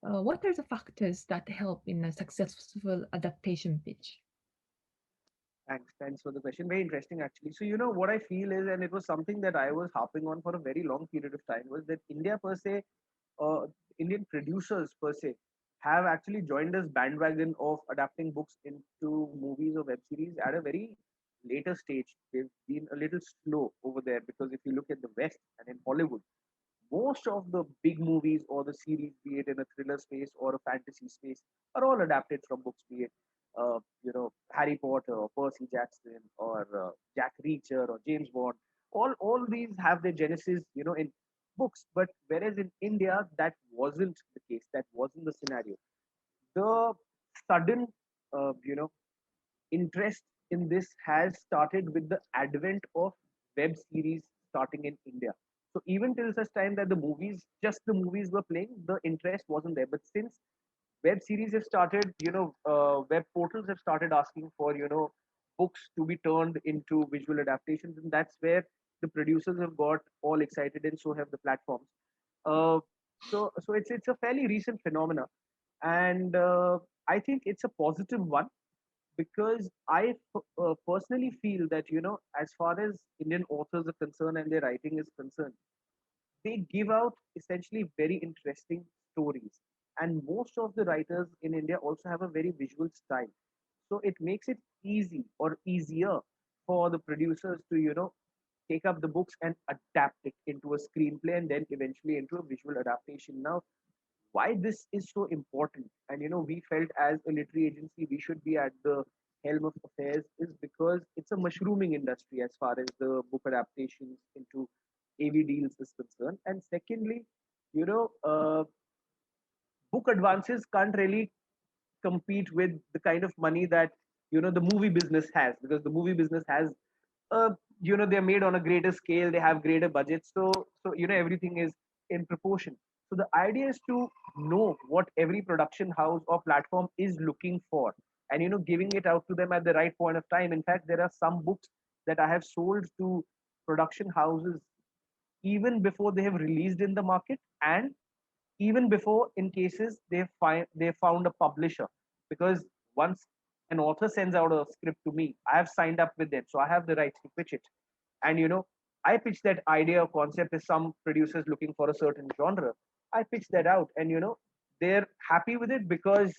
What are the factors that help in a successful adaptation pitch? Thanks for the question. Very interesting, actually. So, what I feel is, and it was something that I was harping on for a very long period of time, was that India per se, uh, Indian producers per se, have actually joined this bandwagon of adapting books into movies or web series at a very later stage. They've been a little slow over there because if you look at the West and in Hollywood, most of the big movies or the series, be it in a thriller space or a fantasy space, are all adapted from books, be it Harry Potter or Percy Jackson or Jack Reacher or James Bond. All these have their genesis, in books. But whereas in India, that wasn't the case. That wasn't the scenario. The sudden, uh, you know, interest in this has started with the advent of web series starting in India. So even till such time that just the movies were playing, the interest wasn't there. But since web series have started, web portals have started asking for, books to be turned into visual adaptations, and that's where the producers have got all excited, and so have the platforms. Uh, so it's a fairly recent phenomena, and I think it's a positive one because I personally feel that as far as Indian authors are concerned and their writing is concerned, they give out essentially very interesting stories. And most of the writers in India also have a very visual style. So it makes it easy or easier for the producers to, take up the books and adapt it into a screenplay and then eventually into a visual adaptation. Now, why this is so important, and we felt as a literary agency we should be at the helm of affairs, is because it's a mushrooming industry as far as the book adaptations into AV deals is concerned. And secondly, you know uh, book advances can't really compete with the kind of money that the movie business has, because the movie business has uh, they're made on a greater scale, they have greater budgets, so everything is in proportion. So the idea is to know what every production house or platform is looking for, and giving it out to them at the right point of time. In fact, there are some books that I have sold to production houses even before they have released in the market, and even before, in cases, they found a publisher, because once an author sends out a script to me, I have signed up with them, so I have the rights to pitch it. And I pitch that idea or concept as some producers looking for a certain genre. I pitch that out, and they're happy with it because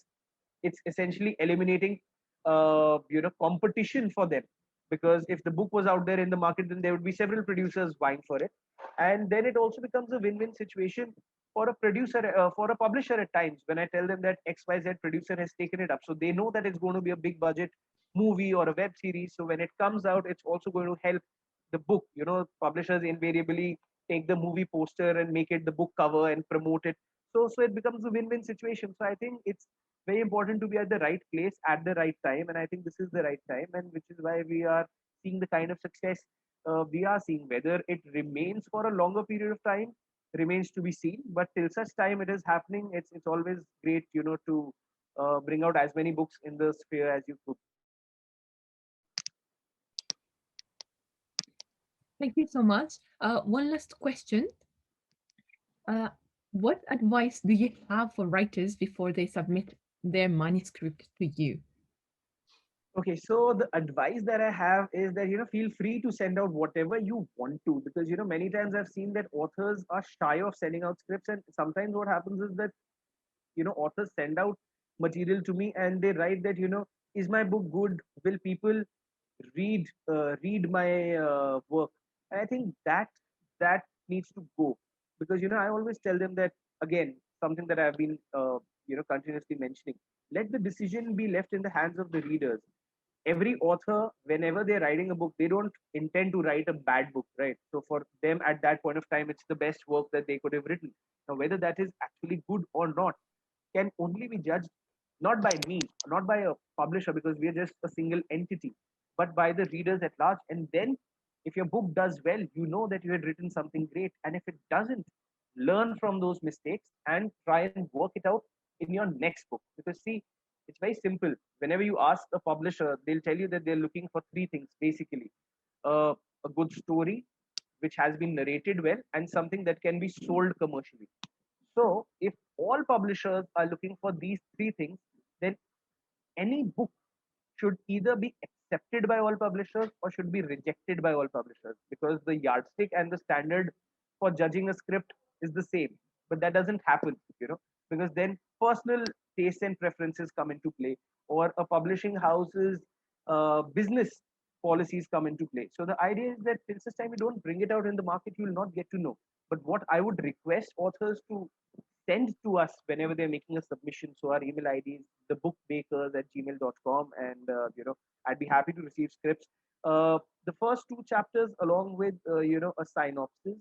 it's essentially eliminating competition for them, because if the book was out there in the market, then there would be several producers vying for it, and then it also becomes a win-win situation for a producer, for a publisher at times, when I tell them that XYZ producer has taken it up, so they know that it's going to be a big budget movie or a web series. So when it comes out, it's also going to help the book. Publishers invariably take the movie poster and make it the book cover and promote it. So it becomes a win-win situation. So I think it's very important to be at the right place at the right time, and I think this is the right time, and which is why we are seeing the kind of success we are seeing. Whether it remains for a longer period of time remains to be seen, but till such time it is happening, it's always great, to bring out as many books in the sphere as you could. Thank you so much. One last question. Uh, what advice do you have for writers before they submit their manuscript to you? Okay, so the advice that I have is that feel free to send out whatever you want to, because many times I've seen that authors are shy of sending out scripts, and sometimes what happens is that authors send out material to me and they write that is my book good, will people read my work. And I think that needs to go, because I always tell them that, again, something that I've been continuously mentioning. Let the decision be left in the hands of the readers. Every author, whenever they're writing a book, they don't intend to write a bad book, right? So for them at that point of time, it's the best work that they could have written. Now, whether that is actually good or not can only be judged not by me, not by a publisher, because we are just a single entity, but by the readers at large. And then, if your book does well, you know that you had written something great. And if it doesn't, learn from those mistakes and try and work it out in your next book. Because, see, it's very simple. Whenever you ask a publisher, they'll tell you that they're looking for three things basically: a good story, which has been narrated well, and something that can be sold commercially. So, if all publishers are looking for these three things, then any book should either be accepted by all publishers or should be rejected by all publishers, because the yardstick and the standard for judging a script is the same. But that doesn't happen, because then personal tastes and preferences come into play, or a publishing house's business policies come into play. So the idea is that till such time you don't bring it out in the market, you will not get to know. But what I would request authors to send to us whenever they're making a submission. So our email ID is thebookmakers@gmail.com, and I'd be happy to receive scripts. The first two chapters, along with a synopsis,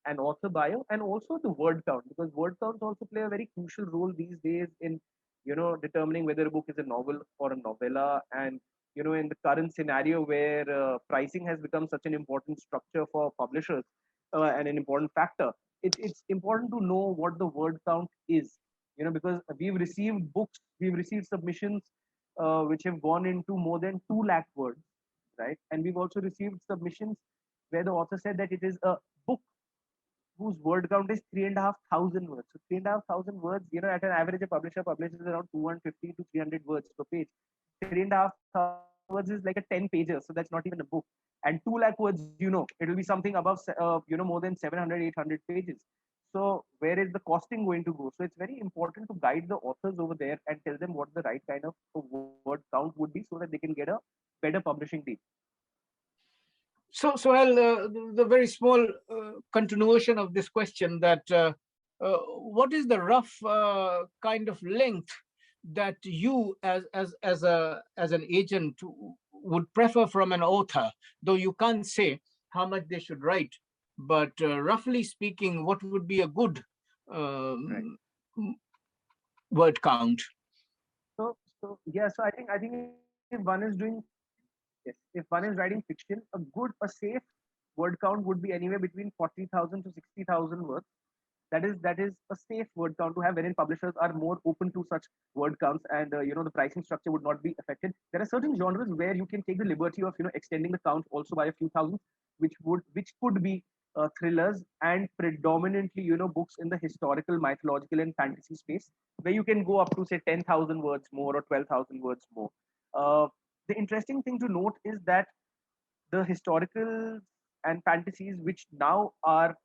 an author bio, and also the word count, because word counts also play a very crucial role these days in determining whether a book is a novel or a novella. And in the current scenario where pricing has become such an important structure for publishers and an important factor, it's important to know what the word count is, because we've received submissions which have gone into more than 2 lakh words, right? And we've also received submissions where the author said that it is a book whose word count is 3,500 words. So 3,500 words, at an average, a publisher publishes around 250 to 300 words per page. 3,500 words is like a 10 pager, so that's not even a book. And 2 lakh words, it will be something above, more than 700, 800 pages. So where is the costing going to go? So it's very important to guide the authors over there and tell them what the right kind of word count would be, so that they can get a better publishing deal. So, Suhail, the very small continuation of this question, that what is the rough kind of length that you as an agent would prefer from an author, though you can't say how much they should write, but roughly speaking, what would be a good word count? So I think if one is doing, yes, if one is writing fiction, a safe word count would be anywhere between 40,000 to 60,000 words. That is a safe word count to have, wherein publishers are more open to such word counts, and the pricing structure would not be affected. There are certain genres where you can take the liberty of extending the count also by a few thousand, which could be thrillers, and predominantly books in the historical, mythological, and fantasy space, where you can go up to say 10,000 words more or 12,000 words more. The interesting thing to note is that the historical and fantasies, which now are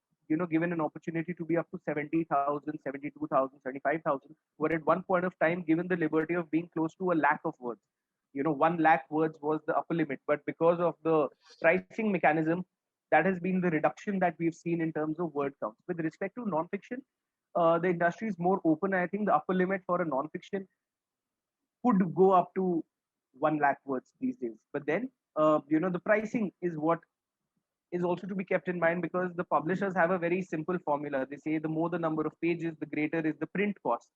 given an opportunity to be up to 70,000, 72,000, 75,000, were at one point of time given the liberty of being close to a lakh of words. 1 lakh words was the upper limit, but because of the pricing mechanism, that has been the reduction that we've seen in terms of word counts. With respect to non-fiction, the industry is more open. I think the upper limit for a non-fiction could go up to 1 lakh words these days. But then, the pricing is what is also to be kept in mind, because the publishers have a very simple formula. They say the more the number of pages, the greater is the print cost.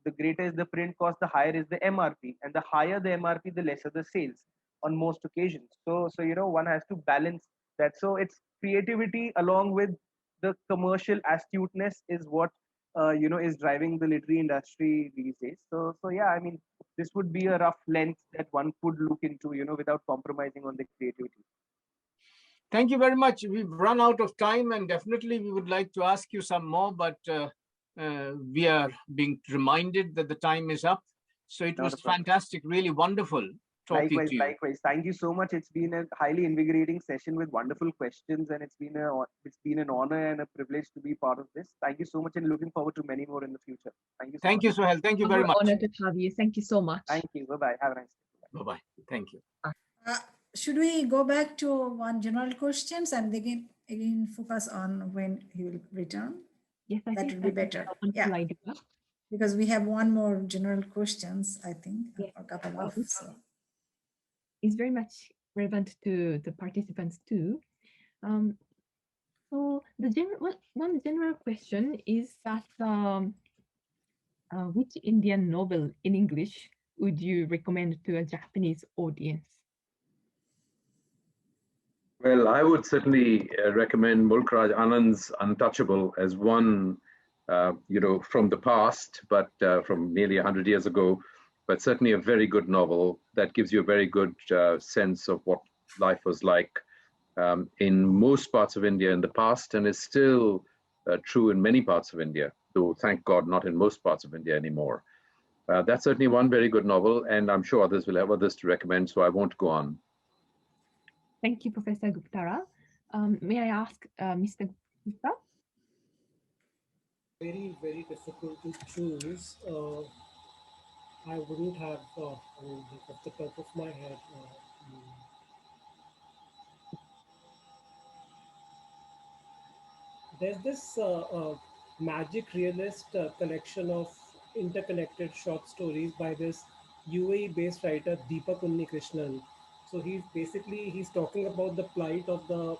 The greater is the print cost, the higher is the MRP, and the higher the MRP, the lesser the sales on most occasions. So one has to balance that. So it's creativity along with the commercial astuteness is what is driving the literary industry these days. So yeah, I mean, this would be a rough length that one could look into, without compromising on the creativity. Thank you very much. We've run out of time, and definitely we would like to ask you some more, but we are being reminded that the time is up. So it was fantastic, really wonderful talking to you. Likewise. Thank you so much. It's been a highly invigorating session with wonderful questions, and it's been an honor and a privilege to be part of this. Thank you so much, and looking forward to many more in the future. Thank you so much. Thank you, Suhail. Thank you very much. Honored to have you. Thank you so much. Thank you. Bye-bye. Have a nice day. Bye-bye. Thank you. should we go back to one general questions and again focus on when he will return? Yes, I That think would be better. a wonderful Yeah. idea. Because we have one more general questions, I think, Yes. a couple of. So. It's very much relevant to the participants too. So the one general question is that which Indian novel in English would you recommend to a Japanese audience? Well, I would certainly recommend Mulkraj Anand's Untouchable as one, from the past, but from nearly 100 years ago, but certainly a very good novel that gives you a very good sense of what life was like in most parts of India in the past, and is still true in many parts of India, though thank God not in most parts of India anymore. That's certainly one very good novel, and I'm sure others will have others to recommend, so I won't go on. Thank you, Professor Guptara. May I ask Mr. Gupta? Very, very difficult to choose. I wouldn't have, off the top of my head. There's this magic realist collection of interconnected short stories by this UAE-based writer Deepak Unnikrishnan. So he's talking about the plight of the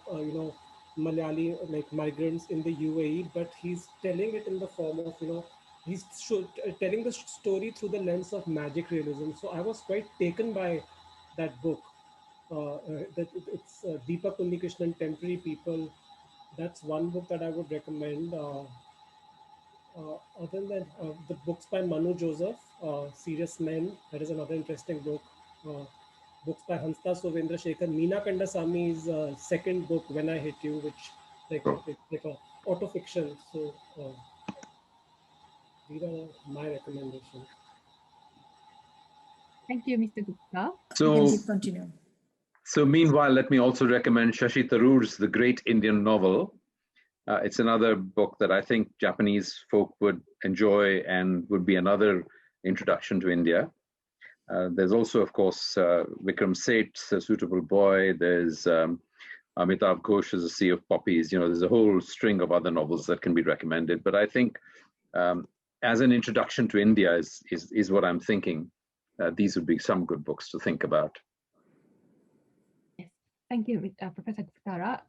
Malayali migrants in the UAE, but he's telling it in the form of he's telling the story through the lens of magic realism. So I was quite taken by that book. It's Deepak Unnikrishnan, Temporary People. That's one book that I would recommend. Other than that, the books by Manu Joseph, Serious Men, that is another interesting book. Books by Hansta Sovendra Shekhar. Meena Kandasami's second book, When I Hit You, which like a auto fiction. So these are my recommendations. Thank you, Mr. Gupta. Continue. So meanwhile, let me also recommend Shashi Tharoor's The Great Indian Novel. It's another book that I think Japanese folk would enjoy and would be another introduction to India. There's also, of course, Vikram Seth's A Suitable Boy. There's Amitav Ghosh's A Sea of Poppies. There's a whole string of other novels that can be recommended. But I think as an introduction to India is what I'm thinking. These would be some good books to think about. Thank you, Professor Guptara.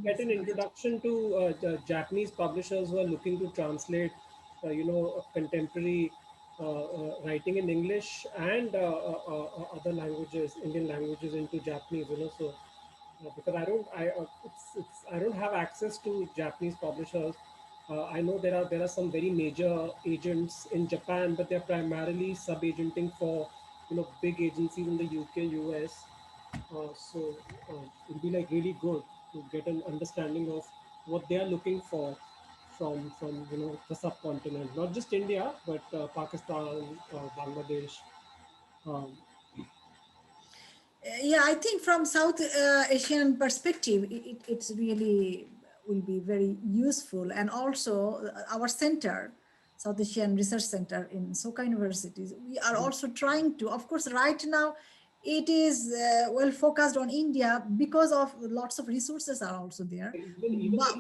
Get an introduction to Japanese publishers who are looking to translate, contemporary writing in English and other languages, Indian languages into Japanese. So because I don't have access to Japanese publishers. I know there are some very major agents in Japan, but they're primarily sub-agenting for big agencies in the UK, US. So it'll be really good to get an understanding of what they are looking for from the subcontinent, not just India, but Pakistan, Bangladesh. Yeah, I think from South Asian perspective, it's really will be very useful. And also our center, South Asian Research Center in Soka University, we are also trying to, of course, right now, it is well focused on India because of lots of resources are also there.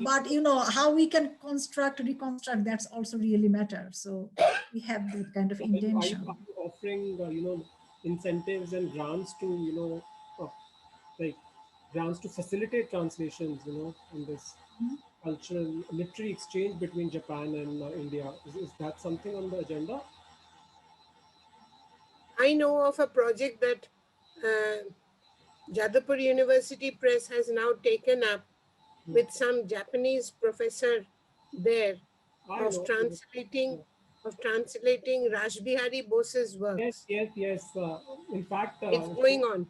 But how we can reconstruct, that's also really matter. So we have that kind of intention. Are you offering incentives and grants to grants to facilitate translations in this cultural literary exchange between Japan and India? Is that something on the agenda? I know of a project that Jadavpur University Press has now taken up with some Japanese professor there of translating Rashbihari Bose's works. Yes. In fact, it's going on.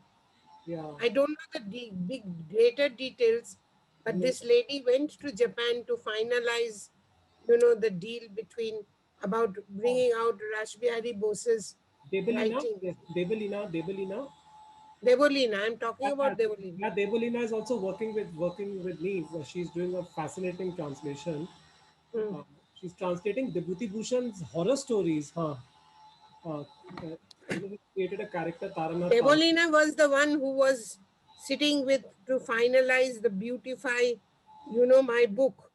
Yeah. I don't know the greater details, but this lady went to Japan to finalize, the deal about bringing out Rashbihari Bose's writing. Yes. Debolina. Debolina, I'm talking about Debolina. Yeah, Debolina is also working with me. She's doing a fascinating translation. She's translating Vibhuti Bhushan's horror stories. Created a character, Taramnath. Debolina was the one who was sitting with to finalize the beautify, you know, my book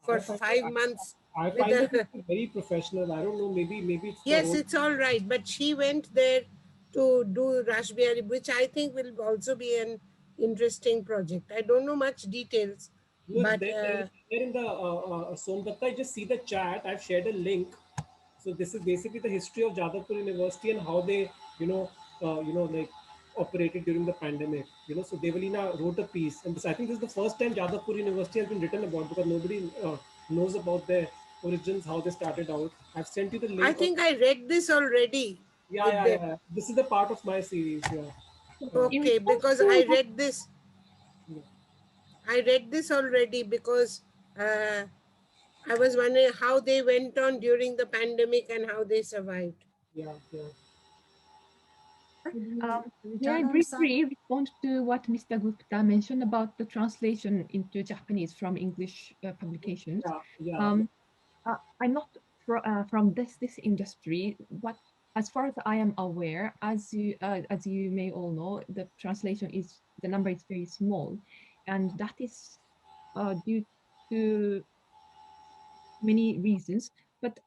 for 5 months. I with find a- it very professional. I don't know, maybe it's the Yes, whole- it's all right. But she went there to do Raspberry, which I think will also be an interesting project. I don't know much details, Look, but there in the Somdatta, I just see the chat. I've shared a link. So this is basically the history of Jadavpur University and how they, like operated during the pandemic. So Devalina wrote a piece, and I think this is the first time Jadavpur University has been written about because nobody knows about their origins, how they started out. I've sent you the link. I think I read this already. Yeah. This is the part of my series. Yeah. Okay, because I read this. I read this already because I was wondering how they went on during the pandemic and how they survived. Yeah. May I briefly respond to what Mr. Gupta mentioned about the translation into Japanese from English publications? Yeah. I'm not from this industry. What, as far as I am aware, as you may all know, the number is very small, and that is due to many reasons. But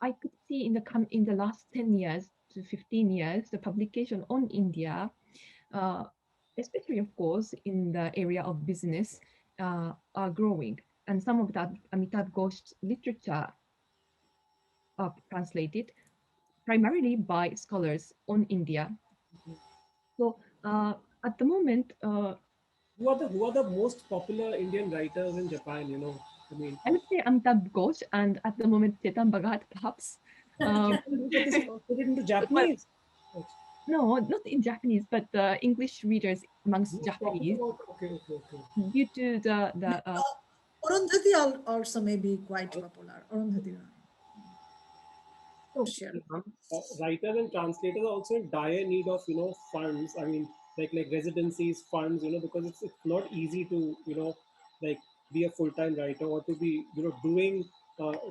I could see in the last 10 years to 15 years, the publication on India, especially of course in the area of business, are growing, and some of that Amitabh Ghosh's literature are translated primarily by scholars on India. So at the moment, who are the most popular Indian writers in Japan? I would say Amitabh Ghosh, and at the moment Chetan Bhagat, perhaps. That is translated into Japanese. No, not in Japanese, but English readers amongst Japanese. Okay. Due to the Arundhati also may be quite popular. Arundhati. Sure. Writers and translators are also in dire need of funds. I mean, like residencies, funds. Because it's not easy to like be a full-time writer or to be doing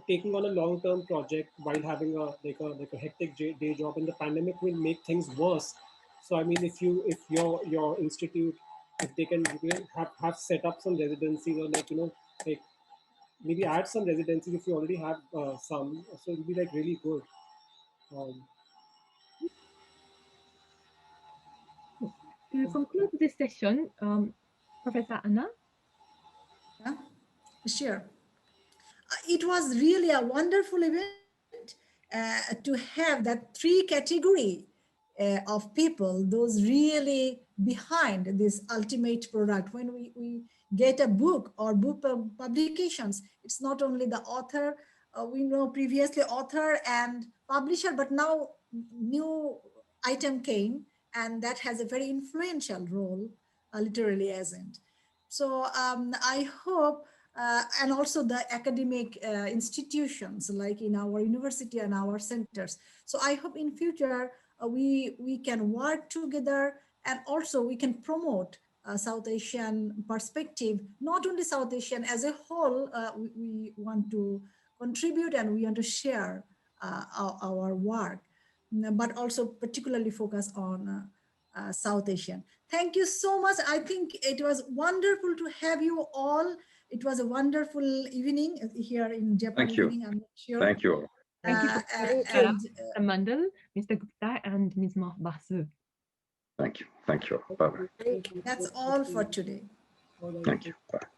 taking on a long-term project while having a hectic day job. And the pandemic will make things worse. So I mean, if your institute, if they can have set up some residencies or like maybe add some residencies if you already have some, so it'll be really good. To conclude this session, Professor Anar? Yeah, sure. It was really a wonderful event to have that three category of people, those really behind this ultimate product. When we get a book or book publications, it's not only the author, we know previously author and publisher, but now new item came, and that has a very influential role, literally isn't. So I hope, and also the academic institutions like in our university and our centers. So I hope in future we can work together, and also we can promote South Asian perspective, not only South Asian as a whole. We want to contribute and we want to share our work, but also particularly focus on South Asian. Thank you so much. I think it was wonderful to have you all. It was a wonderful evening here in Japan. Thank you. Evening, I'm not sure. Thank you all. Thank you, and, Mr. Mandal, Mr. Gupta, and Ms. Basu. Thank you. Bye-bye. Thank you. that's all for today. Thank you. Bye.